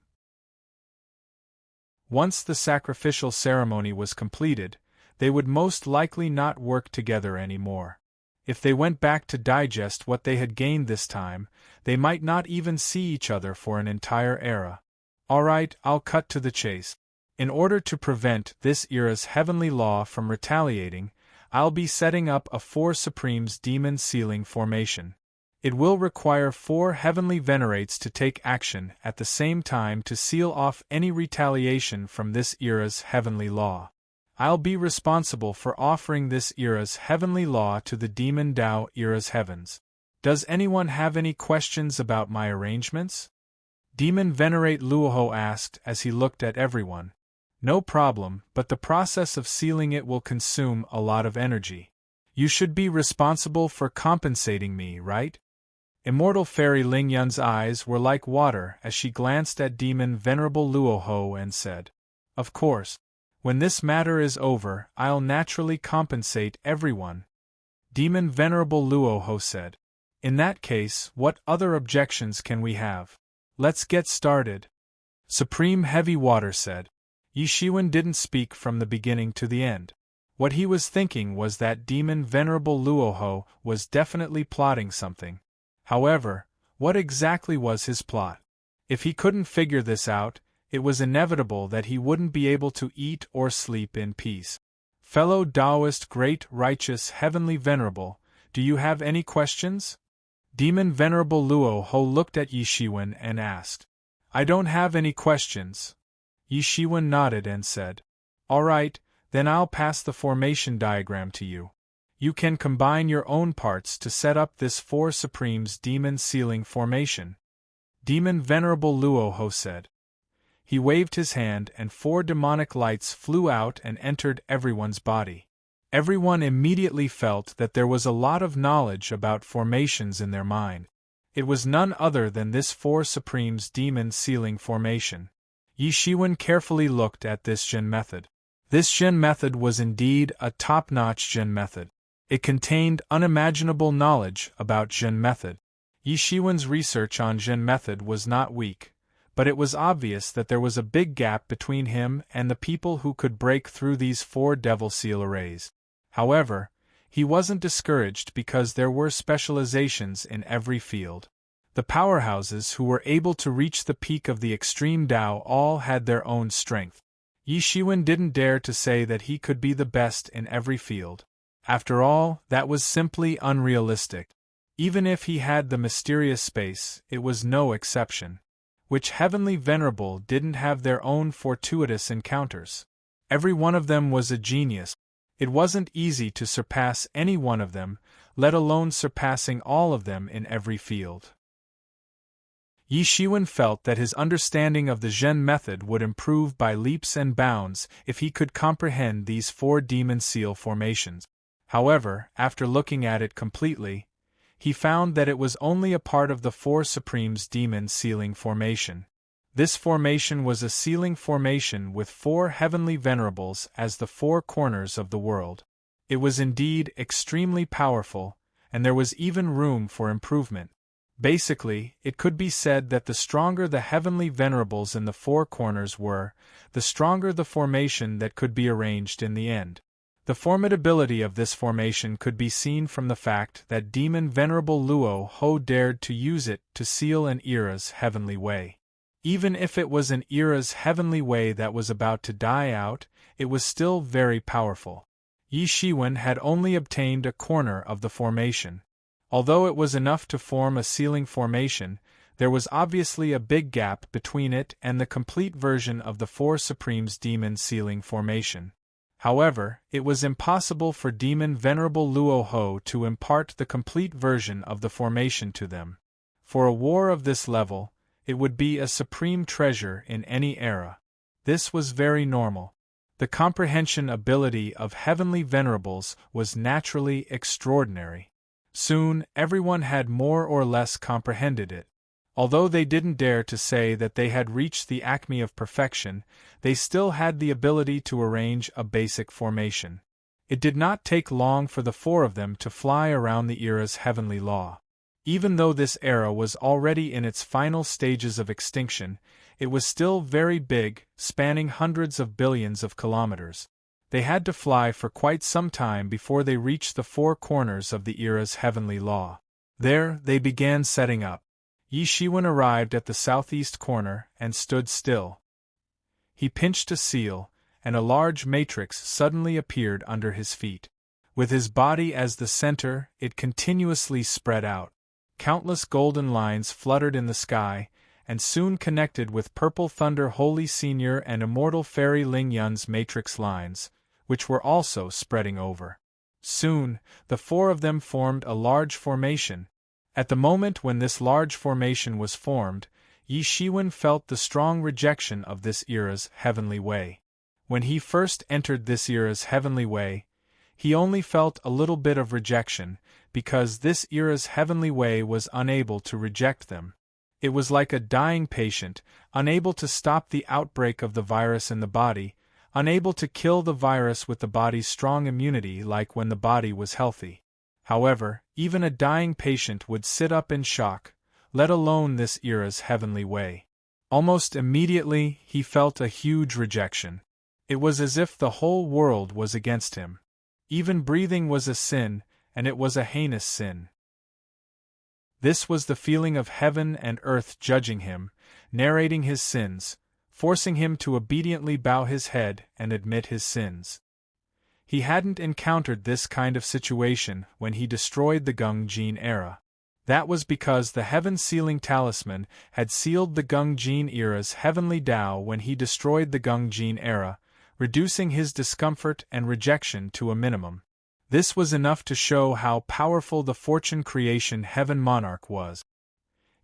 Speaker 1: Once the sacrificial ceremony was completed, they would most likely not work together anymore. If they went back to digest what they had gained this time, they might not even see each other for an entire era. Alright, I'll cut to the chase. In order to prevent this era's heavenly law from retaliating, I'll be setting up a 4 Supremes Demon Sealing formation. It will require 4 heavenly venerates to take action at the same time to seal off any retaliation from this era's heavenly law. I'll be responsible for offering this era's heavenly law to the Demon Dao era's heavens. Does anyone have any questions about my arrangements? Demon Venerate Luoho asked as he looked at everyone. No problem, but the process of sealing it will consume a lot of energy. You should be responsible for compensating me, right? Immortal Fairy Ling Yun's eyes were like water as she glanced at Demon Venerable Luoho and said, "Of course. When this matter is over, I'll naturally compensate everyone." Demon Venerable Luoho said, "In that case, what other objections can we have? Let's get started." Supreme Heavy Water said. Yi Shiwen didn't speak from the beginning to the end. What he was thinking was that Demon Venerable Luoho was definitely plotting something. However, what exactly was his plot? If he couldn't figure this out, it was inevitable that he wouldn't be able to eat or sleep in peace. Fellow Taoist Great Righteous Heavenly Venerable, do you have any questions? Demon Venerable Luoho looked at Yi Shiwen and asked. I don't have any questions. Yi Shiwen nodded and said, Alright, then I'll pass the formation diagram to you. You can combine your own parts to set up this 4 Supremes Demon Sealing formation. Demon Venerable Luoho said. He waved his hand and 4 demonic lights flew out and entered everyone's body. Everyone immediately felt that there was a lot of knowledge about formations in their mind. It was none other than this 4 Supremes demon sealing formation. Yi Shiwen carefully looked at this Zhen method. This Zhen method was indeed a top-notch Zhen method. It contained unimaginable knowledge about Zhen method. Yi Shiwen's research on Zhen method was not weak, but it was obvious that there was a big gap between him and the people who could break through these 4 devil seal arrays. However, he wasn't discouraged because there were specializations in every field. The powerhouses who were able to reach the peak of the extreme Tao all had their own strength. Yi Shiwen didn't dare to say that he could be the best in every field. After all, that was simply unrealistic. Even if he had the mysterious space, it was no exception. Which heavenly venerable didn't have their own fortuitous encounters? Every one of them was a genius. It wasn't easy to surpass any one of them, let alone surpassing all of them in every field. Yi Shiwen felt that his understanding of the Zhen method would improve by leaps and bounds if he could comprehend these 4 demon seal formations. However, after looking at it completely, he found that it was only a part of the 4 Supremes demon sealing formation. This formation was a sealing formation with 4 heavenly venerables as the 4 corners of the world. It was indeed extremely powerful, and there was even room for improvement. Basically, it could be said that the stronger the heavenly venerables in the 4 corners were, the stronger the formation that could be arranged in the end. The formidability of this formation could be seen from the fact that Demon Venerable Luo Ho dared to use it to seal an era's heavenly way. Even if it was an era's heavenly way that was about to die out, it was still very powerful. Yi Shiwen had only obtained a corner of the formation. Although it was enough to form a sealing formation, there was obviously a big gap between it and the complete version of the 4 Supremes demon sealing formation. However, it was impossible for Demon Venerable Luo Ho to impart the complete version of the formation to them. For a war of this level, it would be a supreme treasure in any era. This was very normal. The comprehension ability of heavenly venerables was naturally extraordinary. Soon, everyone had more or less comprehended it. Although they didn't dare to say that they had reached the acme of perfection, they still had the ability to arrange a basic formation. It did not take long for the 4 of them to fly around the era's heavenly law. Even though this era was already in its final stages of extinction, it was still very big, spanning hundreds of billions of kilometers. They had to fly for quite some time before they reached the 4 corners of the era's heavenly law. There, they began setting up. Yi Shiwen arrived at the southeast corner and stood still. He pinched a seal, and a large matrix suddenly appeared under his feet. With his body as the center, it continuously spread out. Countless golden lines fluttered in the sky, and soon connected with Purple Thunder Holy Senior and Immortal Fairy Ling Yun's matrix lines, which were also spreading over. Soon, the 4 of them formed a large formation. At the moment when this large formation was formed, Yi Shiwen felt the strong rejection of this era's heavenly way. When he first entered this era's heavenly way, he only felt a little bit of rejection, because this era's heavenly way was unable to reject them. It was like a dying patient, unable to stop the outbreak of the virus in the body, unable to kill the virus with the body's strong immunity like when the body was healthy. However, even a dying patient would sit up in shock, let alone this era's heavenly way. Almost immediately, he felt a huge rejection. It was as if the whole world was against him. Even breathing was a sin, and it was a heinous sin. This was the feeling of heaven and earth judging him, narrating his sins, forcing him to obediently bow his head and admit his sins. He hadn't encountered this kind of situation when he destroyed the Gung Jin era. That was because the heaven-sealing talisman had sealed the Gung Jin era's heavenly Tao when he destroyed the Gung Jin era, reducing his discomfort and rejection to a minimum. This was enough to show how powerful the fortune creation heaven monarch was.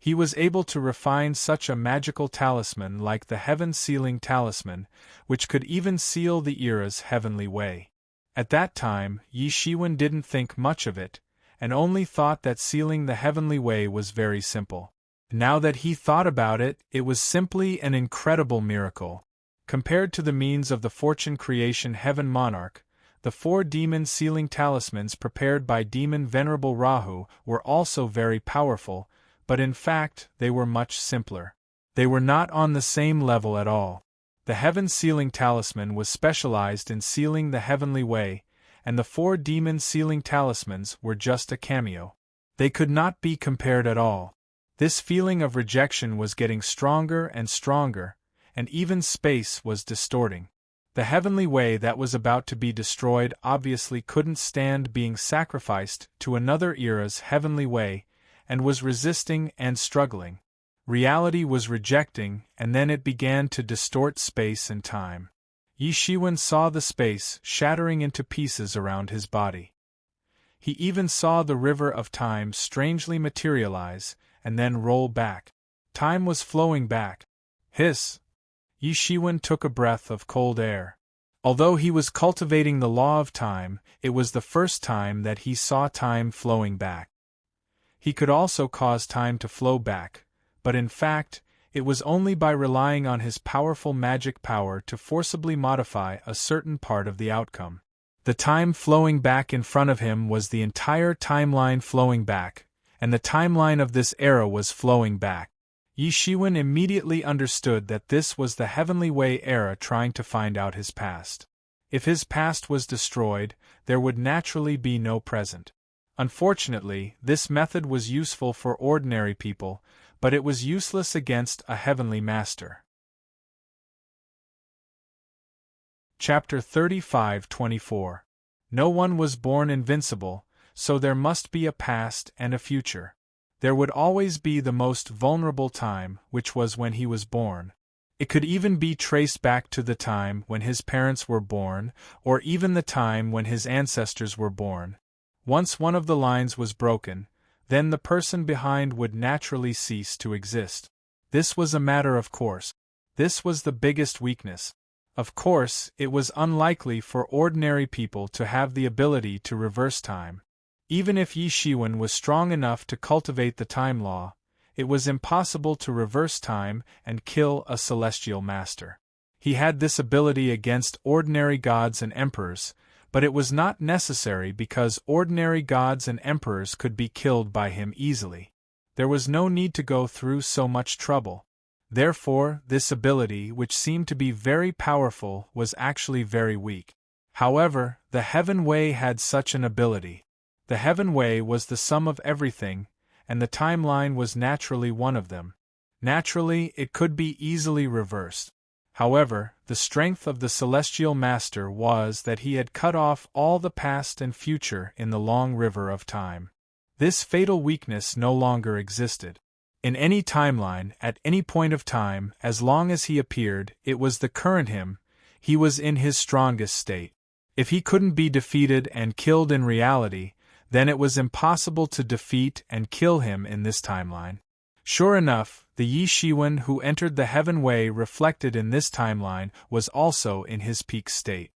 Speaker 1: He was able to refine such a magical talisman like the heaven-sealing talisman, which could even seal the era's heavenly way. At that time, Yi Shiwen didn't think much of it, and only thought that sealing the heavenly way was very simple. Now that he thought about it, it was simply an incredible miracle. Compared to the means of the fortune creation heaven monarch, the 4 demon sealing talismans prepared by demon Venerable Rahu were also very powerful, but in fact they were much simpler. They were not on the same level at all. The heaven sealing talisman was specialized in sealing the heavenly way, and the 4 demon sealing talismans were just a cameo. They could not be compared at all. This feeling of rejection was getting stronger and stronger, and even space was distorting. The heavenly way that was about to be destroyed obviously couldn't stand being sacrificed to another era's heavenly way, and was resisting and struggling. Reality was rejecting, and then it began to distort space and time. Yi Shiwen saw the space shattering into pieces around his body. He even saw the river of time strangely materialize, and then roll back. Time was flowing back. Hiss! Yi Shiwen took a breath of cold air. Although he was cultivating the law of time, it was the first time that he saw time flowing back. He could also cause time to flow back, but in fact, it was only by relying on his powerful magic power to forcibly modify a certain part of the outcome. The time flowing back in front of him was the entire timeline flowing back, and the timeline of this era was flowing back. Yi Shiwen immediately understood that this was the Heavenly Way era trying to find out his past. If his past was destroyed, there would naturally be no present. Unfortunately, this method was useful for ordinary people, but it was useless against a heavenly master. Chapter 35-24. No one was born invincible, so there must be a past and a future. There would always be the most vulnerable time, which was when he was born. It could even be traced back to the time when his parents were born, or even the time when his ancestors were born. Once one of the lines was broken, then the person behind would naturally cease to exist. This was a matter of course. This was the biggest weakness. Of course, it was unlikely for ordinary people to have the ability to reverse time. Even if Yi Shiwen was strong enough to cultivate the time law, it was impossible to reverse time and kill a celestial master. He had this ability against ordinary gods and emperors, but it was not necessary because ordinary gods and emperors could be killed by him easily. There was no need to go through so much trouble. Therefore, this ability, which seemed to be very powerful, was actually very weak. However, the Heaven Way had such an ability. The Heaven Way was the sum of everything, and the timeline was naturally one of them. Naturally, it could be easily reversed. However, the strength of the Celestial Master was that he had cut off all the past and future in the long river of time. This fatal weakness no longer existed. In any timeline, at any point of time, as long as he appeared, it was the current him, he was in his strongest state. If he couldn't be defeated and killed in reality, then it was impossible to defeat and kill him in this timeline. Sure enough, the Yi Shiwen who entered the Heaven Way reflected in this timeline was also in his peak state.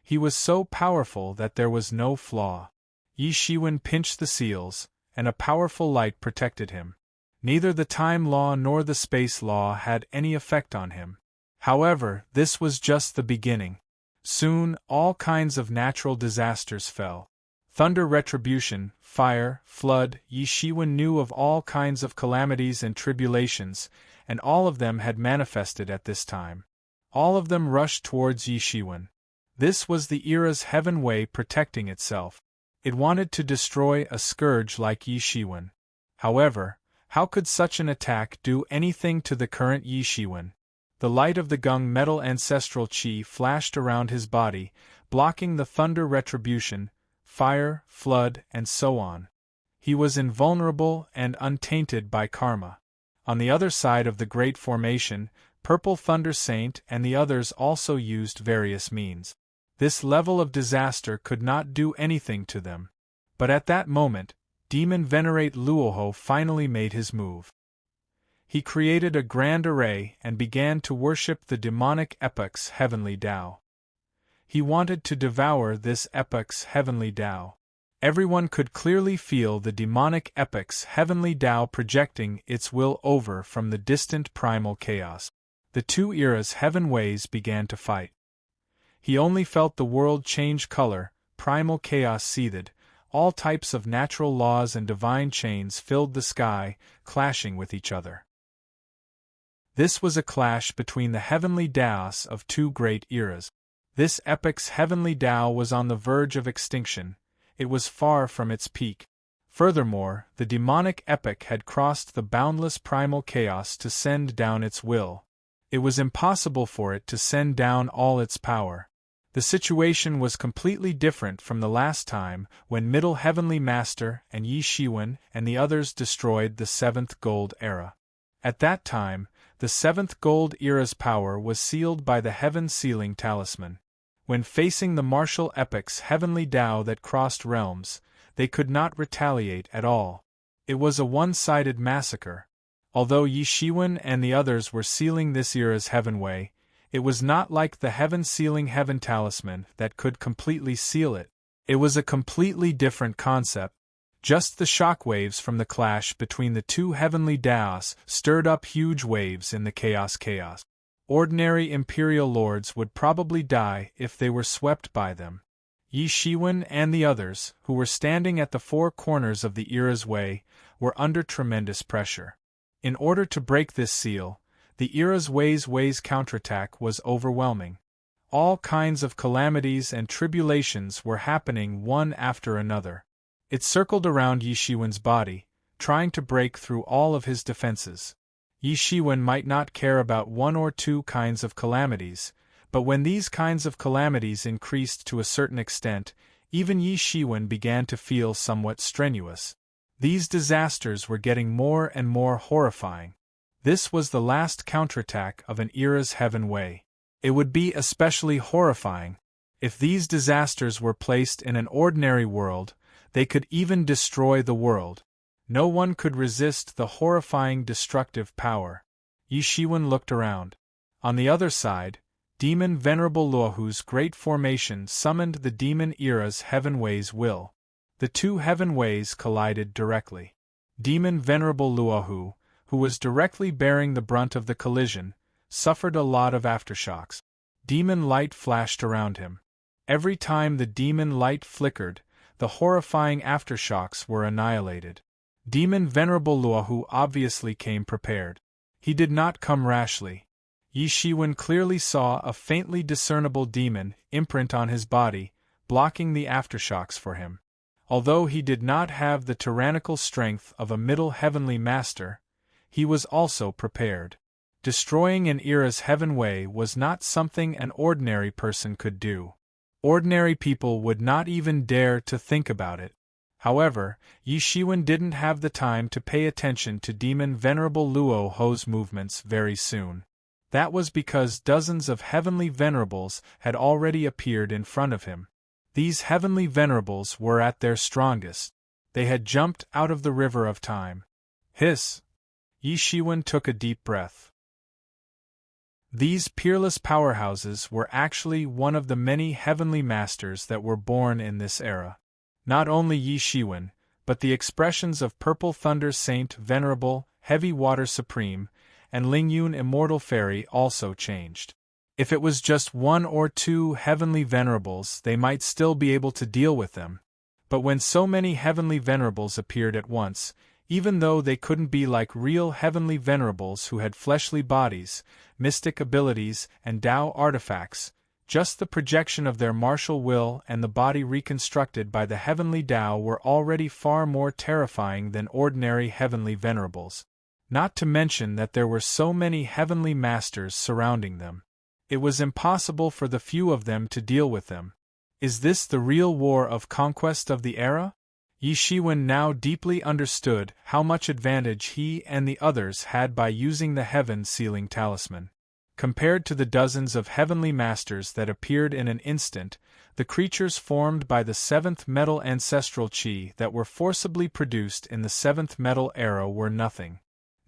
Speaker 1: He was so powerful that there was no flaw. Yi Shiwen pinched the seals, and a powerful light protected him. Neither the time law nor the space law had any effect on him. However, this was just the beginning. Soon, all kinds of natural disasters fell. Thunder, retribution, fire, flood. Yi Shiwen knew of all kinds of calamities and tribulations, and all of them had manifested at this time. All of them rushed towards Yi Shiwen. This was the era's Heaven Way protecting itself. It wanted to destroy a scourge like Yi Shiwen. However, how could such an attack do anything to the current Yi Shiwen? The light of the Gung metal ancestral chi flashed around his body, blocking the thunder, retribution, fire, flood, and so on. He was invulnerable and untainted by karma. On the other side of the Great Formation, Purple Thunder Saint and the others also used various means. This level of disaster could not do anything to them. But at that moment, Demon Venerate Luoho finally made his move. He created a grand array and began to worship the demonic epoch's heavenly Tao. He wanted to devour this epoch's heavenly Tao. Everyone could clearly feel the demonic epoch's heavenly Tao projecting its will over from the distant primal chaos. The two eras' heaven ways began to fight. He only felt the world change color, primal chaos seethed, all types of natural laws and divine chains filled the sky, clashing with each other. This was a clash between the heavenly Taos of two great eras. This epoch's heavenly Tao was on the verge of extinction. It was far from its peak. Furthermore, the demonic epoch had crossed the boundless primal chaos to send down its will. It was impossible for it to send down all its power. The situation was completely different from the last time when Middle Heavenly Master and Yi Shiwen and the others destroyed the Seventh Gold Era. At that time, the Seventh Gold Era's power was sealed by the Heaven Sealing Talisman. When facing the martial epoch's heavenly Tao that crossed realms, they could not retaliate at all. It was a one-sided massacre. Although Yi Shiwen and the others were sealing this era's heaven way, it was not like the heaven-sealing heaven talisman that could completely seal it. It was a completely different concept. Just the shockwaves from the clash between the two heavenly Taos stirred up huge waves in the chaos. Ordinary imperial lords would probably die if they were swept by them. Yi Shiwen and the others, who were standing at the four corners of the era's way, were under tremendous pressure. In order to break this seal, the era's way's counterattack was overwhelming. All kinds of calamities and tribulations were happening one after another. It circled around Yi Shiwen's body, trying to break through all of his defenses. Yi Shiwen might not care about one or two kinds of calamities, but when these kinds of calamities increased to a certain extent, even Yi Shiwen began to feel somewhat strenuous. These disasters were getting more and more horrifying. This was the last counterattack of an era's heaven way. It would be especially horrifying if these disasters were placed in an ordinary world. They could even destroy the world. No one could resist the horrifying destructive power. Yi Shiwen looked around. On the other side, Demon Venerable Luohu's great formation summoned the Demon Era's Heaven Way's will. The two Heaven Ways collided directly. Demon Venerable Luohu, who was directly bearing the brunt of the collision, suffered a lot of aftershocks. Demon light flashed around him. Every time the demon light flickered, the horrifying aftershocks were annihilated. Demon Venerable Luohu obviously came prepared. He did not come rashly. Yi Shiwen clearly saw a faintly discernible demon imprint on his body, blocking the aftershocks for him. Although he did not have the tyrannical strength of a middle heavenly master, he was also prepared. Destroying an era's heaven way was not something an ordinary person could do. Ordinary people would not even dare to think about it. However, Yi Shiwen didn't have the time to pay attention to Demon Venerable Luohu's movements very soon. That was because dozens of heavenly venerables had already appeared in front of him. These heavenly venerables were at their strongest. They had jumped out of the river of time. Hiss! Yi Shiwen took a deep breath. These peerless powerhouses were actually one of the many heavenly masters that were born in this era. Not only Yi Shiwen, but the expressions of Purple Thunder Saint Venerable, Heavy Water Supreme, and Lingyun Immortal Fairy also changed. If it was just one or two heavenly venerables, they might still be able to deal with them. But when so many heavenly venerables appeared at once, even though they couldn't be like real heavenly venerables who had fleshly bodies, mystic abilities, and Tao artifacts, just the projection of their martial will and the body reconstructed by the heavenly Tao were already far more terrifying than ordinary heavenly venerables. Not to mention that there were so many heavenly masters surrounding them. It was impossible for the few of them to deal with them. Is this the real war of conquest of the era? Yi Shiwen now deeply understood how much advantage he and the others had by using the heaven-sealing talisman. Compared to the dozens of heavenly masters that appeared in an instant, the creatures formed by the seventh metal ancestral chi that were forcibly produced in the seventh metal era were nothing.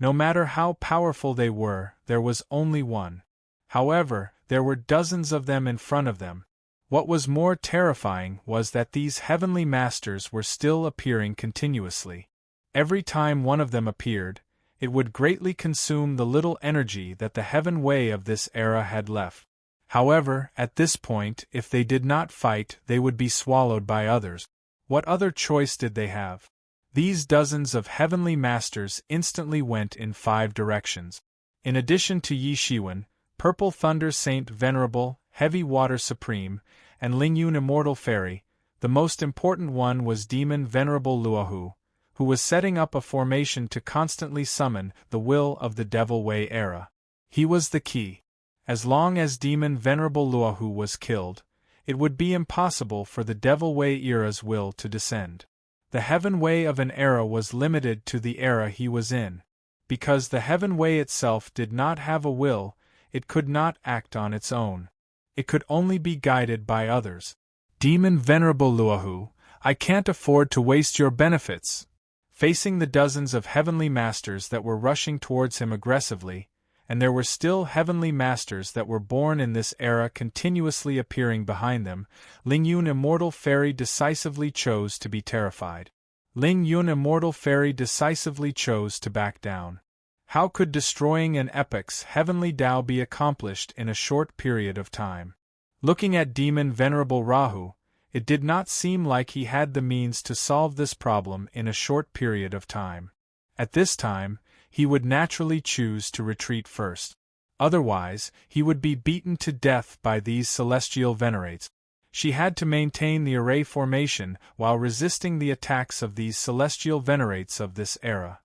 Speaker 1: No matter how powerful they were, there was only one. However, there were dozens of them in front of them. What was more terrifying was that these heavenly masters were still appearing continuously. Every time one of them appeared, it would greatly consume the little energy that the heaven way of this era had left. However, at this point, if they did not fight, they would be swallowed by others. What other choice did they have? These dozens of heavenly masters instantly went in 5 directions. In addition to Yi Shiwen, Purple Thunder Saint Venerable, Heavy Water Supreme, and Lingyun Immortal Fairy, the most important one was Demon Venerable Luohu, who was setting up a formation to constantly summon the will of the Devil Way era. He was the key. As long as Demon Venerable Luohu was killed, it would be impossible for the Devil Way era's will to descend. The Heaven Way of an era was limited to the era he was in. Because the Heaven Way itself did not have a will, it could not act on its own. It could only be guided by others. Demon Venerable Luohu, I can't afford to waste your benefits. Facing the dozens of heavenly masters that were rushing towards him aggressively, and there were still heavenly masters that were born in this era continuously appearing behind them, Lingyun Immortal Fairy decisively chose to be terrified. Lingyun Immortal Fairy decisively chose to back down. How could destroying an epoch's heavenly Tao be accomplished in a short period of time? Looking at Demon Venerable Rahu, it did not seem like he had the means to solve this problem in a short period of time. At this time, he would naturally choose to retreat first. Otherwise, he would be beaten to death by these celestial venerates. She had to maintain the array formation while resisting the attacks of these celestial venerates of this era.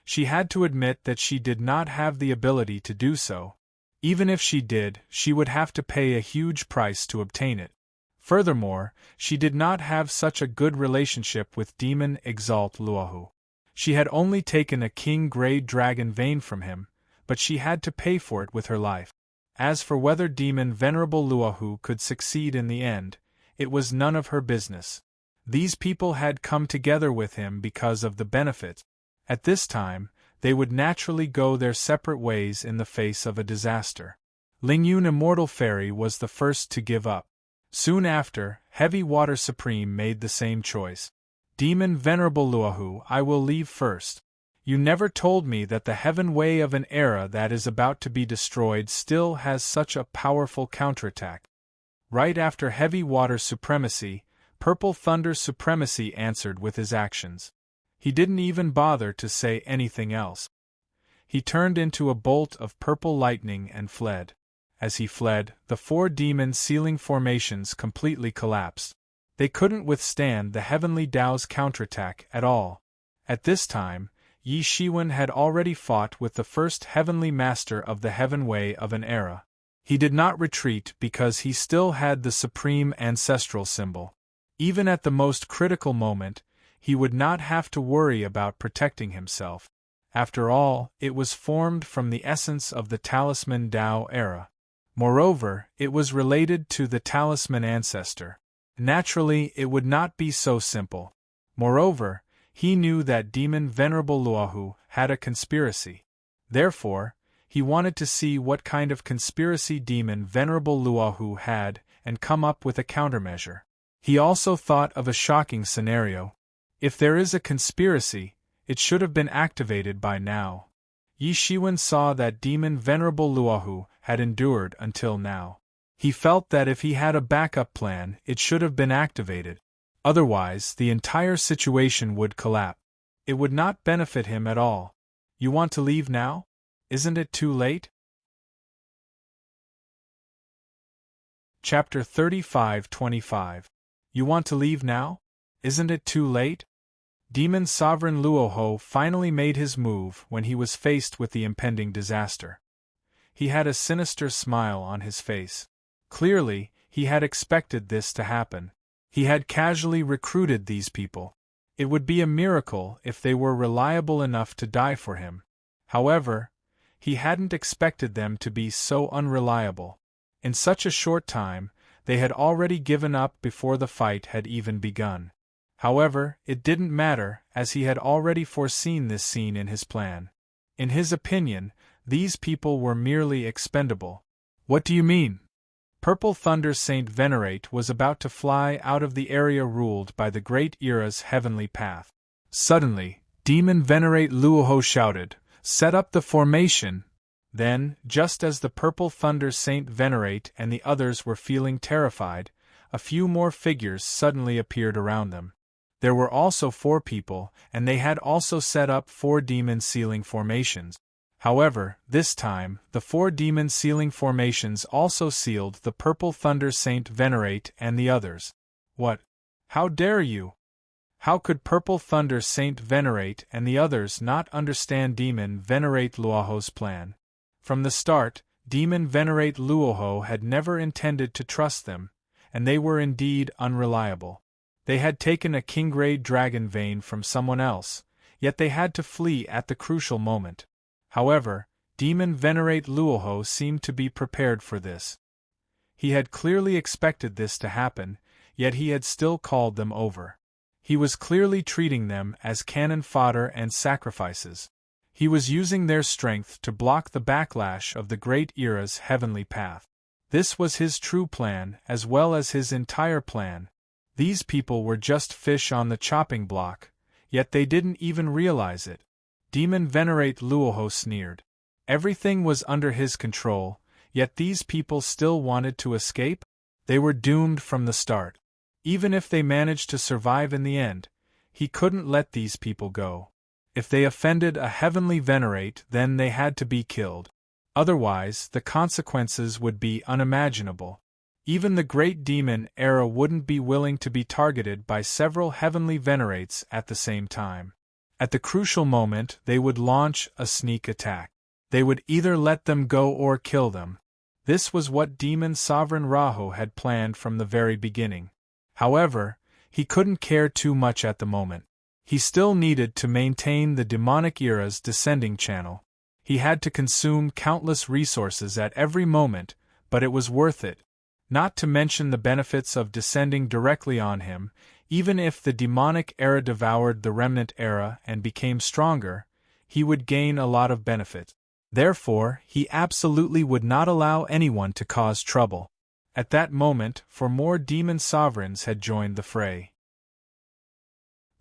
Speaker 1: She had to admit that she did not have the ability to do so. Even if she did, she would have to pay a huge price to obtain it. Furthermore, she did not have such a good relationship with Demon Exalt Luohu. She had only taken a King Grey Dragon vein from him, but she had to pay for it with her life. As for whether Demon Venerable Luohu could succeed in the end, it was none of her business. These people had come together with him because of the benefits. At this time, they would naturally go their separate ways in the face of a disaster. Lingyun Immortal Fairy was the first to give up. Soon after, Heavy Water Supreme made the same choice. Demon Venerable Luohu, I will leave first. You never told me that the Heaven Way of an era that is about to be destroyed still has such a powerful counterattack. Right after Heavy Water Supremacy, Purple Thunder Supremacy answered with his actions. He didn't even bother to say anything else. He turned into a bolt of purple lightning and fled. As he fled, the 4 demon sealing formations completely collapsed. They couldn't withstand the Heavenly Tao's counterattack at all. At this time, Yi Shiwen had already fought with the first Heavenly Master of the Heaven Way of an era. He did not retreat because he still had the supreme ancestral symbol. Even at the most critical moment, he would not have to worry about protecting himself. After all, it was formed from the essence of the Talisman Tao era. Moreover, it was related to the Talisman ancestor. Naturally, it would not be so simple. Moreover, he knew that Demon Venerable Luohu had a conspiracy. Therefore, he wanted to see what kind of conspiracy Demon Venerable Luohu had and come up with a countermeasure. He also thought of a shocking scenario. If there is a conspiracy, it should have been activated by now. Yi Shiwen saw that Demon Venerable Luohu had endured until now. He felt that if he had a backup plan, it should have been activated. Otherwise, the entire situation would collapse. It would not benefit him at all. You want to leave now? Isn't it too late? Chapter 35-25. You want to leave now? Isn't it too late? Demon Sovereign Luohu finally made his move when he was faced with the impending disaster. He had a sinister smile on his face. Clearly, he had expected this to happen. He had casually recruited these people. It would be a miracle if they were reliable enough to die for him. However, he hadn't expected them to be so unreliable. In such a short time, they had already given up before the fight had even begun. However, it didn't matter, as he had already foreseen this scene in his plan. In his opinion, these people were merely expendable. What do you mean? Purple Thunder Saint Venerate was about to fly out of the area ruled by the Great Era's heavenly path. Suddenly, Demon Venerate Luoho shouted, "Set up the formation!" Then, just as the Purple Thunder Saint Venerate and the others were feeling terrified, a few more figures suddenly appeared around them. There were also 4 people, and they had also set up 4 demon sealing formations. However, this time, the 4 demon sealing formations also sealed the Purple Thunder Saint Venerate and the others. What? How dare you? How could Purple Thunder Saint Venerate and the others not understand Demon Venerate Luoho's plan? From the start, Demon Venerate Luoho had never intended to trust them, and they were indeed unreliable. They had taken a king-grade dragon vein from someone else, yet they had to flee at the crucial moment. However, Demon Venerate Luoho seemed to be prepared for this. He had clearly expected this to happen, yet he had still called them over. He was clearly treating them as cannon fodder and sacrifices. He was using their strength to block the backlash of the Great Era's heavenly path. This was his true plan as well as his entire plan. These people were just fish on the chopping block, yet they didn't even realize it. Demon Venerate Luoho sneered. Everything was under his control, yet these people still wanted to escape? They were doomed from the start. Even if they managed to survive in the end, he couldn't let these people go. If they offended a heavenly Venerate, then they had to be killed. Otherwise, the consequences would be unimaginable. Even the great demon Era wouldn't be willing to be targeted by several heavenly Venerates at the same time. At the crucial moment, they would launch a sneak attack. They would either let them go or kill them. This was what Demon Sovereign Raho had planned from the very beginning. However, he couldn't care too much at the moment. He still needed to maintain the demonic era's descending channel. He had to consume countless resources at every moment, but it was worth it. Not to mention the benefits of descending directly on him. Even if the demonic era devoured the remnant era and became stronger, he would gain a lot of benefit. Therefore, he absolutely would not allow anyone to cause trouble. At that moment, 4 more demon sovereigns had joined the fray.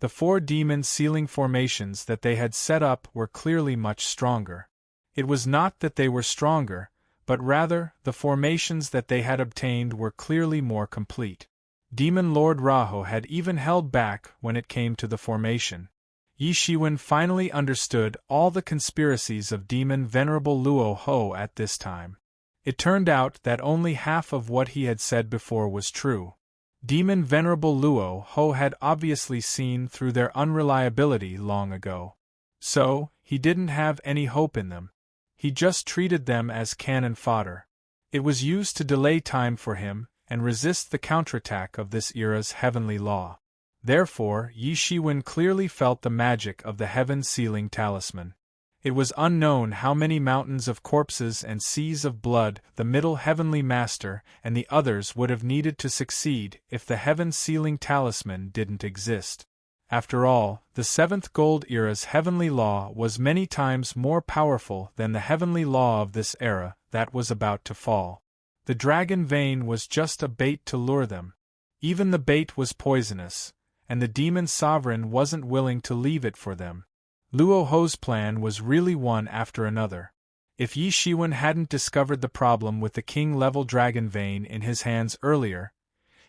Speaker 1: The 4 demon sealing formations that they had set up were clearly much stronger. It was not that they were stronger, but rather, the formations that they had obtained were clearly more complete. Demon Lord Raho had even held back when it came to the formation. Yi Shiwen finally understood all the conspiracies of Demon Venerable Luo Ho at this time. It turned out that only half of what he had said before was true. Demon Venerable Luo Ho had obviously seen through their unreliability long ago. So, he didn't have any hope in them. He just treated them as cannon fodder. It was used to delay time for him and resist the counterattack of this era's heavenly law. Therefore, Yi Shiwen clearly felt the magic of the heaven-sealing talisman. It was unknown how many mountains of corpses and seas of blood the Middle Heavenly Master and the others would have needed to succeed if the heaven-sealing talisman didn't exist. After all, the 7th Gold Era's heavenly law was many times more powerful than the heavenly law of this era that was about to fall. The dragon vein was just a bait to lure them. Even the bait was poisonous, and the demon sovereign wasn't willing to leave it for them. Luo Ho's plan was really one after another. If Yi Shiwen hadn't discovered the problem with the king-level dragon vein in his hands earlier,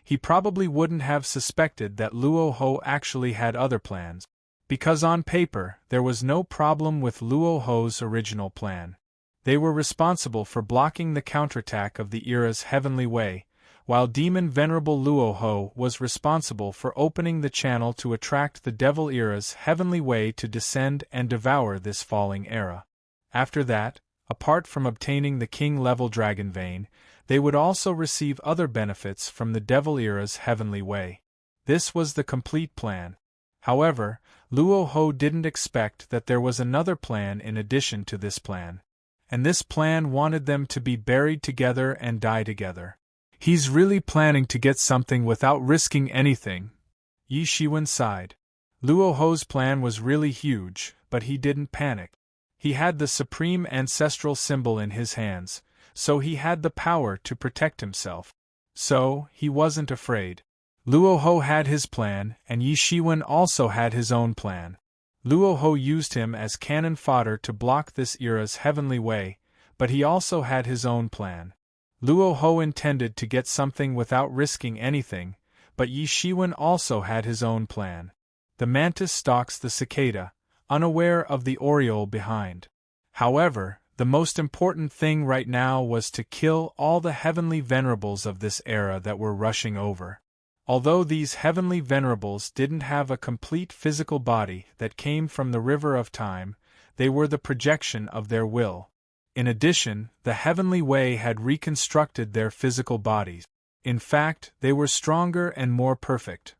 Speaker 1: he probably wouldn't have suspected that Luo Ho actually had other plans. Because on paper, there was no problem with Luo Ho's original plan. They were responsible for blocking the counterattack of the era's heavenly way, while Demon Venerable Luo Ho was responsible for opening the channel to attract the Devil Era's heavenly way to descend and devour this falling era. After that, apart from obtaining the king-level dragon vein, they would also receive other benefits from the Devil Era's heavenly way. This was the complete plan. However, Luo Ho didn't expect that there was another plan in addition to this plan. And this plan wanted them to be buried together and die together. He's really planning to get something without risking anything. Yi Shiwen sighed. Luo Ho's plan was really huge, but he didn't panic. He had the supreme ancestral symbol in his hands, so he had the power to protect himself. So, he wasn't afraid. Luo Ho had his plan, and Yi Shiwen also had his own plan. Luo Ho used him as cannon fodder to block this era's heavenly way, but he also had his own plan. Luo Ho intended to get something without risking anything, but Yi Shiwen also had his own plan. The mantis stalks the cicada, unaware of the oriole behind. However, the most important thing right now was to kill all the heavenly venerables of this era that were rushing over. Although these heavenly venerables didn't have a complete physical body that came from the river of time, they were the projection of their will. In addition, the heavenly way had reconstructed their physical bodies. In fact, they were stronger and more perfect.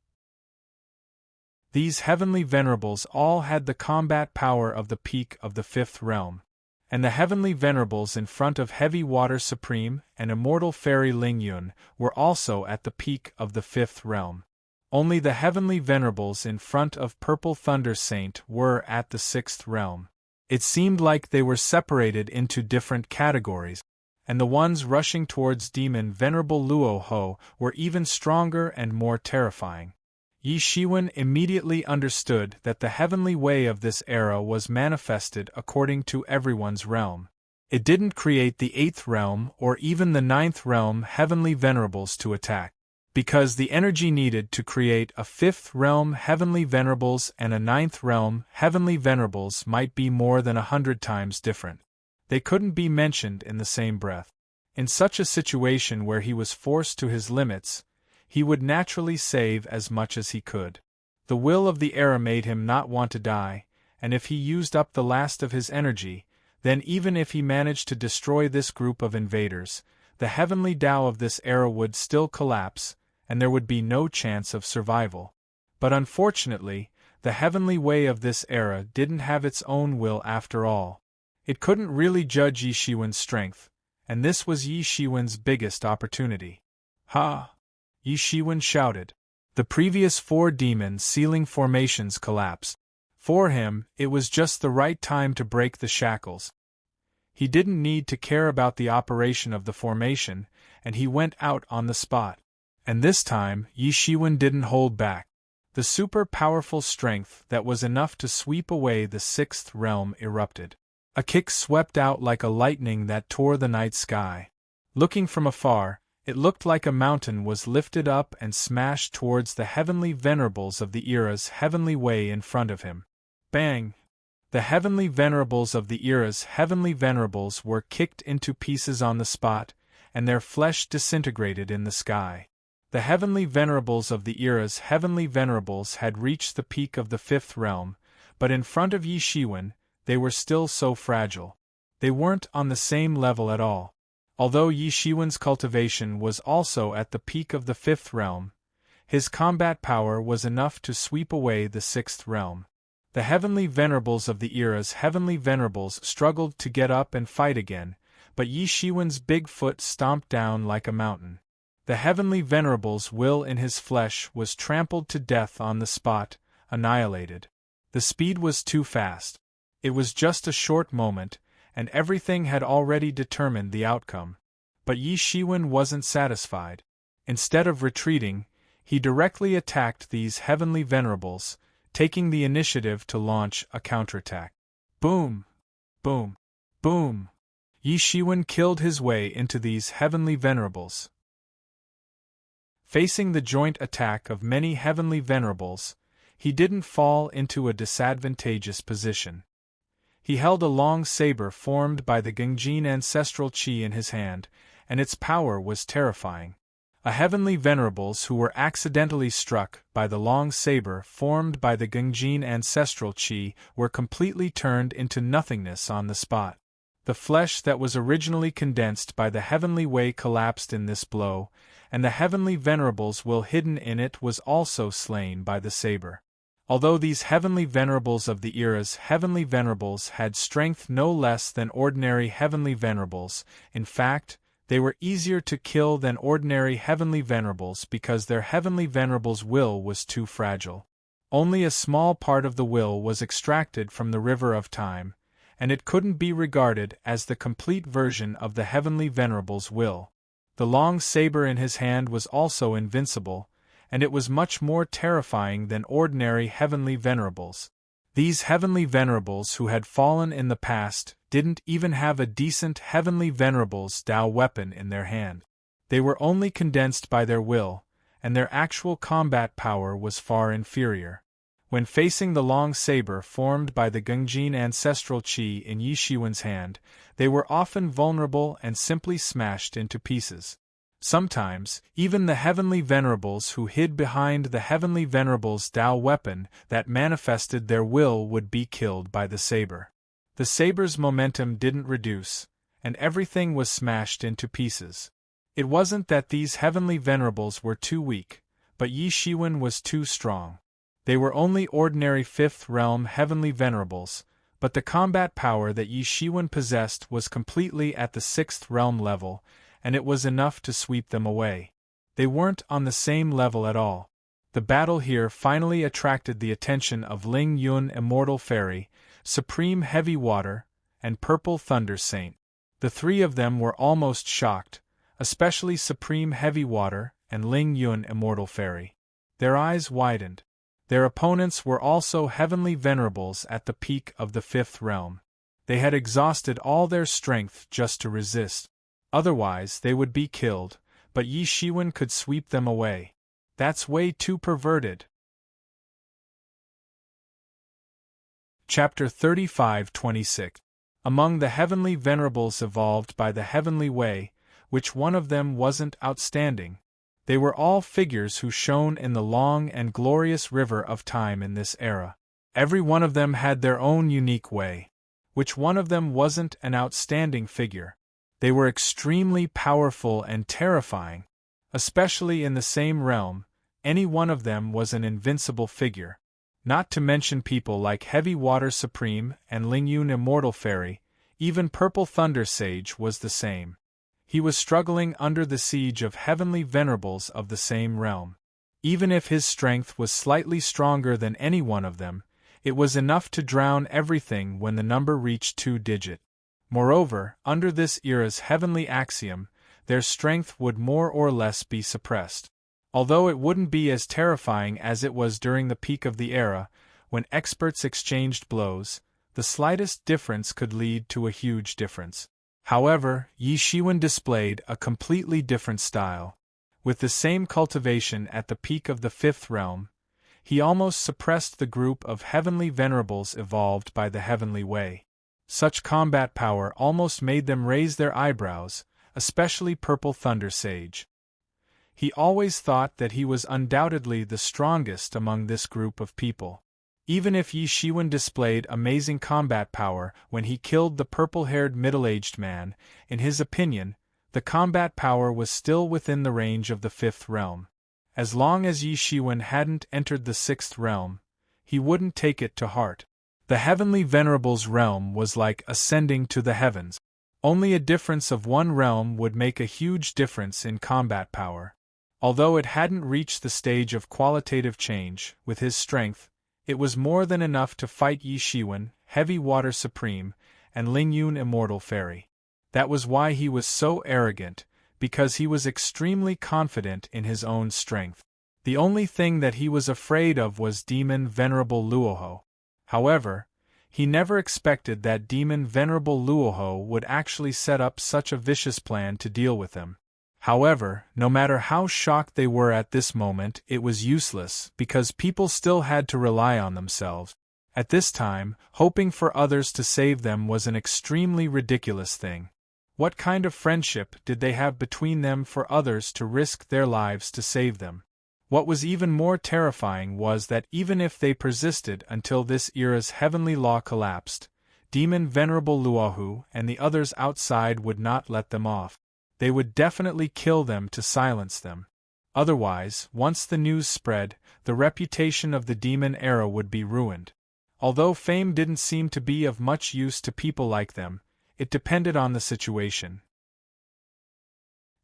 Speaker 1: These heavenly venerables all had the combat power of the peak of the fifth realm. And the heavenly venerables in front of Heavy Water Supreme and Immortal Fairy Ling Yun were also at the peak of the fifth realm. Only the heavenly venerables in front of Purple Thunder Saint were at the sixth realm. It seemed like they were separated into different categories, and the ones rushing towards Demon Venerable Luo Ho were even stronger and more terrifying. Yi Shiwen immediately understood that the heavenly way of this era was manifested according to everyone's realm. It didn't create the eighth realm or even the ninth realm heavenly venerables to attack, because the energy needed to create a fifth realm heavenly venerables and a ninth realm heavenly venerables might be more than 100 times different. They couldn't be mentioned in the same breath. In such a situation where he was forced to his limits, he would naturally save as much as he could. The will of the era made him not want to die, and if he used up the last of his energy, then even if he managed to destroy this group of invaders, the heavenly Tao of this era would still collapse, and there would be no chance of survival. But unfortunately, the heavenly way of this era didn't have its own will after all. It couldn't really judge Yi Shiwen's strength, and this was Yi Shiwen's biggest opportunity. Ha! Yi Shiwen shouted. The previous 4 demon sealing formations collapsed. For him, it was just the right time to break the shackles. He didn't need to care about the operation of the formation, and he went out on the spot. And this time, Yi Shiwen didn't hold back. The super powerful strength that was enough to sweep away the sixth realm erupted. A kick swept out like a lightning that tore the night sky. Looking from afar, it looked like a mountain was lifted up and smashed towards the heavenly venerables of the era's heavenly way in front of him. Bang! The heavenly venerables of the era's heavenly venerables were kicked into pieces on the spot, and their flesh disintegrated in the sky. The heavenly venerables of the era's heavenly venerables had reached the peak of the fifth realm, but in front of Yi Shiwen, they were still so fragile. They weren't on the same level at all. Although Yi Shiwen's cultivation was also at the peak of the fifth realm, his combat power was enough to sweep away the sixth realm. The heavenly venerables of the era's heavenly venerables struggled to get up and fight again, but Yi Shiwen's big foot stomped down like a mountain. The heavenly venerable's will in his flesh was trampled to death on the spot, annihilated. The speed was too fast. It was just a short moment, and everything had already determined the outcome. But Yi Shiwen wasn't satisfied. Instead of retreating, he directly attacked these heavenly venerables, taking the initiative to launch a counterattack. Boom! Boom! Boom! Yi Shiwen killed his way into these heavenly venerables. Facing the joint attack of many heavenly venerables, he didn't fall into a disadvantageous position. He held a long saber formed by the Gengjin ancestral chi in his hand, and its power was terrifying. A heavenly venerables who were accidentally struck by the long saber formed by the Gengjin ancestral chi were completely turned into nothingness on the spot. The flesh that was originally condensed by the heavenly way collapsed in this blow, and the heavenly venerables will hidden in it was also slain by the saber. Although these heavenly venerables of the era's heavenly venerables had strength no less than ordinary heavenly venerables, in fact, They were easier to kill than ordinary heavenly venerables because their heavenly venerable's will was too fragile. Only a small part of the will was extracted from the river of time, and it couldn't be regarded as the complete version of the heavenly venerable's will. The long saber in his hand was also invincible, and it was much more terrifying than ordinary heavenly venerables. These heavenly venerables who had fallen in the past didn't even have a decent heavenly venerable's Tao weapon in their hand. They were only condensed by their will, and their actual combat power was far inferior. When facing the long saber formed by the Gungjin ancestral qi in Yi Shiwen's hand, they were often vulnerable and simply smashed into pieces. Sometimes, even the heavenly venerables who hid behind the heavenly venerable's Tao weapon that manifested their will would be killed by the saber. The saber's momentum didn't reduce, and everything was smashed into pieces. It wasn't that these heavenly venerables were too weak, but Yi Shiwen was too strong. They were only ordinary 5th realm heavenly venerables, but the combat power that Yi Shiwen possessed was completely at the 6th realm level, and it was enough to sweep them away. They weren't on the same level at all. The battle here finally attracted the attention of Ling Yun Immortal Fairy, Supreme Heavy Water, and Purple Thunder Saint. The three of them were almost shocked, especially Supreme Heavy Water and Ling Yun Immortal Fairy. Their eyes widened. Their opponents were also heavenly venerables at the peak of the 5th realm. They had exhausted all their strength just to resist. Otherwise they would be killed, but Yi Shiwen could sweep them away. That's way too perverted. Chapter 35-26. Among the heavenly venerables evolved by the heavenly way, which one of them wasn't outstanding? They were all figures who shone in the long and glorious river of time in this era. Every one of them had their own unique way. Which one of them wasn't an outstanding figure? They were extremely powerful and terrifying. Especially in the same realm, any one of them was an invincible figure. Not to mention people like Heavy Water Supreme and Lingyun Immortal Fairy, even Purple Thunder Sage was the same. He was struggling under the siege of heavenly venerables of the same realm. Even if his strength was slightly stronger than any one of them, it was enough to drown everything when the number reached 2-digit. Moreover, under this era's heavenly axiom, their strength would more or less be suppressed. Although it wouldn't be as terrifying as it was during the peak of the era, when experts exchanged blows, the slightest difference could lead to a huge difference. However, Yi Shiwen displayed a completely different style. With the same cultivation at the peak of the 5th realm, he almost suppressed the group of heavenly venerables evolved by the heavenly way. Such combat power almost made them raise their eyebrows, especially Purple Thunder Sage. He always thought that he was undoubtedly the strongest among this group of people. Even if Yi Shiwen displayed amazing combat power when he killed the purple-haired middle-aged man, in his opinion, the combat power was still within the range of the 5th realm. As long as Yi Shiwen hadn't entered the 6th realm, he wouldn't take it to heart. The heavenly venerable's realm was like ascending to the heavens. Only a difference of one realm would make a huge difference in combat power. Although it hadn't reached the stage of qualitative change, with his strength, it was more than enough to fight Yi Shiwen, Heavy Water Supreme, and Lingyun Immortal Fairy. That was why he was so arrogant, because he was extremely confident in his own strength. The only thing that he was afraid of was Demon Venerable Luoho. However, he never expected that Demon Venerable Luoho would actually set up such a vicious plan to deal with him. However, no matter how shocked they were at this moment, it was useless, because people still had to rely on themselves. At this time, hoping for others to save them was an extremely ridiculous thing. What kind of friendship did they have between them for others to risk their lives to save them? What was even more terrifying was that even if they persisted until this era's heavenly law collapsed, Demon Venerable Luohu and the others outside would not let them off. They would definitely kill them to silence them. Otherwise, once the news spread, the reputation of the demon era would be ruined. Although fame didn't seem to be of much use to people like them, it depended on the situation.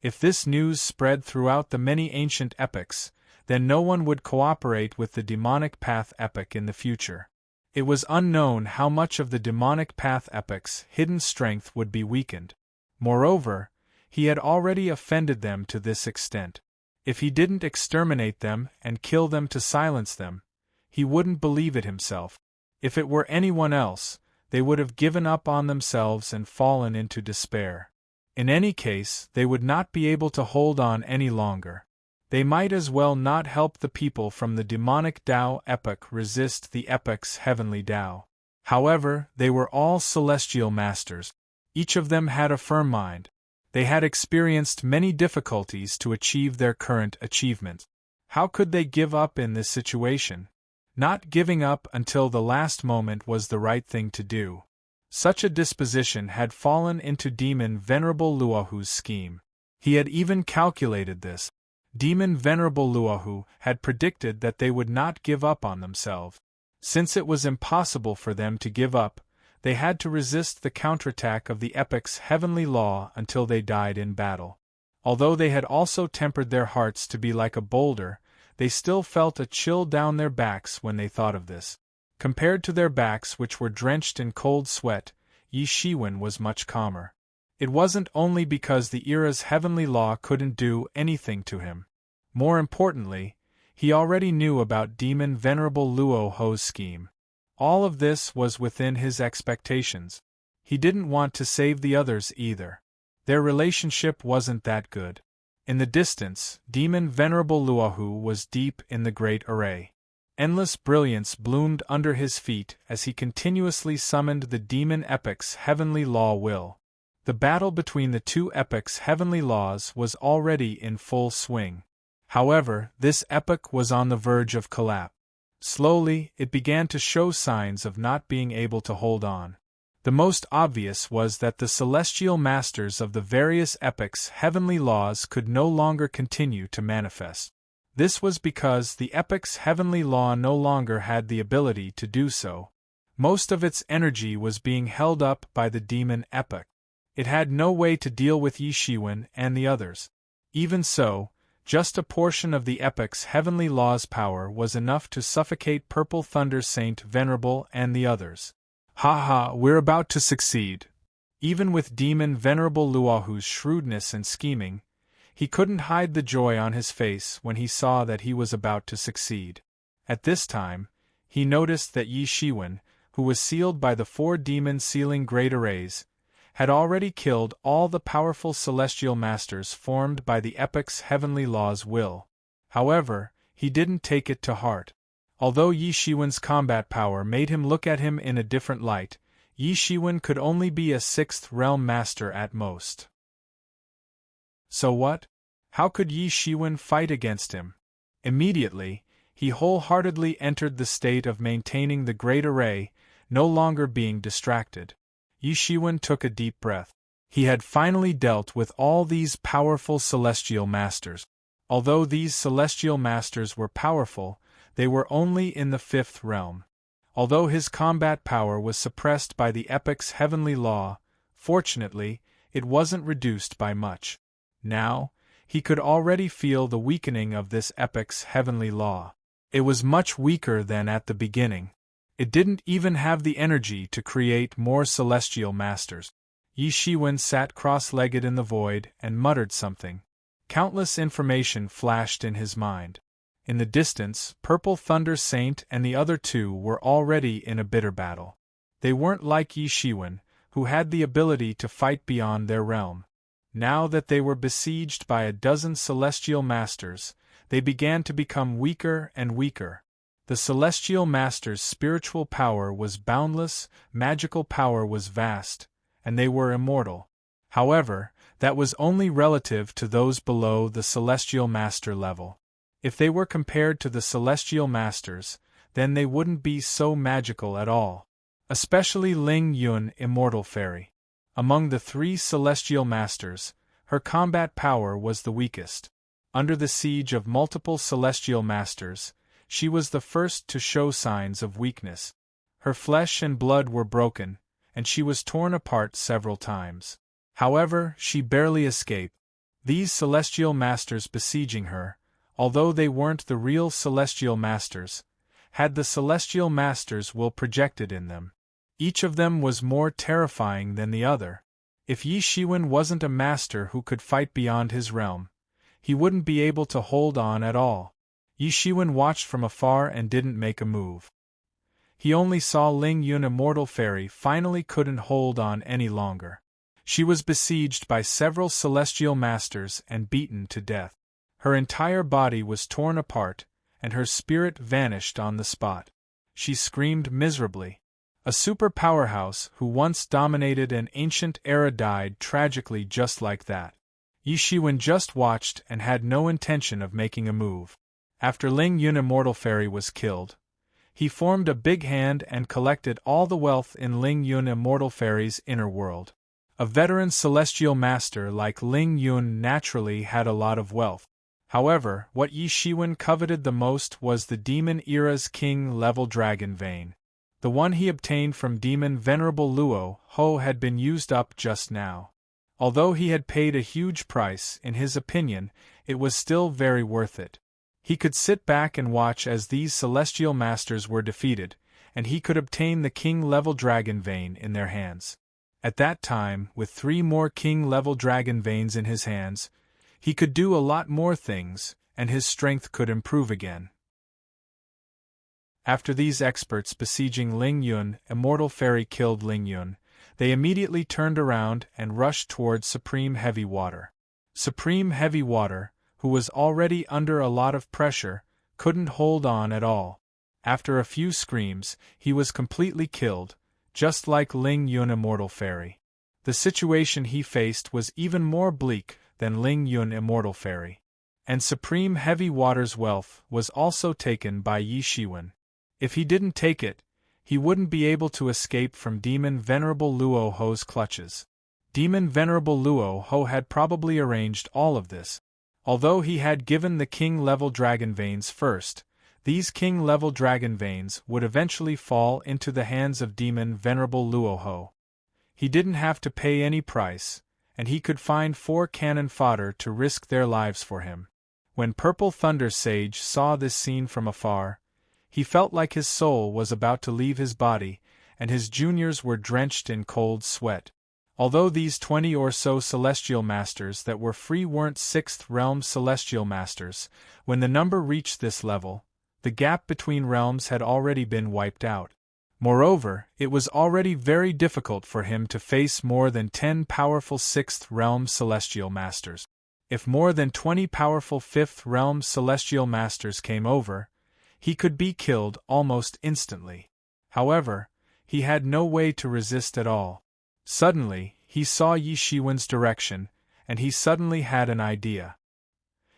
Speaker 1: If this news spread throughout the many ancient epics, then no one would cooperate with the demonic path epic in the future. It was unknown how much of the demonic path epic's hidden strength would be weakened. Moreover, he had already offended them to this extent. If he didn't exterminate them and kill them to silence them, he wouldn't believe it himself. If it were anyone else, they would have given up on themselves and fallen into despair. In any case, they would not be able to hold on any longer. They might as well not help the people from the demonic Tao epoch resist the epoch's heavenly Tao. However, they were all celestial masters. Each of them had a firm mind. They had experienced many difficulties to achieve their current achievement. How could they give up in this situation? Not giving up until the last moment was the right thing to do. Such a disposition had fallen into Demon Venerable Luohu's scheme. He had even calculated this. Demon Venerable Luohu had predicted that they would not give up on themselves. Since it was impossible for them to give up, they had to resist the counterattack of the epic's heavenly law until they died in battle. Although they had also tempered their hearts to be like a boulder, they still felt a chill down their backs when they thought of this. Compared to their backs, which were drenched in cold sweat, Yi Shiwen was much calmer. It wasn't only because the era's heavenly law couldn't do anything to him. More importantly, he already knew about Demon Venerable Luohu's scheme. All of this was within his expectations. He didn't want to save the others either. Their relationship wasn't that good. In the distance, Demon Venerable Luohu was deep in the Great Array. Endless brilliance bloomed under his feet as he continuously summoned the demon epic's heavenly law will. The battle between the two epics' heavenly laws was already in full swing. However, this epoch was on the verge of collapse. Slowly, it began to show signs of not being able to hold on. The most obvious was that the celestial masters of the various epics' heavenly laws could no longer continue to manifest. This was because the epic's heavenly law no longer had the ability to do so. Most of its energy was being held up by the demon epoch. It had no way to deal with Yi Shiwen and the others. Even so, just a portion of the epic's heavenly law's power was enough to suffocate Purple Thunder Saint Venerable and the others. Ha ha, we're about to succeed. Even with Demon Venerable Luohu's shrewdness and scheming, he couldn't hide the joy on his face when he saw that he was about to succeed. At this time, he noticed that Yi Shiwen, who was sealed by the 4 demon sealing great arrays, had already killed all the powerful celestial masters formed by the epic's heavenly law's will. However, he didn't take it to heart. Although Yi Shiwen's combat power made him look at him in a different light, Yi Shiwen could only be a 6th realm master at most. So what? How could Yi Shiwen fight against him? Immediately, he wholeheartedly entered the state of maintaining the great array, no longer being distracted. Yi Shiwen took a deep breath. He had finally dealt with all these powerful celestial masters. Although these celestial masters were powerful, they were only in the 5th realm. Although his combat power was suppressed by the epic's heavenly law, fortunately, it wasn't reduced by much. Now, he could already feel the weakening of this epic's heavenly law. It was much weaker than at the beginning. It didn't even have the energy to create more celestial masters. Yi Shiwen sat cross-legged in the void and muttered something. Countless information flashed in his mind. In the distance, Purple Thunder Saint and the other 2 were already in a bitter battle. They weren't like Yi Shiwen, who had the ability to fight beyond their realm. Now that they were besieged by a dozen celestial masters, they began to become weaker and weaker. The celestial masters' spiritual power was boundless, magical power was vast, and they were immortal. However, that was only relative to those below the celestial master level. If they were compared to the celestial masters, then they wouldn't be so magical at all. Especially Ling Yun, immortal fairy. Among the 3 celestial masters, her combat power was the weakest. Under the siege of multiple celestial masters, she was the first to show signs of weakness. Her flesh and blood were broken, and she was torn apart several times. However, she barely escaped. These celestial masters besieging her, although they weren't the real celestial masters, had the celestial masters' will projected in them. Each of them was more terrifying than the other. If Yi Shiwen wasn't a master who could fight beyond his realm, he wouldn't be able to hold on at all. Yi Shiwen watched from afar and didn't make a move. He only saw Ling Yun, immortal fairy, finally couldn't hold on any longer. She was besieged by several celestial masters and beaten to death. Her entire body was torn apart, and her spirit vanished on the spot. She screamed miserably. A super powerhouse who once dominated an ancient era died tragically just like that. Yi Shiwen just watched and had no intention of making a move. After Ling Yun, immortal fairy, was killed, he formed a big hand and collected all the wealth in Ling Yun, immortal fairy's inner world. A veteran celestial master like Ling Yun naturally had a lot of wealth. However, what Yi Shiwen coveted the most was the Demon Era's king-level dragon vein. The one he obtained from Demon Venerable Luo Ho had been used up just now. Although he had paid a huge price, in his opinion, it was still very worth it. He could sit back and watch as these celestial masters were defeated, and he could obtain the king-level dragon vein in their hands. At that time, with 3 more king-level dragon veins in his hands, he could do a lot more things, and his strength could improve again. After these experts besieging Ling Yun, immortal fairy, killed Ling Yun, they immediately turned around and rushed towards Supreme Heavy Water. Supreme Heavy Water, who was already under a lot of pressure, couldn't hold on at all. After a few screams, he was completely killed, just like Ling Yun, immortal fairy. The situation he faced was even more bleak than Ling Yun, immortal fairy. And Supreme Heavy Water's wealth was also taken by Yi Shiwen. If he didn't take it, he wouldn't be able to escape from Demon Venerable Luo Ho's clutches. Demon Venerable Luo Ho had probably arranged all of this. Although he had given the king-level dragon veins first, these king-level dragon veins would eventually fall into the hands of Demon Venerable Luo Ho. He didn't have to pay any price, and he could find 4 cannon fodder to risk their lives for him. When Purple Thunder Sage saw this scene from afar, he felt like his soul was about to leave his body, and his juniors were drenched in cold sweat. Although these 20 or so celestial masters that were free weren't 6th realm celestial masters, when the number reached this level, the gap between realms had already been wiped out. Moreover, it was already very difficult for him to face more than 10 powerful 6th realm celestial masters. If more than 20 powerful 5th realm celestial masters came over, he could be killed almost instantly. However, he had no way to resist at all. Suddenly, he saw Yi Shiwen's direction, and he suddenly had an idea.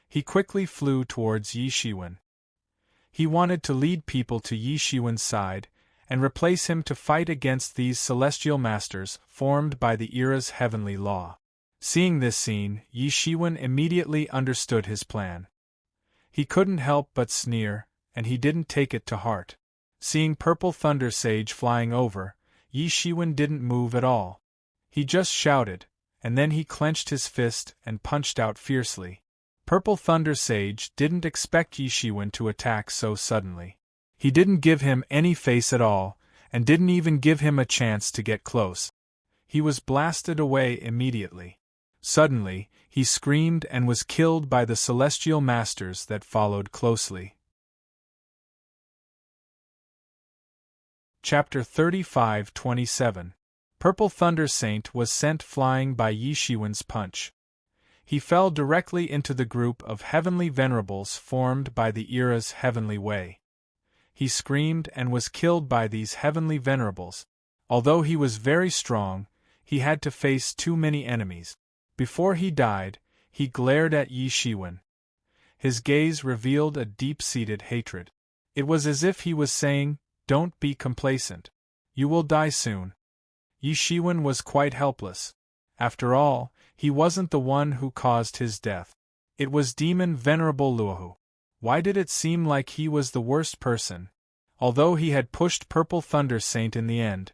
Speaker 1: He quickly flew towards Yi Shiwen. He wanted to lead people to Yi Shiwen's side, and replace him to fight against these celestial masters formed by the era's heavenly law. Seeing this scene, Yi Shiwen immediately understood his plan. He couldn't help but sneer, and he didn't take it to heart. Seeing Purple Thunder Sage flying over, Yi Shiwen didn't move at all. He just shouted, and then he clenched his fist and punched out fiercely. Purple Thunder Sage didn't expect Yi Shiwen to attack so suddenly. He didn't give him any face at all, and didn't even give him a chance to get close. He was blasted away immediately. Suddenly, he screamed and was killed by the celestial masters that followed closely. Chapter 35-27. Purple Thunder Saint was sent flying by Yi Shiwen's punch. He fell directly into the group of heavenly venerables formed by the era's heavenly way. He screamed and was killed by these heavenly venerables. Although he was very strong, he had to face too many enemies. Before he died, he glared at Yi Shiwen. His gaze revealed a deep-seated hatred. It was as if he was saying, "Don't be complacent. You will die soon." Yi Shiwen was quite helpless. After all, he wasn't the one who caused his death. It was Demon Venerable Luohu. Why did it seem like he was the worst person? Although he had pushed Purple Thunder Saint in the end,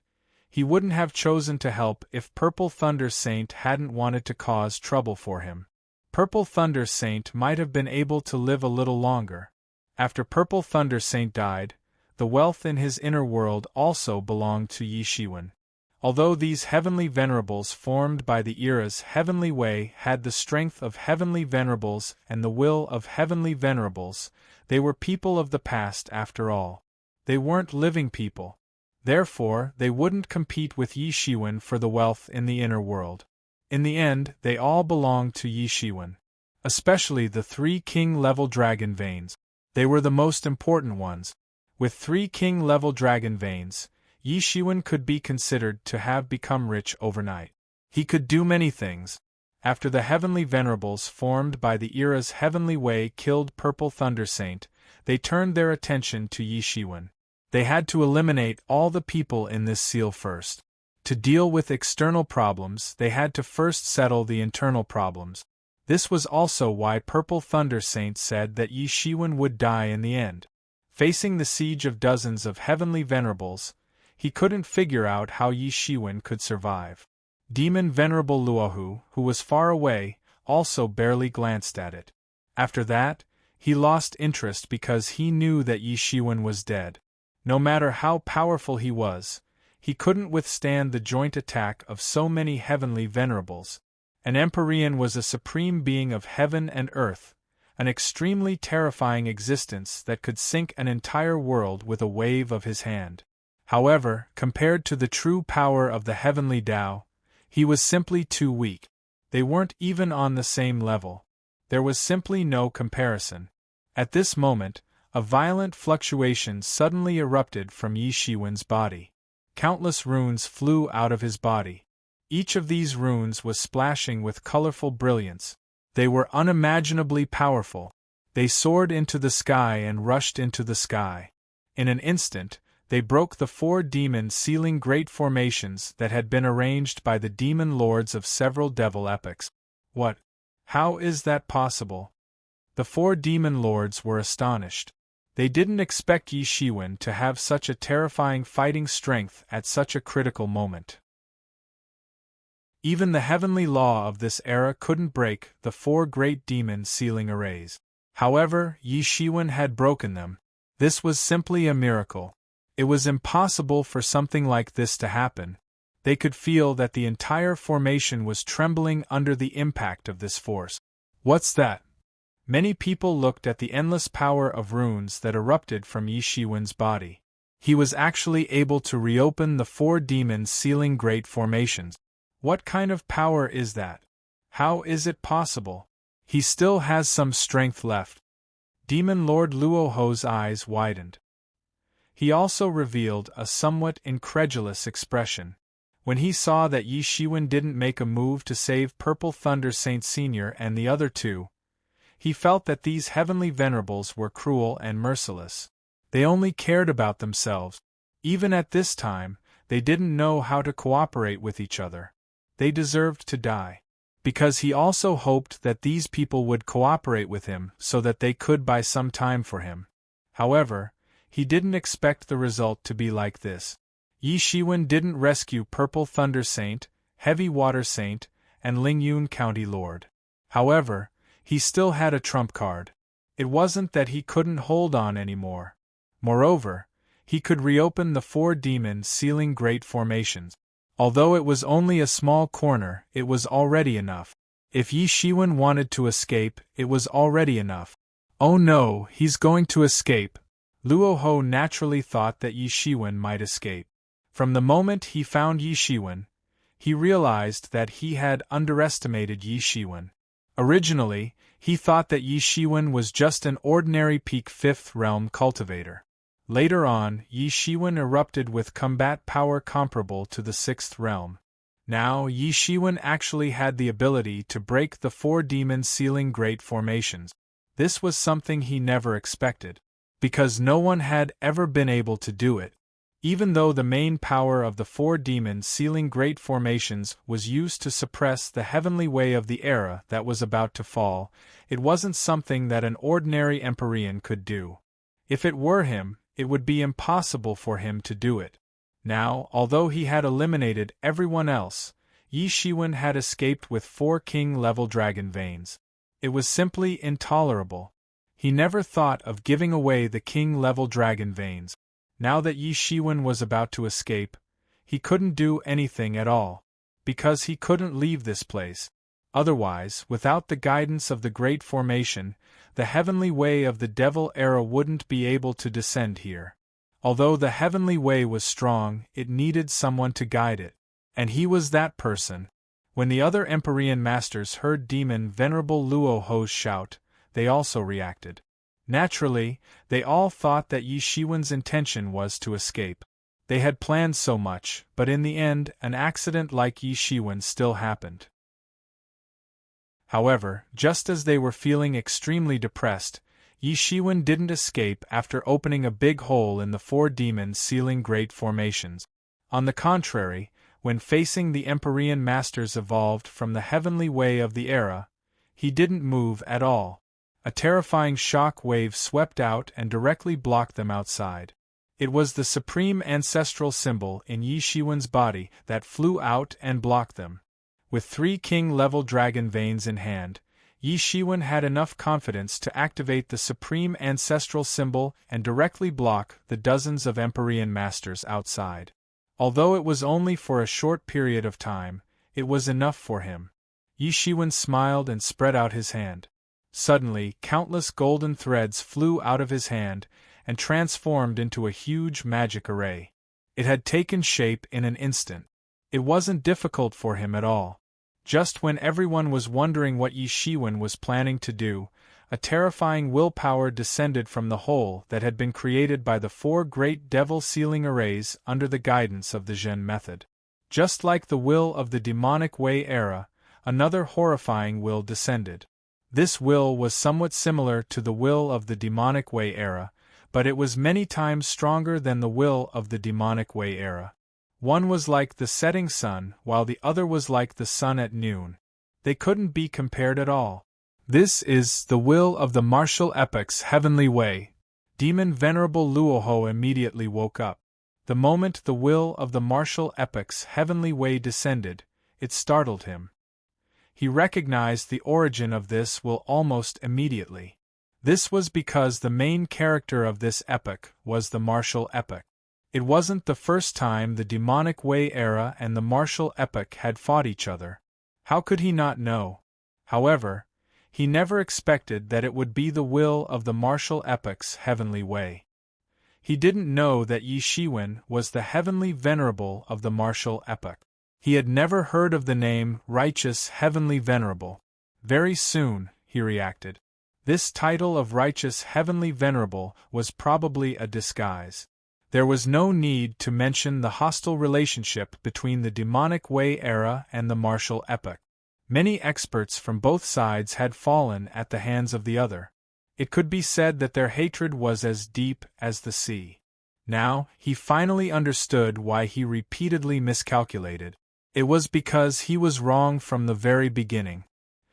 Speaker 1: he wouldn't have chosen to help if Purple Thunder Saint hadn't wanted to cause trouble for him. Purple Thunder Saint might have been able to live a little longer. After Purple Thunder Saint died, the wealth in his inner world also belonged to Yi Shiwen. Although these heavenly venerables formed by the era's heavenly way had the strength of heavenly venerables and the will of heavenly venerables, they were people of the past after all. They weren't living people. Therefore, they wouldn't compete with Yi Shiwen for the wealth in the inner world. In the end, they all belonged to Yi Shiwen. Especially the 3 king-level dragon veins. They were the most important ones. With 3 king-level dragon veins, Yi Shiwen could be considered to have become rich overnight. He could do many things. After the heavenly venerables formed by the era's heavenly way killed Purple Thunder Saint, they turned their attention to Yi Shiwen. They had to eliminate all the people in this seal first. To deal with external problems, they had to first settle the internal problems. This was also why Purple Thunder Saint said that Yi Shiwen would die in the end. Facing the siege of dozens of heavenly venerables, he couldn't figure out how Yi Shiwen could survive. Demon Venerable Luohu, who was far away, also barely glanced at it. After that, he lost interest because he knew that Yi Shiwen was dead. No matter how powerful he was, he couldn't withstand the joint attack of so many heavenly venerables. An Empyrean was a supreme being of heaven and earth, an extremely terrifying existence that could sink an entire world with a wave of his hand. However, compared to the true power of the heavenly Tao, he was simply too weak. They weren't even on the same level. There was simply no comparison. At this moment, a violent fluctuation suddenly erupted from Yi Shiwen's body. Countless runes flew out of his body. Each of these runes was splashing with colorful brilliance. They were unimaginably powerful. They soared into the sky and rushed into the sky. In an instant, they broke the 4 demon sealing great formations that had been arranged by the demon lords of several devil epochs. What? How is that possible? The 4 demon lords were astonished. They didn't expect Yi Shiwen to have such a terrifying fighting strength at such a critical moment. Even the heavenly law of this era couldn't break the 4 great demon sealing arrays. However, Yi Shiwen had broken them. This was simply a miracle. It was impossible for something like this to happen. They could feel that the entire formation was trembling under the impact of this force. What's that? Many people looked at the endless power of runes that erupted from Yi Shiwen's body. He was actually able to reopen the 4 demons sealing great formations. What kind of power is that? How is it possible? He still has some strength left. Demon Lord Luoho's eyes widened. He also revealed a somewhat incredulous expression. When he saw that Yi Shiwen didn't make a move to save Purple Thunder Saint Senior and the other 2, he felt that these heavenly venerables were cruel and merciless. They only cared about themselves. Even at this time, they didn't know how to cooperate with each other. They deserved to die. Because he also hoped that these people would cooperate with him so that they could buy some time for him. However, he didn't expect the result to be like this. Yi Shiwen didn't rescue Purple Thunder Saint, Heavy Water Saint, and Lingyun County Lord. However, he still had a trump card. It wasn't that he couldn't hold on anymore. Moreover, he could reopen the 4 demons sealing great formations. Although it was only a small corner, it was already enough. If Yi Shiwen wanted to escape, it was already enough. Oh no, he's going to escape. Luoho naturally thought that Yi Shiwen might escape. From the moment he found Yi Shiwen, he realized that he had underestimated Yi Shiwen. Originally, he thought that Yi Shiwen was just an ordinary peak 5th realm cultivator. Later on, Yi Shiwen erupted with combat power comparable to the 6th realm. Now, Yi Shiwen actually had the ability to break the 4 demons sealing great formations. This was something he never expected, because no one had ever been able to do it. Even though the main power of the 4 demons sealing great formations was used to suppress the heavenly way of the era that was about to fall, it wasn't something that an ordinary Empyrean could do. If it were him, it would be impossible for him to do it. Now, although he had eliminated everyone else, Yi Shiwen had escaped with 4 king-level dragon veins. It was simply intolerable. He never thought of giving away the king-level dragon veins. Now that Yi Shiwen was about to escape, he couldn't do anything at all, because he couldn't leave this place. Otherwise, without the guidance of the Great Formation, the heavenly way of the Devil Era wouldn't be able to descend here. Although the heavenly way was strong, it needed someone to guide it. And he was that person. When the other Empyrean masters heard Demon Venerable Luo Ho's shout, they also reacted. Naturally, they all thought that Yi Shiwen's intention was to escape. They had planned so much, but in the end, an accident like Yi Shiwen still happened. However, just as they were feeling extremely depressed, Yi Shiwen didn't escape after opening a big hole in the four demons sealing great formations. On the contrary, when facing the Empyrean masters evolved from the heavenly way of the era, he didn't move at all. A terrifying shock wave swept out and directly blocked them outside. It was the supreme ancestral symbol in Yi Shiwen's body that flew out and blocked them. With 3 king-level dragon veins in hand, Yi Shiwen had enough confidence to activate the supreme ancestral symbol and directly block the dozens of Empyrean masters outside. Although it was only for a short period of time, it was enough for him. Yi Shiwen smiled and spread out his hand. Suddenly, countless golden threads flew out of his hand and transformed into a huge magic array. It had taken shape in an instant. It wasn't difficult for him at all. Just when everyone was wondering what Yi Shiwen was planning to do, a terrifying willpower descended from the hole that had been created by the 4 great devil sealing arrays under the guidance of the Zhen method. Just like the will of the demonic way era, another horrifying will descended. This will was somewhat similar to the will of the demonic way era, but it was many times stronger than the will of the demonic way era. One was like the setting sun, while the other was like the sun at noon. They couldn't be compared at all. This is the will of the martial epoch's heavenly way. Demon Venerable Luoho immediately woke up. The moment the will of the martial epoch's heavenly way descended, it startled him. He recognized the origin of this will almost immediately. This was because the main character of this epoch was the martial epoch. It wasn't the first time the demonic way era and the martial epoch had fought each other. How could he not know? However, he never expected that it would be the will of the martial epoch's heavenly way. He didn't know that Yi Shiwen was the heavenly venerable of the martial epoch. He had never heard of the name Righteous Heavenly Venerable. Very soon, he reacted. This title of Righteous Heavenly Venerable was probably a disguise. There was no need to mention the hostile relationship between the demonic way era and the martial epoch. Many experts from both sides had fallen at the hands of the other. It could be said that their hatred was as deep as the sea. Now, he finally understood why he repeatedly miscalculated. It was because he was wrong from the very beginning.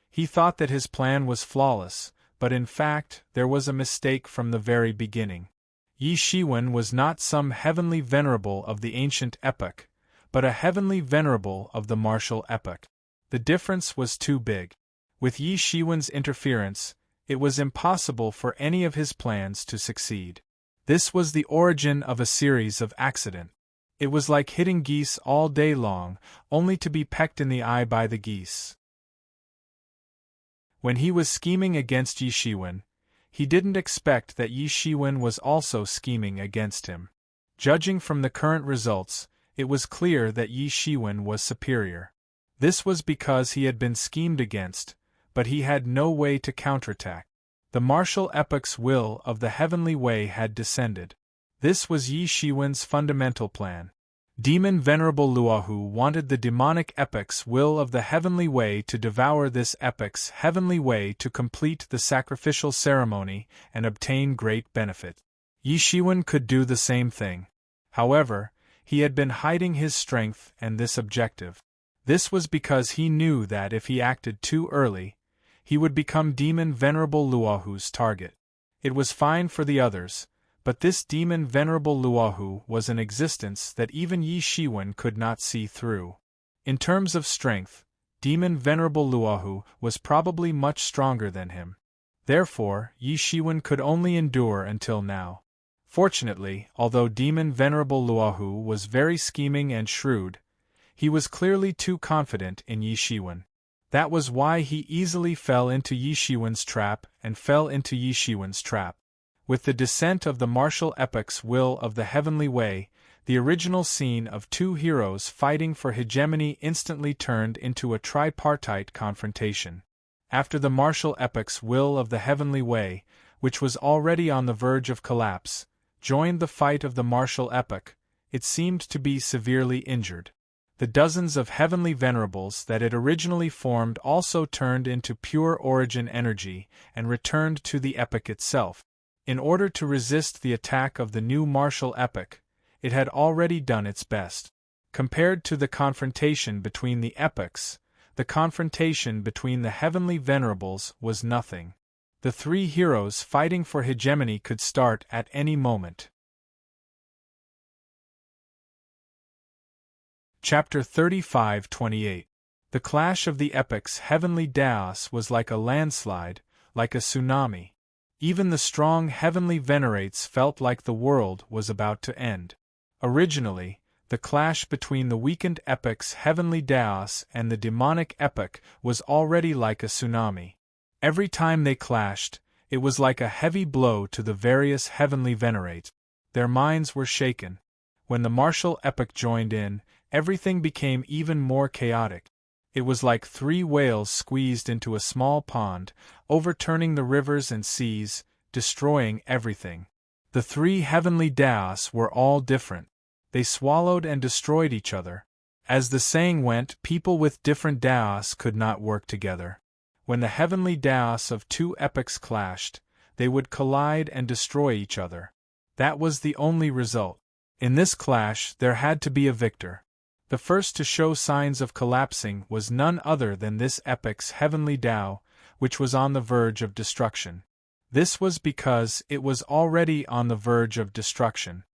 Speaker 1: He thought that his plan was flawless, but in fact, there was a mistake from the very beginning. Yi Shiwen was not some heavenly venerable of the ancient epoch, but a heavenly venerable of the martial epoch. The difference was too big. With Yi Shiwen's interference, it was impossible for any of his plans to succeed. This was the origin of a series of accidents. It was like hitting geese all day long, only to be pecked in the eye by the geese. When he was scheming against Yi Shiwen, he didn't expect that Yi Shiwen was also scheming against him. Judging from the current results, it was clear that Yi Shiwen was superior. This was because he had been schemed against, but he had no way to counterattack. The martial epoch's will of the heavenly way had descended. This was Yi Shiwen's fundamental plan. Demon Venerable Luohu wanted the demonic epoch's will of the heavenly way to devour this epoch's heavenly way to complete the sacrificial ceremony and obtain great benefit. Yi Shiwen could do the same thing. However, he had been hiding his strength and this objective. This was because he knew that if he acted too early, he would become Demon Venerable Luohu's target. It was fine for the others, but this Demon Venerable Luohu was an existence that even Yi Shiwen could not see through. In terms of strength, demon Venerable Luohu was probably much stronger than him. Therefore, Yi Shiwen could only endure until now. Fortunately, although demon Venerable Luohu was very scheming and shrewd, he was clearly too confident in Yi Shiwen. That was why he easily fell into Yi Shiwen's trap and fell into Yi Shiwen's trap. With the descent of the martial epic's Will of the Heavenly Way, the original scene of two heroes fighting for hegemony instantly turned into a tripartite confrontation. After the martial epic's Will of the Heavenly Way, which was already on the verge of collapse, joined the fight of the martial epic, it seemed to be severely injured. The dozens of heavenly venerables that it originally formed also turned into pure origin energy and returned to the epic itself. In order to resist the attack of the new martial epic, it had already done its best. Compared to the confrontation between the epics, the confrontation between the heavenly venerables was nothing. The three heroes fighting for hegemony could start at any moment. Chapter 35-28. The clash of the epics' heavenly Daos was like a landslide, like a tsunami. Even the strong heavenly venerates felt like the world was about to end. Originally, the clash between the weakened epic's heavenly Daos and the demonic epic was already like a tsunami. Every time they clashed, it was like a heavy blow to the various heavenly venerates. Their minds were shaken. When the martial epic joined in, everything became even more chaotic. It was like three whales squeezed into a small pond, overturning the rivers and seas, destroying everything. The three heavenly Daos were all different. They swallowed and destroyed each other. As the saying went, people with different Daos could not work together. When the heavenly Daos of two epics clashed, they would collide and destroy each other. That was the only result. In this clash, there had to be a victor. The first to show signs of collapsing was none other than this epic's heavenly Tao, which was on the verge of destruction. This was because it was already on the verge of destruction.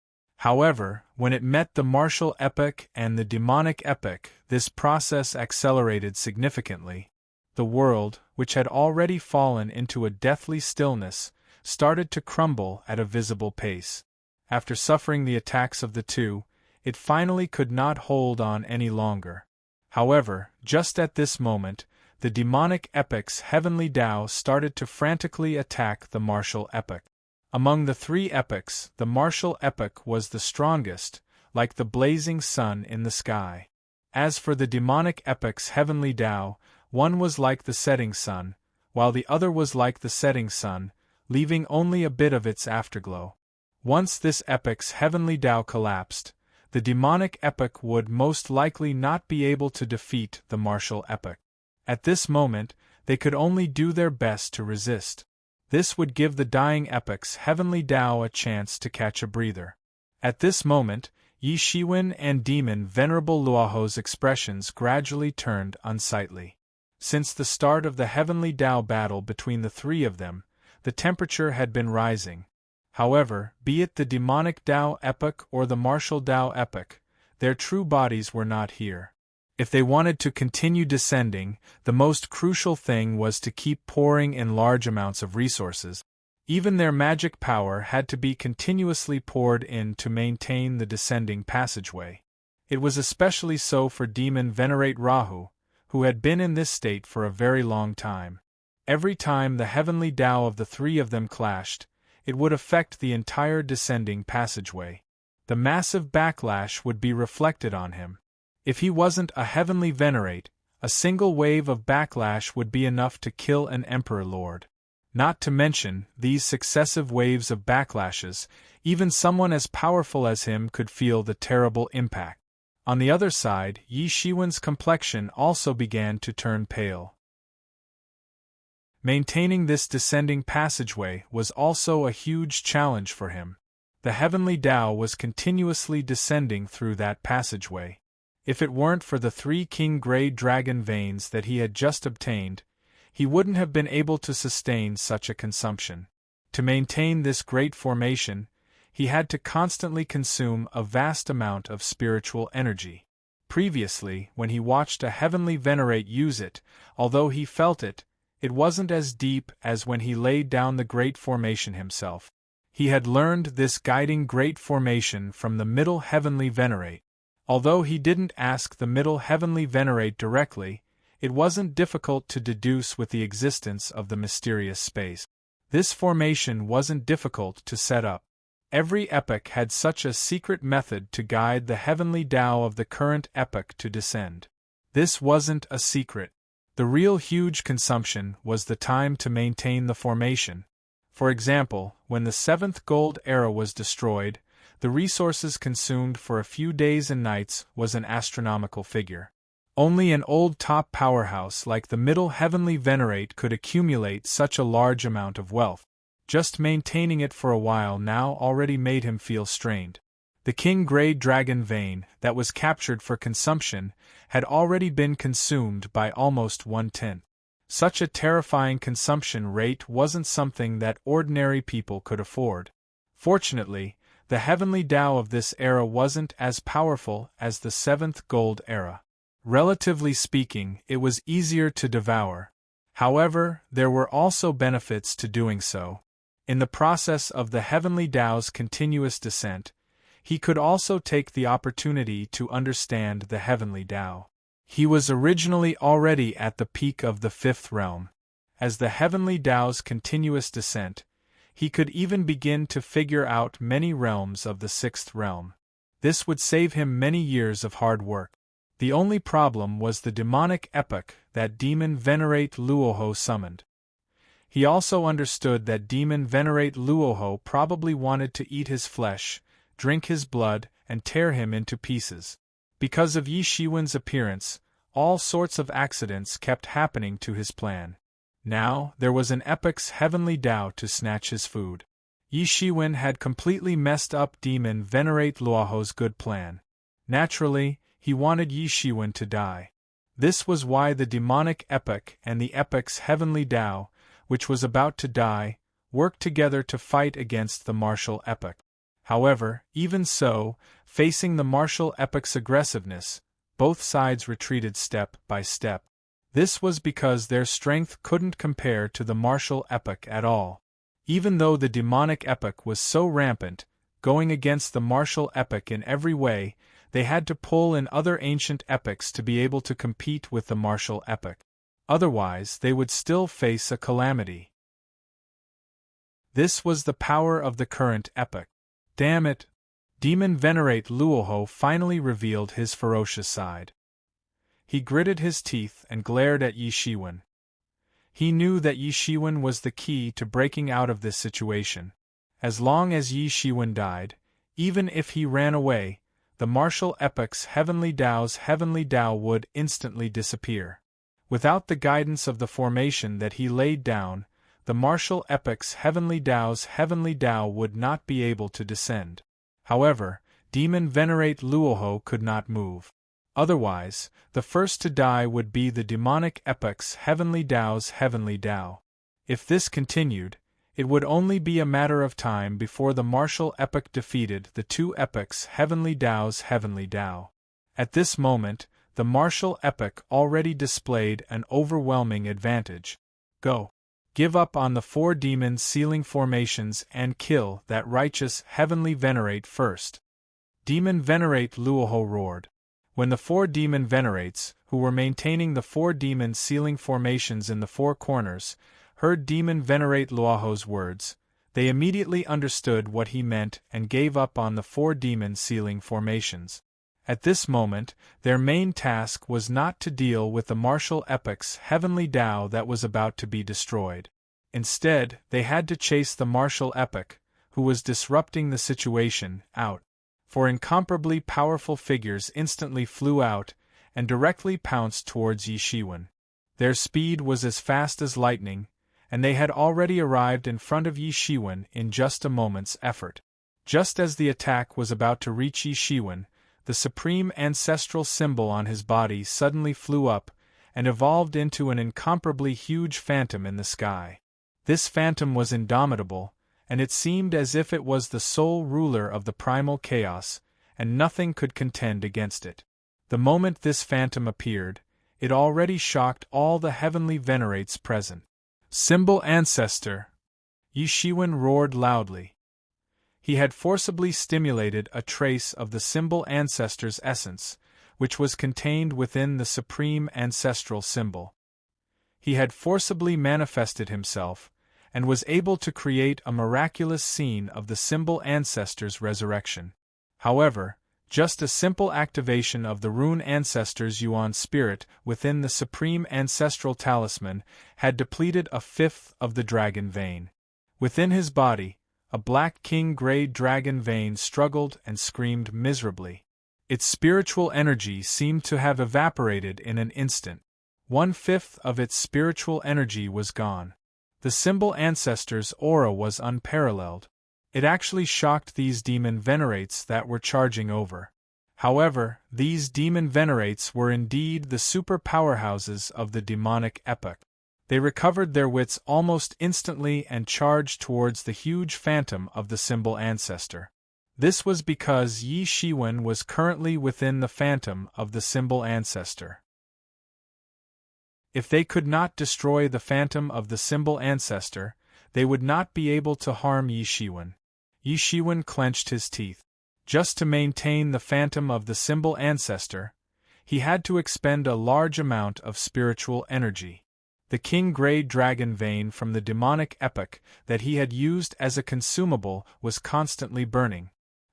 Speaker 1: However, when it met the martial epic and the demonic epic, this process accelerated significantly. The world, which had already fallen into a deathly stillness, started to crumble at a visible pace. After suffering the attacks of the two, it finally could not hold on any longer. However, just at this moment, the demonic epic's heavenly Tao started to frantically attack the martial epic. Among the three epics, the martial epic was the strongest, like the blazing sun in the sky. As for the demonic epic's heavenly Tao, one was like the setting sun, while the other was like the setting sun, leaving only a bit of its afterglow. Once this epic's heavenly Tao collapsed, the demonic epic would most likely not be able to defeat the martial epic. At this moment, they could only do their best to resist. This would give the dying epic's heavenly Tao a chance to catch a breather. At this moment, Yi Shiwen and Demon Venerable Luohu's expressions gradually turned unsightly. Since the start of the heavenly Tao battle between the three of them, the temperature had been rising. However, be it the demonic Tao epic or the martial Tao epic, their true bodies were not here. If they wanted to continue descending, the most crucial thing was to keep pouring in large amounts of resources. Even their magic power had to be continuously poured in to maintain the descending passageway. It was especially so for Demon Venerate Rahu, who had been in this state for a very long time. Every time the heavenly Tao of the three of them clashed, it would affect the entire descending passageway. The massive backlash would be reflected on him. If he wasn't a heavenly venerate, a single wave of backlash would be enough to kill an emperor lord. Not to mention, these successive waves of backlashes, even someone as powerful as him could feel the terrible impact. On the other side, Yi Shiwen's complexion also began to turn pale. Maintaining this descending passageway was also a huge challenge for him. The heavenly Tao was continuously descending through that passageway. If it weren't for the 3 King Grey Dragon veins that he had just obtained, he wouldn't have been able to sustain such a consumption. To maintain this great formation, he had to constantly consume a vast amount of spiritual energy. previously when he watched a heavenly venerate use it, although he felt it, it wasn't as deep as when he laid down the great formation himself. He had learned this guiding great formation from the middle heavenly venerate. Although he didn't ask the middle heavenly venerate directly, it wasn't difficult to deduce with the existence of the mysterious space. This formation wasn't difficult to set up. Every epoch had such a secret method to guide the heavenly Tao of the current epoch to descend. This wasn't a secret. The real huge consumption was the time to maintain the formation. For example, when the seventh gold era was destroyed, the resources consumed for a few days and nights was an astronomical figure. Only an old top powerhouse like the middle heavenly venerate could accumulate such a large amount of wealth. Just maintaining it for a while now already made him feel strained. The king grey dragon vein that was captured for consumption had already been consumed by almost 1/10. Such a terrifying consumption rate wasn't something that ordinary people could afford. Fortunately, the heavenly Tao of this era wasn't as powerful as the seventh gold era. Relatively speaking, it was easier to devour. However, there were also benefits to doing so. In the process of the heavenly Tao's continuous descent, he could also take the opportunity to understand the heavenly Tao. He was originally already at the peak of the fifth realm. As the heavenly Tao's continuous descent, he could even begin to figure out many realms of the sixth realm. This would save him many years of hard work. The only problem was the demonic epoch that demon venerate Luoho summoned. He also understood that demon venerate Luoho probably wanted to eat his flesh, drink his blood, and tear him into pieces. Because of Yi Shiwen's appearance, all sorts of accidents kept happening to his plan. Now, there was an epoch's heavenly Tao to snatch his food. Yi Shiwen had completely messed up demon venerate Luoho's good plan. Naturally, he wanted Yi Shiwen to die. This was why the demonic epoch and the epoch's heavenly Tao, which was about to die, worked together to fight against the martial epoch. However, even so, facing the martial epoch's aggressiveness, both sides retreated step by step. This was because their strength couldn't compare to the martial epoch at all. Even though the demonic epoch was so rampant, going against the martial epoch in every way, they had to pull in other ancient epochs to be able to compete with the martial epoch. Otherwise, they would still face a calamity. This was the power of the current epoch. Damn it! Demon venerate Luoho finally revealed his ferocious side. He gritted his teeth and glared at Yi Shiwen. He knew that Yi Shiwen was the key to breaking out of this situation. As long as Yi Shiwen died, even if he ran away, the martial epoch's heavenly Tao's heavenly Tao would instantly disappear. Without the guidance of the formation that he laid down, the martial epoch's heavenly Tao's heavenly Tao would not be able to descend. However, demon venerate Luoho could not move. Otherwise, the first to die would be the demonic epoch's heavenly Tao's heavenly Tao. If this continued, it would only be a matter of time before the martial epoch defeated the two epochs' heavenly Tao's heavenly Tao. At this moment, the martial epoch already displayed an overwhelming advantage. Go. Give up on the four demon sealing formations and kill that righteous heavenly venerate first. Demon venerate Luoho roared. When the four demon venerates, who were maintaining the four demon sealing formations in the four corners, heard demon venerate Luoho's words, they immediately understood what he meant and gave up on the four demon sealing formations. At this moment, their main task was not to deal with the martial epoch's heavenly Tao that was about to be destroyed. Instead, they had to chase the martial epoch, who was disrupting the situation, out. For incomparably powerful figures instantly flew out and directly pounced towards Yi Shiwen. Their speed was as fast as lightning, and they had already arrived in front of Yi Shiwen in just a moment's effort. Just as the attack was about to reach Yi Shiwen, the supreme ancestral symbol on his body suddenly flew up and evolved into an incomparably huge phantom in the sky. This phantom was indomitable, and it seemed as if it was the sole ruler of the primal chaos, and nothing could contend against it. The moment this phantom appeared, it already shocked all the heavenly venerates present. Symbol ancestor! Yi Shiwen roared loudly. He had forcibly stimulated a trace of the symbol ancestor's essence, which was contained within the supreme ancestral symbol. He had forcibly manifested himself, and was able to create a miraculous scene of the symbol ancestor's resurrection. However, just a simple activation of the rune ancestor's Yuan spirit within the supreme ancestral talisman had depleted a fifth of the dragon vein. Within his body, a black king-grade dragon vein struggled and screamed miserably. Its spiritual energy seemed to have evaporated in an instant. 1/5 of its spiritual energy was gone. The symbol ancestor's aura was unparalleled. It actually shocked these demon venerates that were charging over. However, these demon venerates were indeed the super powerhouses of the demonic epoch. They recovered their wits almost instantly and charged towards the huge phantom of the symbol ancestor. This was because Yi Shiwen was currently within the phantom of the symbol ancestor. If they could not destroy the phantom of the symbol ancestor, they would not be able to harm Yi Shiwen. Yi Shiwen clenched his teeth. Just to maintain the phantom of the symbol ancestor, he had to expend a large amount of spiritual energy. The king-grade dragon vein from the demonic epoch that he had used as a consumable was constantly burning.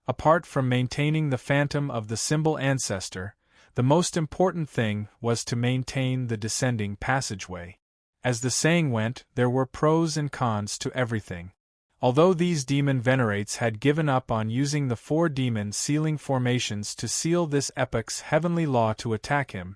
Speaker 1: Apart from maintaining the phantom of the symbol ancestor, the most important thing was to maintain the descending passageway. As the saying went, there were pros and cons to everything. Although these demon venerates had given up on using the 4 demon sealing formations to seal this epoch's heavenly law to attack him,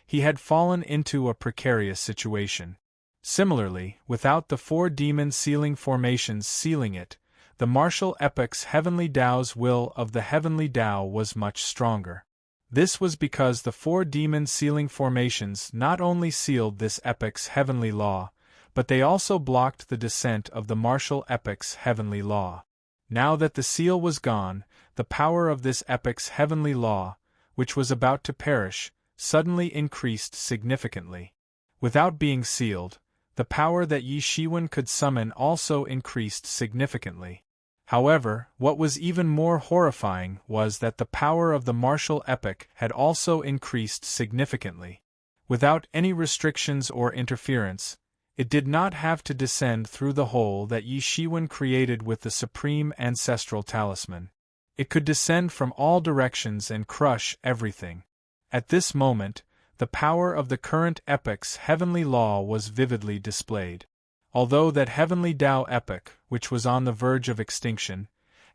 Speaker 1: he had fallen into a precarious situation. Similarly, without the 4 demon sealing formations sealing it, the martial epoch's heavenly Tao's will of the heavenly Tao was much stronger. This was because the 4 demon sealing formations not only sealed this epoch's heavenly law, but they also blocked the descent of the martial epoch's heavenly law. Now that the seal was gone, the power of this epoch's heavenly law, which was about to perish, suddenly increased significantly. Without being sealed, the power that Yi Shiwen could summon also increased significantly. However, what was even more horrifying was that the power of the martial epoch had also increased significantly. Without any restrictions or interference, it did not have to descend through the hole that Yi Shiwen created with the supreme ancestral talisman. It could descend from all directions and crush everything. At this moment, the power of the current epoch's heavenly law was vividly displayed. Although that heavenly Tao epoch, which was on the verge of extinction,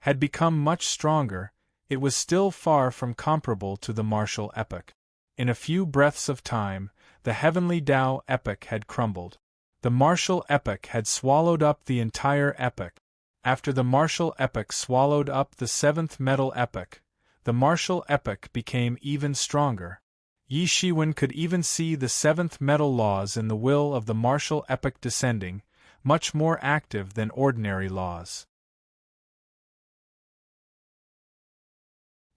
Speaker 1: had become much stronger, it was still far from comparable to the martial epoch. In a few breaths of time, the heavenly Tao epoch had crumbled. The martial epoch had swallowed up the entire epoch. After the martial epoch swallowed up the 7th metal epoch, the martial epoch became even stronger. Yi Shiwen could even see the 7th metal laws in the will of the martial epoch descending, much more active than ordinary laws.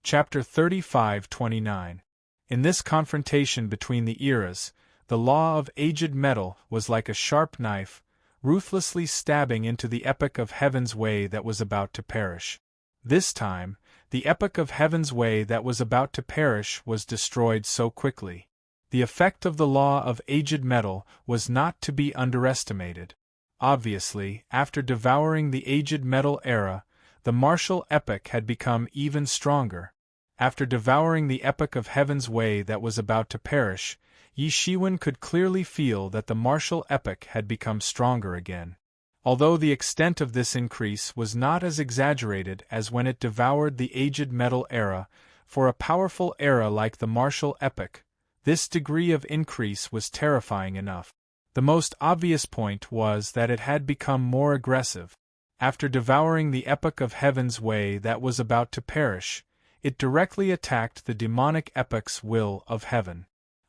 Speaker 1: Chapter 35-29. In this confrontation between the eras, the law of aged metal was like a sharp knife, ruthlessly stabbing into the epoch of Heaven's way that was about to perish. This time, the epoch of Heaven's way that was about to perish was destroyed so quickly. The effect of the law of aged metal was not to be underestimated. Obviously, after devouring the aged metal era, the martial epoch had become even stronger. After devouring the epoch of Heaven's way that was about to perish, Yi Shiwen could clearly feel that the martial epoch had become stronger again. Although the extent of this increase was not as exaggerated as when it devoured the aged metal era, for a powerful era like the martial epoch, this degree of increase was terrifying enough. The most obvious point was that it had become more aggressive. After devouring the epoch of Heaven's way that was about to perish, it directly attacked the demonic epoch's will of heaven.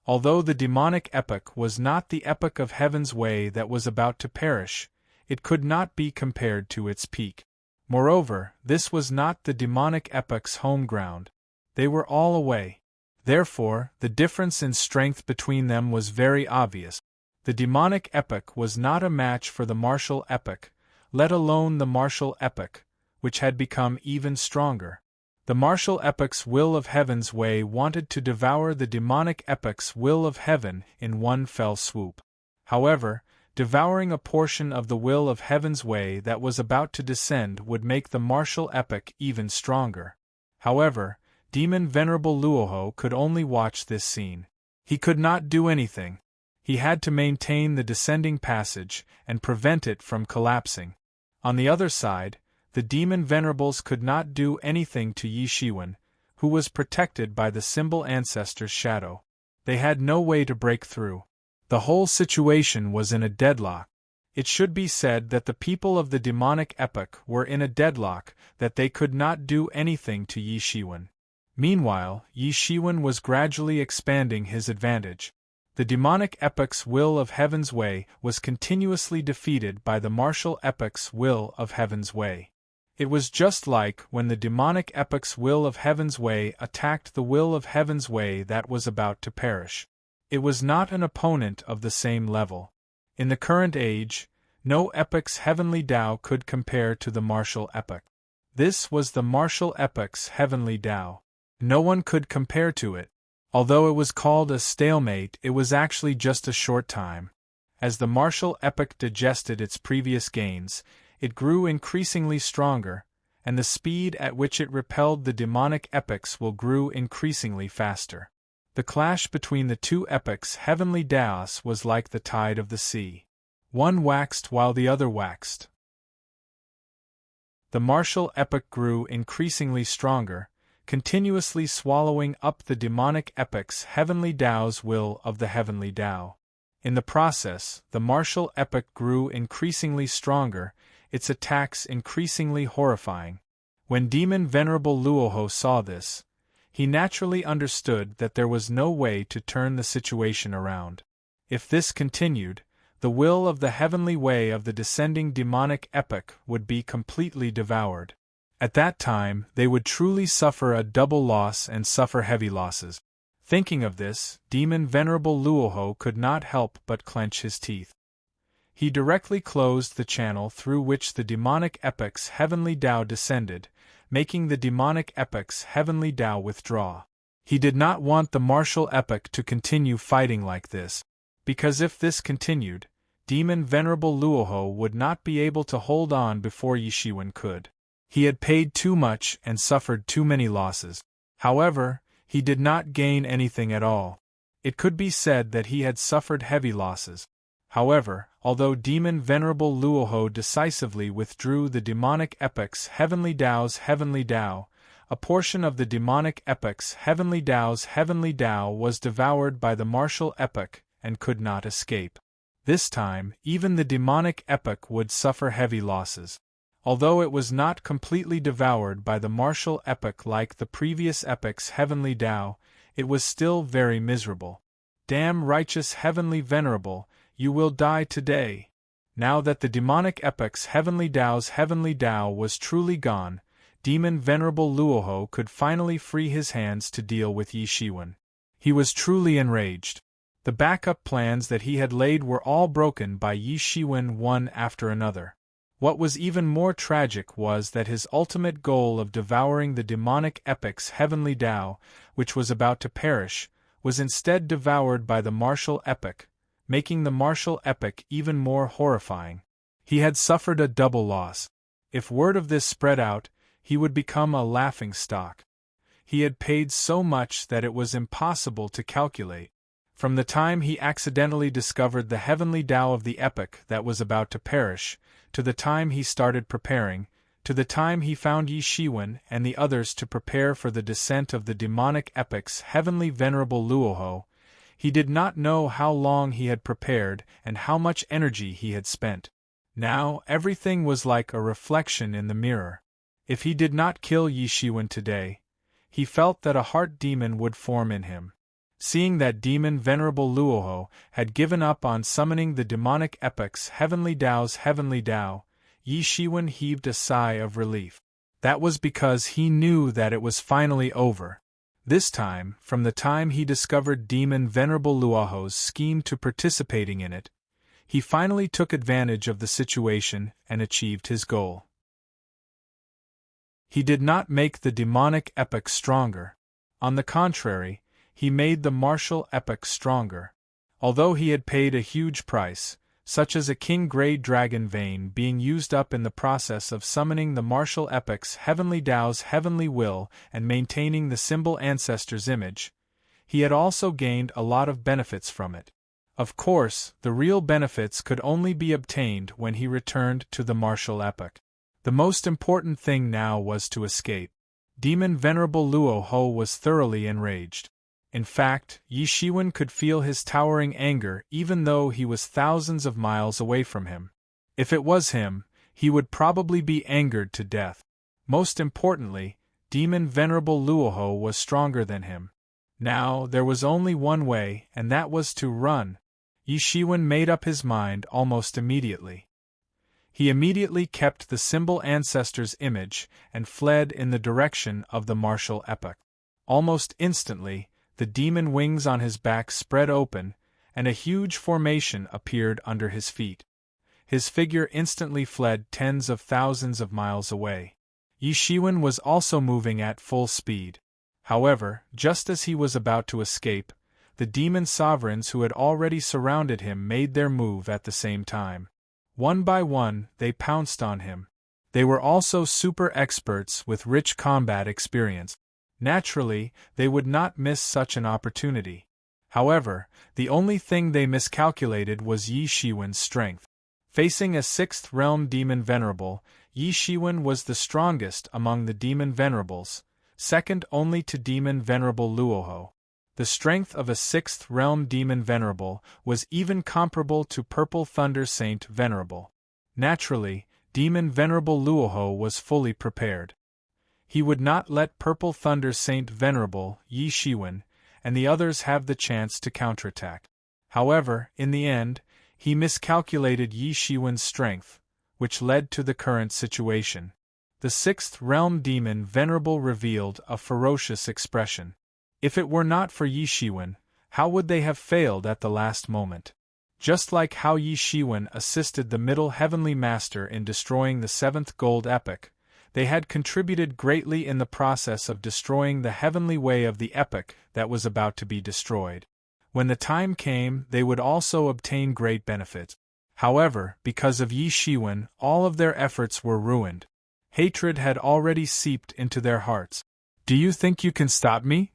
Speaker 1: Although the demonic epoch was not the epoch of Heaven's way that was about to perish, it could not be compared to its peak. Moreover, this was not the demonic epoch's home ground. They were all away. Therefore, the difference in strength between them was very obvious. The demonic epoch was not a match for the martial epoch, let alone the martial epoch, which had become even stronger. The martial epoch's will of heaven's way wanted to devour the demonic epoch's will of heaven in one fell swoop. However, devouring a portion of the will of heaven's way that was about to descend would make the martial epoch even stronger. However, Demon Venerable Luoho could only watch this scene. He could not do anything. He had to maintain the descending passage and prevent it from collapsing. On the other side, the demon venerables could not do anything to Yi Shiwen, who was protected by the symbol ancestor's shadow. They had no way to break through. The whole situation was in a deadlock. It should be said that the people of the demonic epoch were in a deadlock, that they could not do anything to Yi Shiwen. Meanwhile, Yi Shiwen was gradually expanding his advantage. The demonic epoch's will of heaven's way was continuously defeated by the martial epoch's will of heaven's way. It was just like when the demonic epoch's will of heaven's way attacked the will of heaven's way that was about to perish. It was not an opponent of the same level. In the current age, no epoch's heavenly Tao could compare to the martial epoch. This was the martial epoch's heavenly Tao. No one could compare to it. Although it was called a stalemate, it was actually just a short time. As the martial epoch digested its previous gains, it grew increasingly stronger, and the speed at which it repelled the demonic epochs will grew increasingly faster. The clash between the two epochs' heavenly Taos was like the tide of the sea. One waxed while the other waxed. The martial epoch grew increasingly stronger, continuously swallowing up the demonic epoch's heavenly Tao's will of the heavenly Tao. In the process, the martial epoch grew increasingly stronger, its attacks increasingly horrifying. When Demon Venerable Luoho saw this, he naturally understood that there was no way to turn the situation around. If this continued, the will of the heavenly way of the descending demonic epoch would be completely devoured. At that time, they would truly suffer a double loss and suffer heavy losses. Thinking of this, Demon Venerable Luoho could not help but clench his teeth. He directly closed the channel through which the demonic epoch's heavenly Tao descended, making the demonic epoch's heavenly Tao withdraw. He did not want the martial epoch to continue fighting like this, because if this continued, Demon Venerable Luoho would not be able to hold on before Yi Shiwen could. He had paid too much and suffered too many losses. However, he did not gain anything at all. It could be said that he had suffered heavy losses. However, although Demon Venerable Luoho decisively withdrew the demonic epoch's heavenly Tao's heavenly Tao, a portion of the demonic epoch's heavenly Tao's heavenly Tao was devoured by the martial epoch and could not escape. This time, even the demonic epoch would suffer heavy losses. Although it was not completely devoured by the martial epoch like the previous epoch's heavenly Tao, it was still very miserable. Damn righteous heavenly venerable, you will die today. Now that the demonic epoch's heavenly Tao's heavenly Tao was truly gone, Demon Venerable Luoho could finally free his hands to deal with Yi Shiwen. He was truly enraged. The backup plans that he had laid were all broken by Yi Shiwen one after another. What was even more tragic was that his ultimate goal of devouring the demonic epoch's heavenly Tao, which was about to perish, was instead devoured by the martial epoch, making the martial epoch even more horrifying. He had suffered a double loss. If word of this spread out, he would become a laughingstock. He had paid so much that it was impossible to calculate. From the time he accidentally discovered the heavenly Tao of the epoch that was about to perish, to the time he started preparing, to the time he found Yi Shiwen and the others to prepare for the descent of the demonic epoch's heavenly Venerable Luoho, he did not know how long he had prepared and how much energy he had spent. Now, everything was like a reflection in the mirror. If he did not kill Yi Shiwen today, he felt that a heart demon would form in him. Seeing that Demon Venerable Luoho had given up on summoning the demonic epoch's heavenly Tao's heavenly Tao, Yi Shiwen heaved a sigh of relief. That was because he knew that it was finally over. This time, from the time he discovered Demon Venerable Luoho's scheme to participating in it, he finally took advantage of the situation and achieved his goal. He did not make the demonic epoch stronger. On the contrary, he made the martial epoch stronger. Although he had paid a huge price, such as a king grey dragon vein being used up in the process of summoning the martial epoch's heavenly Tao's heavenly will and maintaining the symbol ancestor's image, he had also gained a lot of benefits from it. Of course, the real benefits could only be obtained when he returned to the martial epoch. The most important thing now was to escape. Demon Venerable Luoho was thoroughly enraged. In fact, Yi Shiwen could feel his towering anger even though he was thousands of miles away from him. If it was him, he would probably be angered to death. Most importantly, Demon Venerable Luoho was stronger than him. Now, there was only one way, and that was to run. Yi Shiwen made up his mind almost immediately. He immediately kept the symbol ancestor's image and fled in the direction of the martial epoch. Almost instantly, the demon wings on his back spread open, and a huge formation appeared under his feet. His figure instantly fled tens of thousands of miles away. Yi Shiwen was also moving at full speed. However, just as he was about to escape, the demon sovereigns who had already surrounded him made their move at the same time. One by one, they pounced on him. They were also super experts with rich combat experience. Naturally, they would not miss such an opportunity. However, the only thing they miscalculated was Yi Shiwen's strength. Facing a 6th realm demon venerable, Yi Shiwen was the strongest among the demon venerables, second only to Demon Venerable Luoho. The strength of a 6th realm demon venerable was even comparable to Purple Thunder Saint Venerable. Naturally, Demon Venerable Luoho was fully prepared. He would not let Purple Thunder Saint Venerable, Yi Shiwen, and the others have the chance to counterattack. However, in the end, he miscalculated Yi Shiwen's strength, which led to the current situation. The 6th realm demon venerable revealed a ferocious expression. If it were not for Yi Shiwen, how would they have failed at the last moment? Just like how Yi Shiwen assisted the Middle Heavenly Master in destroying the 7th Gold Epoch, they had contributed greatly in the process of destroying the heavenly way of the epoch that was about to be destroyed. When the time came, they would also obtain great benefit. However, because of Yi Shiwen, all of their efforts were ruined. Hatred had already seeped into their hearts. "Do you think you can stop me?"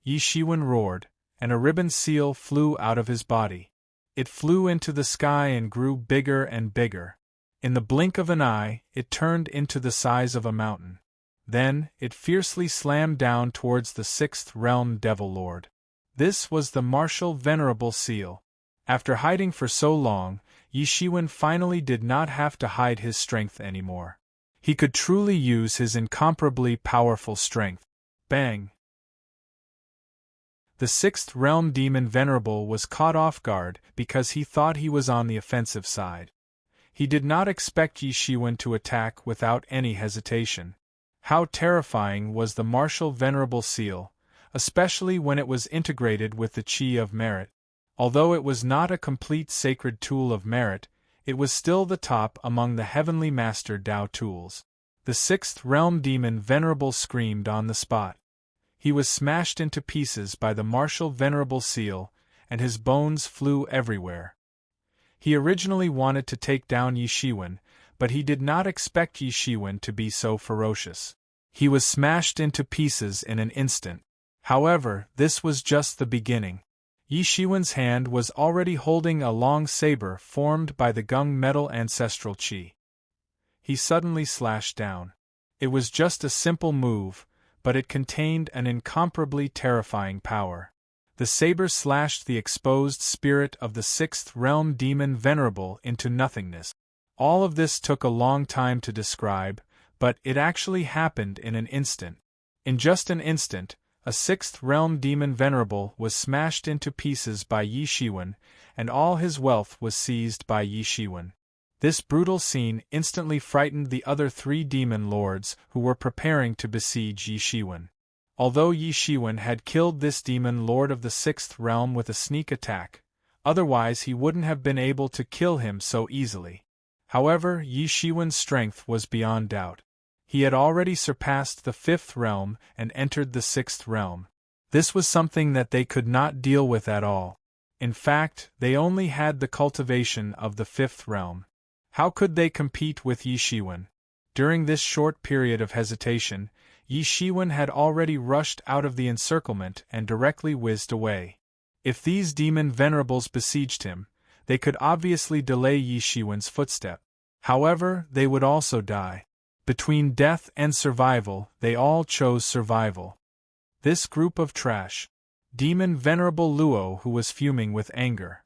Speaker 1: Yi Shiwen roared, and a ribbon seal flew out of his body. It flew into the sky and grew bigger and bigger. In the blink of an eye, it turned into the size of a mountain. Then, it fiercely slammed down towards the 6th realm Devil Lord. This was the martial venerable seal. After hiding for so long, Yi Shiwen finally did not have to hide his strength anymore. He could truly use his incomparably powerful strength. Bang! The 6th realm demon venerable was caught off guard because he thought he was on the offensive side. He did not expect Yi Shiwen to attack without any hesitation. How terrifying was the martial venerable seal, especially when it was integrated with the Qi of merit. Although it was not a complete sacred tool of merit, it was still the top among the Heavenly Master Tao tools. The 6th realm demon venerable screamed on the spot. He was smashed into pieces by the martial venerable seal, and his bones flew everywhere. He originally wanted to take down Yi Shiwen, but he did not expect Yi Shiwen to be so ferocious. He was smashed into pieces in an instant. However, this was just the beginning. Yi Shiwen's hand was already holding a long saber formed by the gung metal ancestral qi. He suddenly slashed down. It was just a simple move, but it contained an incomparably terrifying power. The saber slashed the exposed spirit of the 6th realm demon venerable into nothingness. All of this took a long time to describe, but it actually happened in an instant. In just an instant, a 6th realm demon venerable was smashed into pieces by Yi Shiwen, and all his wealth was seized by Yi Shiwen. This brutal scene instantly frightened the other 3 demon lords who were preparing to besiege Yi Shiwen. Although Yi Shiwen had killed this demon lord of the sixth realm with a sneak attack, otherwise he wouldn't have been able to kill him so easily. However, Yi Shiwen's strength was beyond doubt. He had already surpassed the fifth realm and entered the sixth realm. This was something that they could not deal with at all. In fact, they only had the cultivation of the fifth realm. How could they compete with Yi Shiwen? During this short period of hesitation, Yi Shiwen had already rushed out of the encirclement and directly whizzed away. If these demon venerables besieged him, they could obviously delay Yi Shiwen's footstep. However, they would also die. Between death and survival, they all chose survival. This group of trash. Demon Venerable Luo, who was fuming with anger.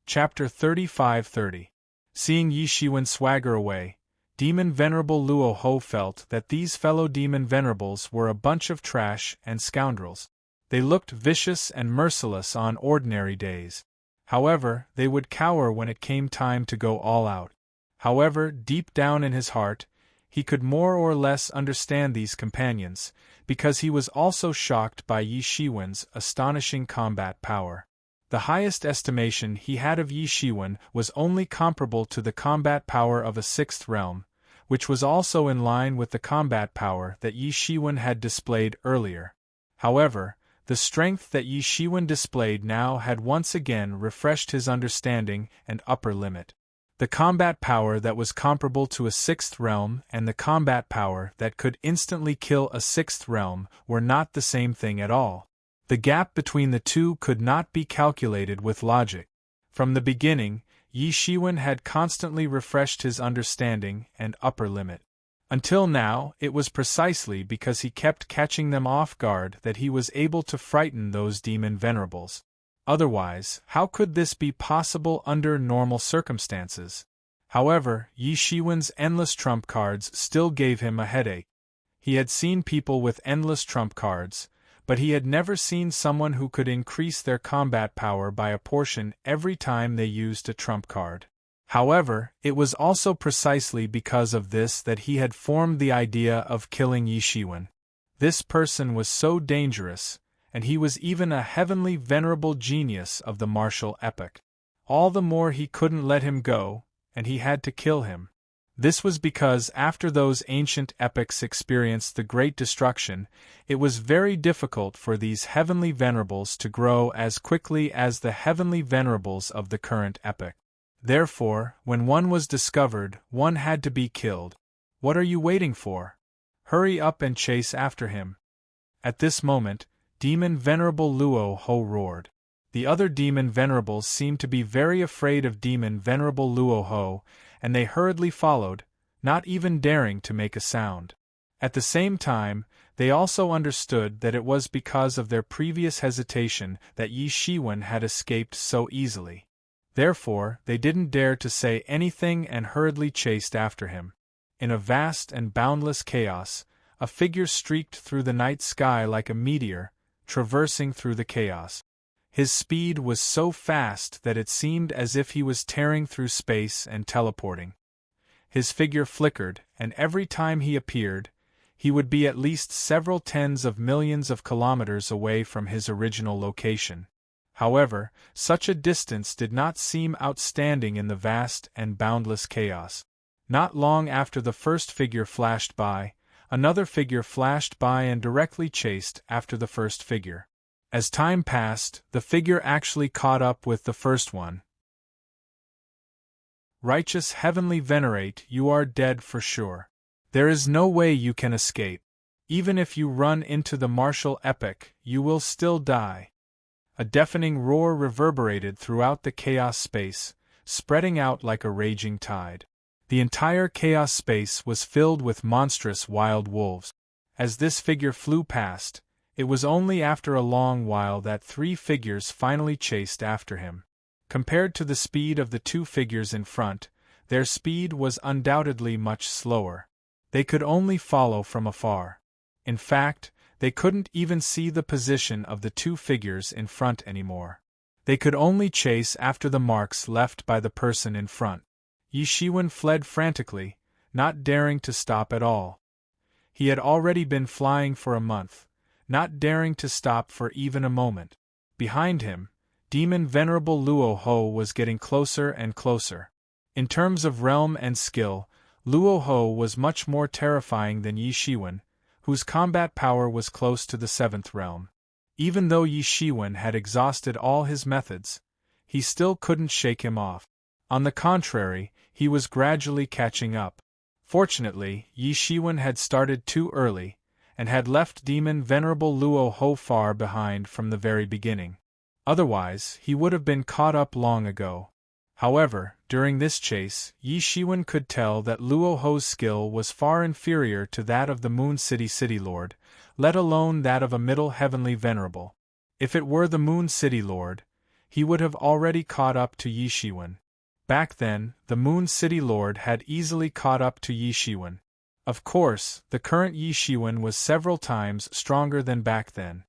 Speaker 1: Chapter 35:30. Seeing Yi Shiwen swagger away, Demon Venerable Luo Ho felt that these fellow demon venerables were a bunch of trash and scoundrels. They looked vicious and merciless on ordinary days. However, they would cower when it came time to go all out. However, deep down in his heart, he could more or less understand these companions, because he was also shocked by Yi Shiwen's astonishing combat power. The highest estimation he had of Yi Shiwen was only comparable to the combat power of a sixth realm, which was also in line with the combat power that Yi Shiwen had displayed earlier. However, the strength that Yi Shiwen displayed now had once again refreshed his understanding and upper limit. The combat power that was comparable to a sixth realm and the combat power that could instantly kill a sixth realm were not the same thing at all. The gap between the two could not be calculated with logic. From the beginning, Yi Shiwen had constantly refreshed his understanding and upper limit. Until now, it was precisely because he kept catching them off guard that he was able to frighten those demon venerables. Otherwise, how could this be possible under normal circumstances? However, Yi Shiwen's endless trump cards still gave him a headache. He had seen people with endless trump cards, but he had never seen someone who could increase their combat power by a portion every time they used a trump card. However, it was also precisely because of this that he had formed the idea of killing Yi Shiwen. This person was so dangerous, and he was even a heavenly venerable genius of the martial epoch. All the more he couldn't let him go, and he had to kill him. This was because after those ancient epochs experienced the great destruction, it was very difficult for these heavenly venerables to grow as quickly as the heavenly venerables of the current epoch. Therefore, when one was discovered, one had to be killed. What are you waiting for? Hurry up and chase after him. At this moment, Demon Venerable Luo Ho roared. The other demon venerables seemed to be very afraid of Demon Venerable Luo Ho, and they hurriedly followed, not even daring to make a sound. At the same time, they also understood that it was because of their previous hesitation that Yi Shiwen had escaped so easily. Therefore, they didn't dare to say anything and hurriedly chased after him. In a vast and boundless chaos, a figure streaked through the night sky like a meteor, traversing through the chaos. His speed was so fast that it seemed as if he was tearing through space and teleporting. His figure flickered, and every time he appeared, he would be at least several tens of millions of kilometers away from his original location. However, such a distance did not seem outstanding in the vast and boundless chaos. Not long after the first figure flashed by, another figure flashed by and directly chased after the first figure. As time passed, the figure actually caught up with the first one. Righteous Heavenly Venerate, you are dead for sure. There is no way you can escape. Even if you run into the martial epoch, you will still die. A deafening roar reverberated throughout the chaos space, spreading out like a raging tide. The entire chaos space was filled with monstrous wild wolves. As this figure flew past, it was only after a long while that three figures finally chased after him. Compared to the speed of the two figures in front, their speed was undoubtedly much slower. They could only follow from afar. In fact, they couldn't even see the position of the two figures in front anymore. They could only chase after the marks left by the person in front. Yi Shiwen fled frantically, not daring to stop at all. He had already been flying for a month, not daring to stop for even a moment. Behind him, Demon Venerable Luo Ho was getting closer and closer. In terms of realm and skill, Luo Ho was much more terrifying than Yi Shiwen, whose combat power was close to the 7th realm. Even though Yi Shiwen had exhausted all his methods, he still couldn't shake him off. On the contrary, he was gradually catching up. Fortunately, Yi Shiwen had started too early, and had left Demon Venerable Luo Ho far behind from the very beginning. Otherwise, he would have been caught up long ago. However, during this chase, Yi Shiwen could tell that Luo Ho's skill was far inferior to that of the Moon City City Lord, let alone that of a Middle Heavenly Venerable. If it were the Moon City Lord, he would have already caught up to Yi Shiwen. Back then, the Moon City Lord had easily caught up to Yi Shiwen. Of course, the current Yi Shiwen was several times stronger than back then.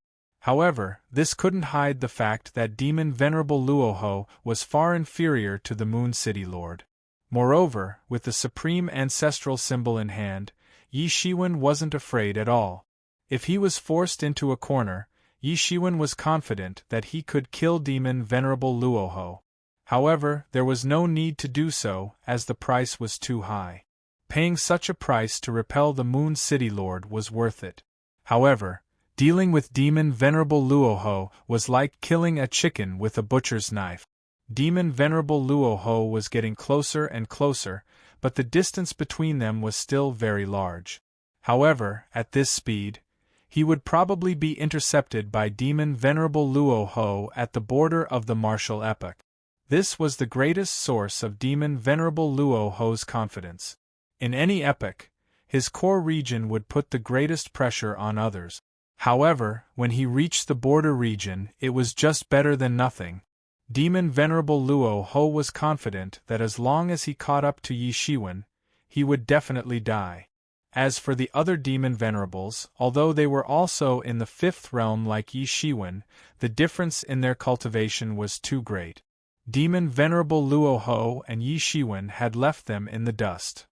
Speaker 1: However, this couldn't hide the fact that Demon Venerable Luo Ho was far inferior to the Moon City Lord. Moreover, with the supreme ancestral symbol in hand, Yi Shiwen wasn't afraid at all. If he was forced into a corner, Yi Shiwen was confident that he could kill Demon Venerable Luo Ho. However, there was no need to do so, as the price was too high. Paying such a price to repel the Moon City Lord was worth it. However, dealing with Demon Venerable Luo Ho was like killing a chicken with a butcher's knife. Demon Venerable Luo Ho was getting closer and closer, but the distance between them was still very large. However, at this speed, he would probably be intercepted by Demon Venerable Luo Ho at the border of the martial epoch. This was the greatest source of Demon Venerable Luo Ho's confidence. In any epoch, his core region would put the greatest pressure on others. However, when he reached the border region, it was just better than nothing. Demon Venerable Luo Ho was confident that as long as he caught up to Yi Shiwen, he would definitely die. As for the other Demon Venerables, although they were also in the 5th realm like Yi Shiwen, the difference in their cultivation was too great. Demon Venerable Luo Ho and Yi Shiwen had left them in the dust.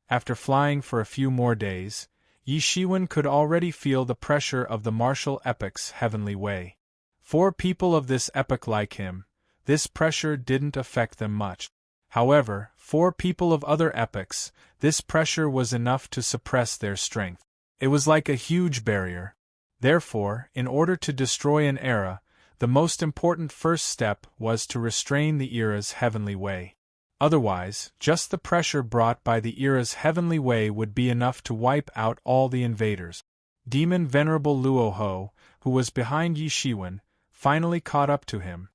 Speaker 1: After flying for a few more days, Yi Shiwen could already feel the pressure of the martial epoch's heavenly way. For people of this epoch like him, this pressure didn't affect them much. However, for people of other epochs, this pressure was enough to suppress their strength. It was like a huge barrier. Therefore, in order to destroy an era, the most important first step was to restrain the era's heavenly way. Otherwise, just the pressure brought by the era's heavenly way would be enough to wipe out all the invaders. Demon Venerable Luo Ho, who was behind Yi Shiwen, finally caught up to him.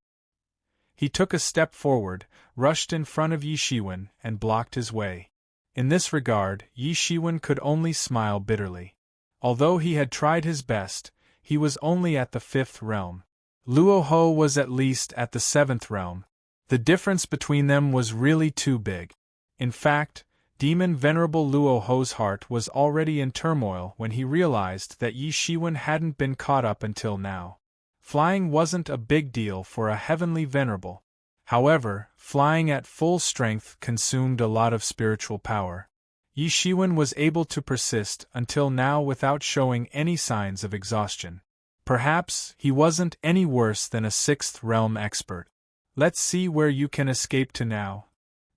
Speaker 1: He took a step forward, rushed in front of Yi Shiwen, and blocked his way. In this regard, Yi Shiwen could only smile bitterly. Although he had tried his best, he was only at the 5th realm. Luo Ho was at least at the 7th realm. The difference between them was really too big. In fact, Demon Venerable Luo Ho's heart was already in turmoil when he realized that Yi Shiwen hadn't been caught up until now. Flying wasn't a big deal for a heavenly venerable. However, flying at full strength consumed a lot of spiritual power. Yi Shiwen was able to persist until now without showing any signs of exhaustion. Perhaps he wasn't any worse than a 6th realm expert. Let's see where you can escape to now,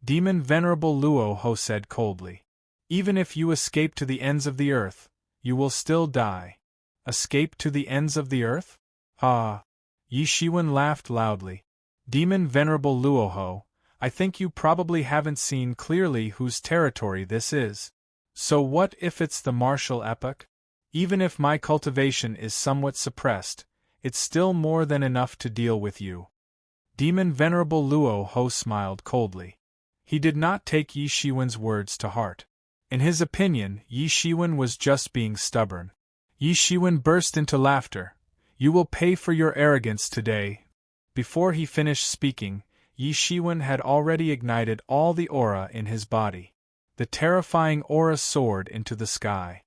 Speaker 1: Demon Venerable Luo Ho said coldly. Even if you escape to the ends of the earth, you will still die. Escape to the ends of the earth? Ah! Yi Shiwen laughed loudly. Demon Venerable Luo Ho, I think you probably haven't seen clearly whose territory this is. So what if it's the martial epoch? Even if my cultivation is somewhat suppressed, it's still more than enough to deal with you. Demon Venerable Luo Ho smiled coldly. He did not take Yi Shiwen's words to heart. In his opinion, Yi Shiwen was just being stubborn. Yi Shiwen burst into laughter. You will pay for your arrogance today. Before he finished speaking, Yi Shiwen had already ignited all the aura in his body. The terrifying aura soared into the sky.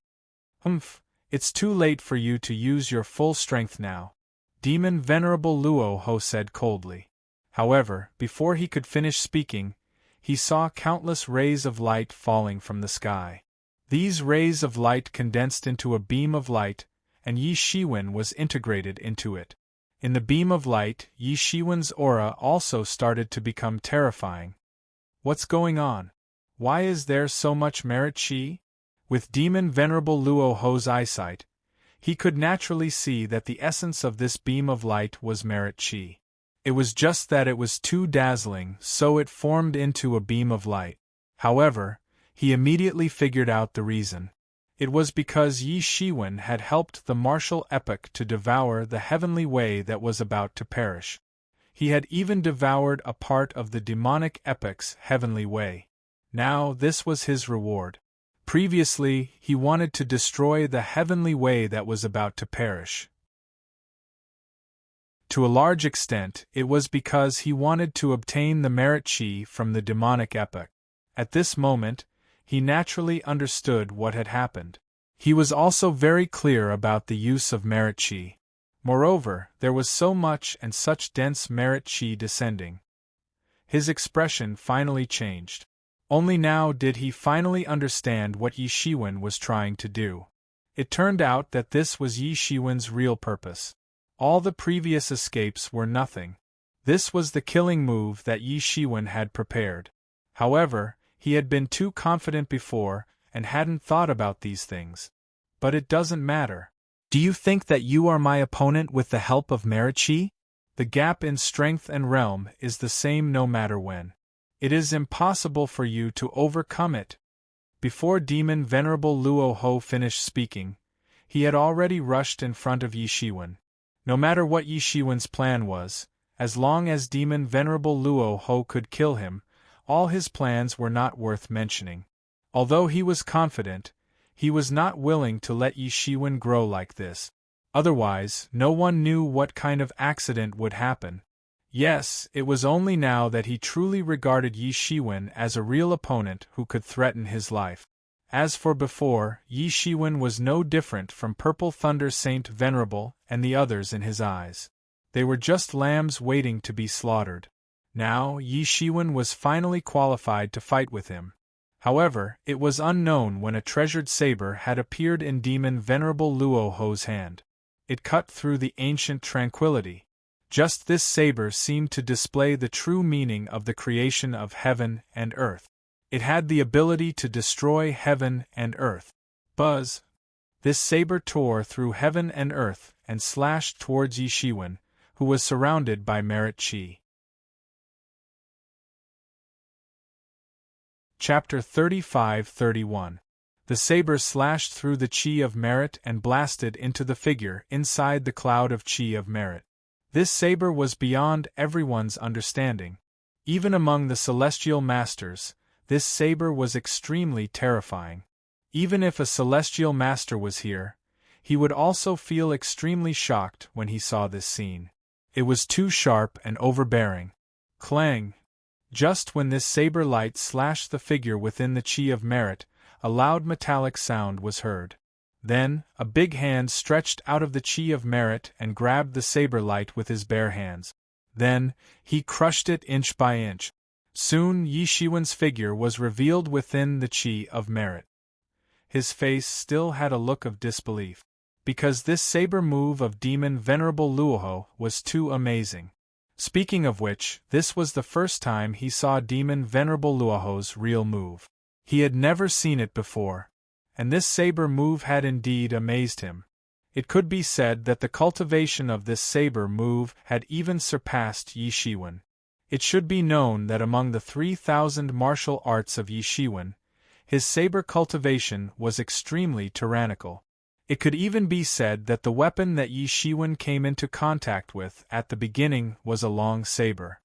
Speaker 1: It's too late for you to use your full strength now, Demon Venerable Luo Ho said coldly. However, before he could finish speaking, he saw countless rays of light falling from the sky. These rays of light condensed into a beam of light, and Yi Shiwen was integrated into it. In the beam of light, Yi Shiwen's aura also started to become terrifying. What's going on? Why is there so much merit chi? With demon Venerable Luo Ho's eyesight, he could naturally see that the essence of this beam of light was merit chi. It was just that it was too dazzling, so it formed into a beam of light. However, he immediately figured out the reason. It was because Yi Shiwen had helped the martial epoch to devour the heavenly way that was about to perish. He had even devoured a part of the demonic epoch's heavenly way. Now this was his reward. Previously, he wanted to destroy the heavenly way that was about to perish. To a large extent, it was because he wanted to obtain the merit chi from the demonic epoch. At this moment, he naturally understood what had happened. He was also very clear about the use of merit chi. Moreover, there was so much and such dense merit chi descending. His expression finally changed. Only now did he finally understand what Yi Shiwen was trying to do. It turned out that this was Yi Shiwen's real purpose. All the previous escapes were nothing. This was the killing move that Yi Shiwen had prepared. However, he had been too confident before and hadn't thought about these things. But it doesn't matter. Do you think that you are my opponent with the help of merit chi? The gap in strength and realm is the same no matter when. It is impossible for you to overcome it. Before Demon Venerable Luo Ho finished speaking, he had already rushed in front of Yi Shiwen. No matter what Yi Shiwen's plan was, as long as Demon Venerable Luo Ho could kill him, all his plans were not worth mentioning. Although he was confident, he was not willing to let Yi Shiwen grow like this. Otherwise, no one knew what kind of accident would happen. Yes, it was only now that he truly regarded Yi Shiwen as a real opponent who could threaten his life. As for before, Yi Shiwen was no different from Purple Thunder Saint Venerable and the others in his eyes. They were just lambs waiting to be slaughtered. Now, Yi Shiwen was finally qualified to fight with him. However, it was unknown when a treasured saber had appeared in Demon Venerable Luo Ho's hand. It cut through the ancient tranquility. Just this saber seemed to display the true meaning of the creation of heaven and earth. It had the ability to destroy heaven and earth. Buzz! This saber tore through heaven and earth and slashed towards Yi Shiwen, who was surrounded by merit chi. Chapter 35-31. The saber slashed through the chi of merit and blasted into the figure inside the cloud of chi of merit. This saber was beyond everyone's understanding. Even among the celestial masters, this saber was extremely terrifying. Even if a celestial master was here, he would also feel extremely shocked when he saw this scene. It was too sharp and overbearing. Clang! Just when this saber light slashed the figure within the chi of merit, a loud metallic sound was heard. Then, a big hand stretched out of the chi of merit and grabbed the saber light with his bare hands. Then, he crushed it inch by inch. Soon Yi Shiwen's figure was revealed within the chi of merit. His face still had a look of disbelief, because this saber move of Demon Venerable Luoho was too amazing. Speaking of which, this was the first time he saw Demon Venerable Luoho's real move. He had never seen it before, and this saber move had indeed amazed him. It could be said that the cultivation of this saber move had even surpassed Yi Shiwen. It should be known that among the 3,000 martial arts of Yi Shiwen, his saber cultivation was extremely tyrannical. It could even be said that the weapon that Yi Shiwen came into contact with at the beginning was a long saber.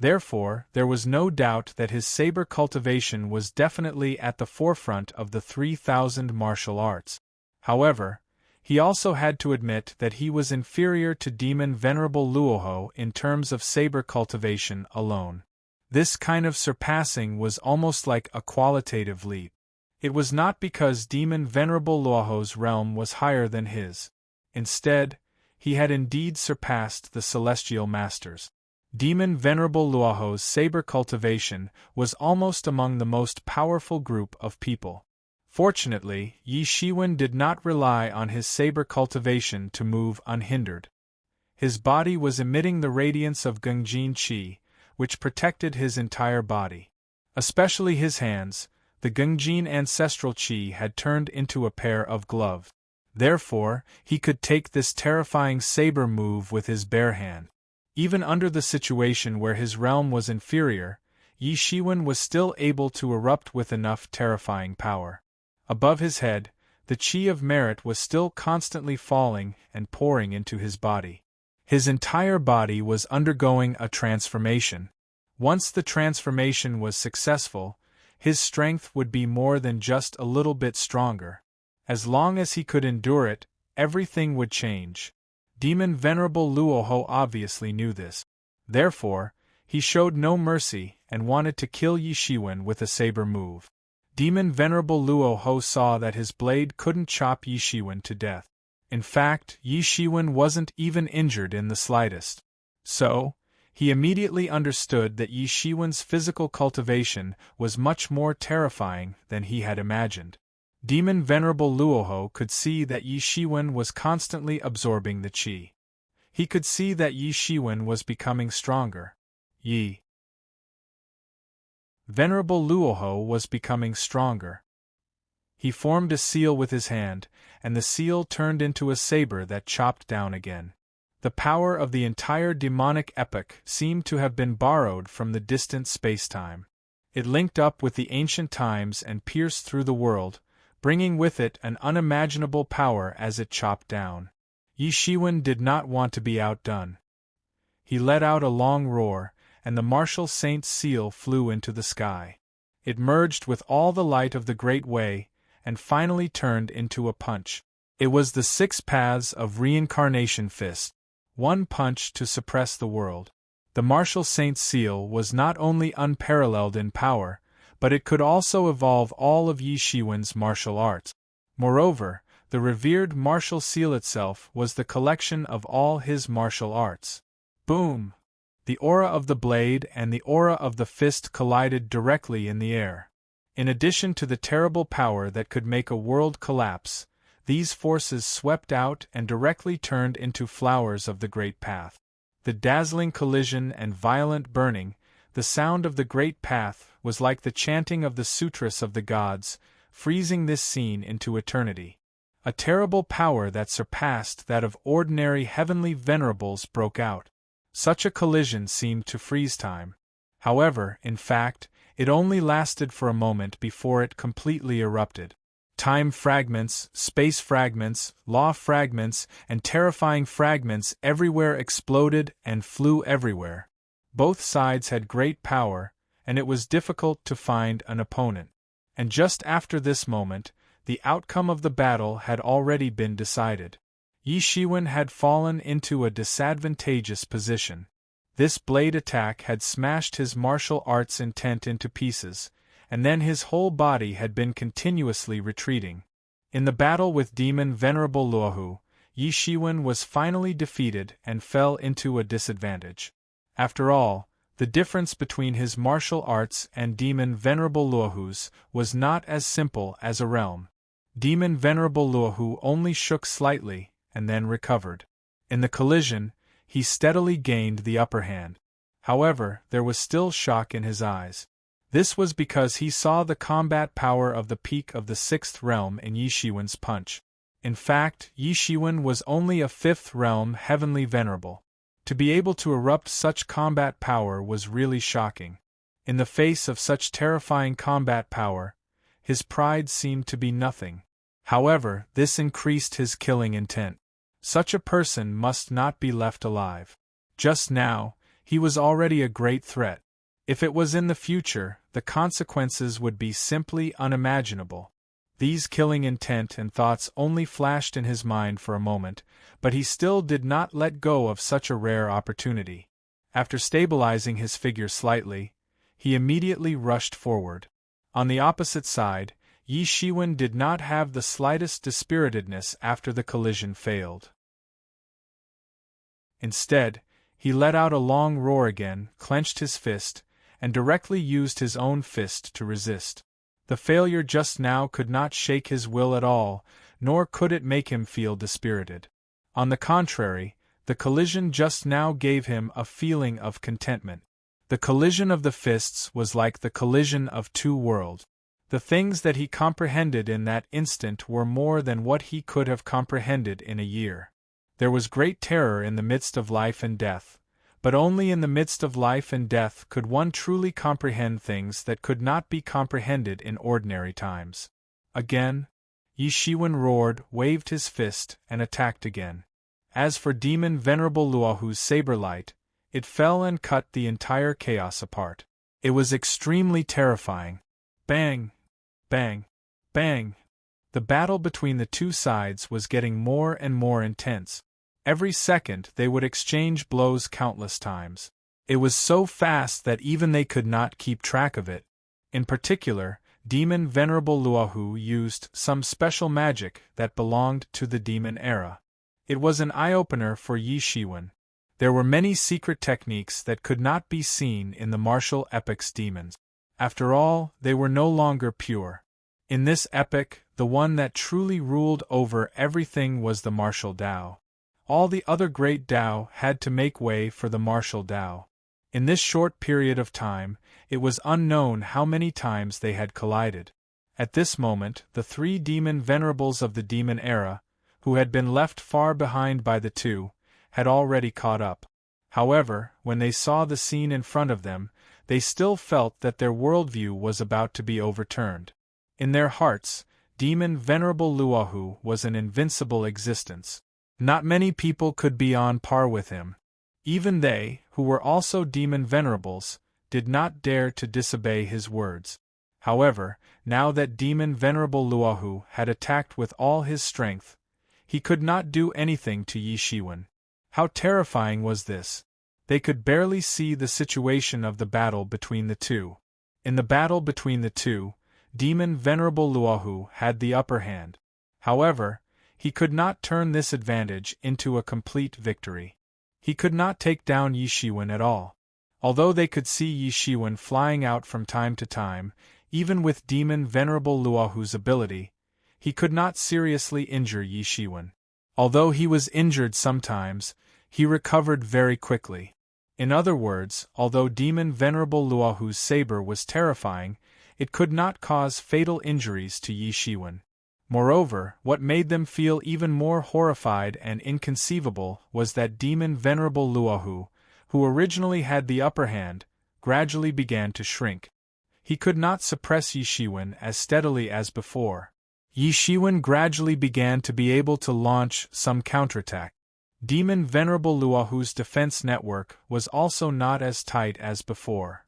Speaker 1: Therefore, there was no doubt that his saber cultivation was definitely at the forefront of the 3,000 martial arts. However, he also had to admit that he was inferior to Demon Venerable Luoho in terms of saber cultivation alone. This kind of surpassing was almost like a qualitative leap. It was not because Demon Venerable Luoho's realm was higher than his. Instead, he had indeed surpassed the celestial masters. Demon Venerable Luoho's saber cultivation was almost among the most powerful group of people. Fortunately, Yi Shiwen did not rely on his saber cultivation to move unhindered. His body was emitting the radiance of Gungjin Qi, which protected his entire body. Especially his hands, the Gungjin ancestral Qi had turned into a pair of gloves. Therefore, he could take this terrifying saber move with his bare hand. Even under the situation where his realm was inferior, Yi Shiwen was still able to erupt with enough terrifying power. Above his head, the Qi of merit was still constantly falling and pouring into his body. His entire body was undergoing a transformation. Once the transformation was successful, his strength would be more than just a little bit stronger. As long as he could endure it, everything would change. Demon Venerable Luoho obviously knew this. Therefore, he showed no mercy and wanted to kill Yi Shiwen with a saber move. Demon Venerable Luoho saw that his blade couldn't chop Yi Shiwen to death. In fact, Yi Shiwen wasn't even injured in the slightest. So, he immediately understood that Yi Shiwen's physical cultivation was much more terrifying than he had imagined. Demon Venerable Luoho could see that Yi Shiwen was constantly absorbing the qi. He could see that Yi Shiwen was becoming stronger. Yi Venerable Luoho was becoming stronger. He formed a seal with his hand, and the seal turned into a saber that chopped down again. The power of the entire demonic epoch seemed to have been borrowed from the distant space-time. It linked up with the ancient times and pierced through the world, bringing with it an unimaginable power as it chopped down. Yi Shiwen did not want to be outdone. He let out a long roar, and the martial saint's seal flew into the sky. It merged with all the light of the Great Way, and finally turned into a punch. It was the 6 paths of reincarnation fist. One punch to suppress the world. The martial saint's seal was not only unparalleled in power, but it could also evolve all of Yi Shiwen's martial arts. Moreover, the revered martial seal itself was the collection of all his martial arts. Boom! The aura of the blade and the aura of the fist collided directly in the air. In addition to the terrible power that could make a world collapse, these forces swept out and directly turned into flowers of the Great Path. The dazzling collision and violent burning, the sound of the Great Path was like the chanting of the sutras of the gods, freezing this scene into eternity. A terrible power that surpassed that of ordinary heavenly venerables broke out. Such a collision seemed to freeze time. However, in fact, it only lasted for a moment before it completely erupted. Time fragments, space fragments, law fragments, and terrifying fragments everywhere exploded and flew everywhere. Both sides had great power, and it was difficult to find an opponent. And just after this moment, the outcome of the battle had already been decided. Yi Shiwen had fallen into a disadvantageous position. This blade attack had smashed his martial arts intent into pieces, and then his whole body had been continuously retreating. In the battle with Demon Venerable Luohu, Yi Shiwen was finally defeated and fell into a disadvantage. After all, the difference between his martial arts and Demon Venerable Luohu's was not as simple as a realm. Demon Venerable Luohu only shook slightly, and then recovered. In the collision, he steadily gained the upper hand. However, there was still shock in his eyes. This was because he saw the combat power of the peak of the 6th realm in Yi Shiwen's punch. In fact, Yi Shiwen was only a 5th realm heavenly venerable. To be able to erupt such combat power was really shocking. In the face of such terrifying combat power, his pride seemed to be nothing. However, this increased his killing intent. Such a person must not be left alive. Just now, he was already a great threat. If it was in the future, the consequences would be simply unimaginable. These killing intent and thoughts only flashed in his mind for a moment, but he still did not let go of such a rare opportunity. After stabilizing his figure slightly, he immediately rushed forward. On the opposite side, Yi Shiwen did not have the slightest dispiritedness after the collision failed. Instead, He let out a long roar again, clenched his fist, and directly used his own fist to resist. The failure just now could not shake his will at all, nor could it make him feel dispirited. On the contrary, the collision just now gave him a feeling of contentment. The collision of the fists was like the collision of two worlds. The things that he comprehended in that instant were more than what he could have comprehended in a year. There was great terror in the midst of life and death, but only in the midst of life and death could one truly comprehend things that could not be comprehended in ordinary times. Again, Yi Shiwen roared, waved his fist, and attacked again. As for Demon Venerable Luohu's saber light, it fell and cut the entire chaos apart. It was extremely terrifying. Bang! Bang! Bang! The battle between the two sides was getting more and more intense. Every second they would exchange blows countless times. It was so fast that even they could not keep track of it. In particular, Demon Venerable Luohu used some special magic that belonged to the demon era. It was an eye-opener for Yi Shiwen. There were many secret techniques that could not be seen in the martial epic's demons. After all, they were no longer pure. In this epic, the one that truly ruled over everything was the martial Tao. All the other great Tao had to make way for the martial Tao. In this short period of time, it was unknown how many times they had collided. At this moment, the three demon venerables of the demon era, who had been left far behind by the two, had already caught up. However, when they saw the scene in front of them, they still felt that their worldview was about to be overturned. In their hearts, Demon Venerable Luohu was an invincible existence. Not many people could be on par with him. Even they, who were also demon venerables, did not dare to disobey his words. However, now that Demon Venerable Luohu had attacked with all his strength, he could not do anything to Yi Shiwen. How terrifying was this! They could barely see the situation of the battle between the two. In the battle between the two, Demon Venerable Luohu had the upper hand. However, he could not turn this advantage into a complete victory. He could not take down Yi Shiwen at all. Although they could see Yi Shiwen flying out from time to time, even with Demon Venerable Luohu's ability, he could not seriously injure Yi Shiwen. Although he was injured sometimes, he recovered very quickly. In other words, although Demon Venerable Luohu's saber was terrifying, it could not cause fatal injuries to Yi Shiwen. Moreover, what made them feel even more horrified and inconceivable was that Demon Venerable Luohu, who originally had the upper hand, gradually began to shrink. He could not suppress Yi Shiwen as steadily as before. Yi Shiwen gradually began to be able to launch some counterattack. Demon Venerable Luohu's defense network was also not as tight as before.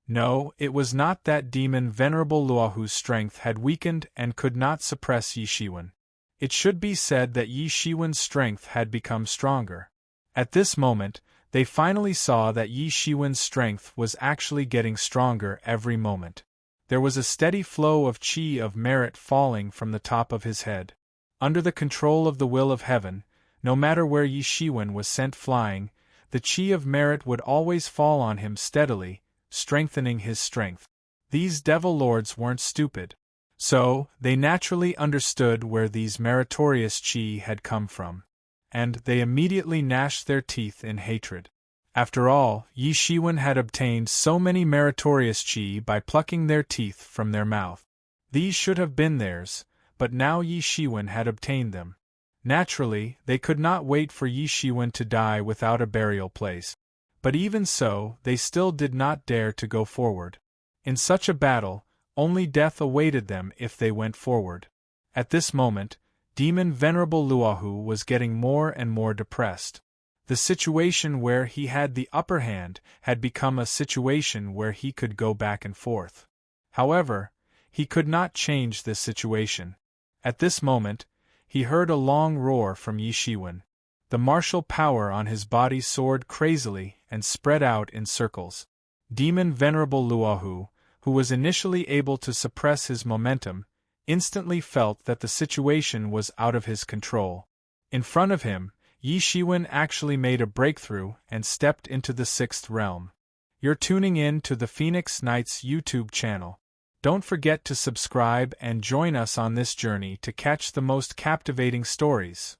Speaker 1: No, it was not that Demon Venerable Luohu's strength had weakened and could not suppress Yi Shiwen. It should be said that Yi Shiwen's strength had become stronger. At this moment, they finally saw that Yi Shiwen's strength was actually getting stronger every moment. There was a steady flow of qi of merit falling from the top of his head. Under the control of the will of heaven, no matter where Yi Shiwen was sent flying, the qi of merit would always fall on him steadily, strengthening his strength. These devil lords weren't stupid. So, they naturally understood where these meritorious qi had come from. And they immediately gnashed their teeth in hatred. After all, Yi Shiwen had obtained so many meritorious qi by plucking their teeth from their mouth. These should have been theirs, but now Yi Shiwen had obtained them. Naturally, they could not wait for Yi Shiwen to die without a burial place. But even so, they still did not dare to go forward. In such a battle, only death awaited them if they went forward. At this moment, Demon Venerable Luohu was getting more and more depressed. The situation where he had the upper hand had become a situation where he could go back and forth. However, he could not change this situation. At this moment, he heard a long roar from Yi Shiwen. The martial power on his body soared crazily and spread out in circles. Demon Venerable Luohu, who was initially able to suppress his momentum, instantly felt that the situation was out of his control. In front of him, Yi Shiwen actually made a breakthrough and stepped into the sixth realm. You're tuning in to the Phoenix Knights YouTube channel. Don't forget to subscribe and join us on this journey to catch the most captivating stories.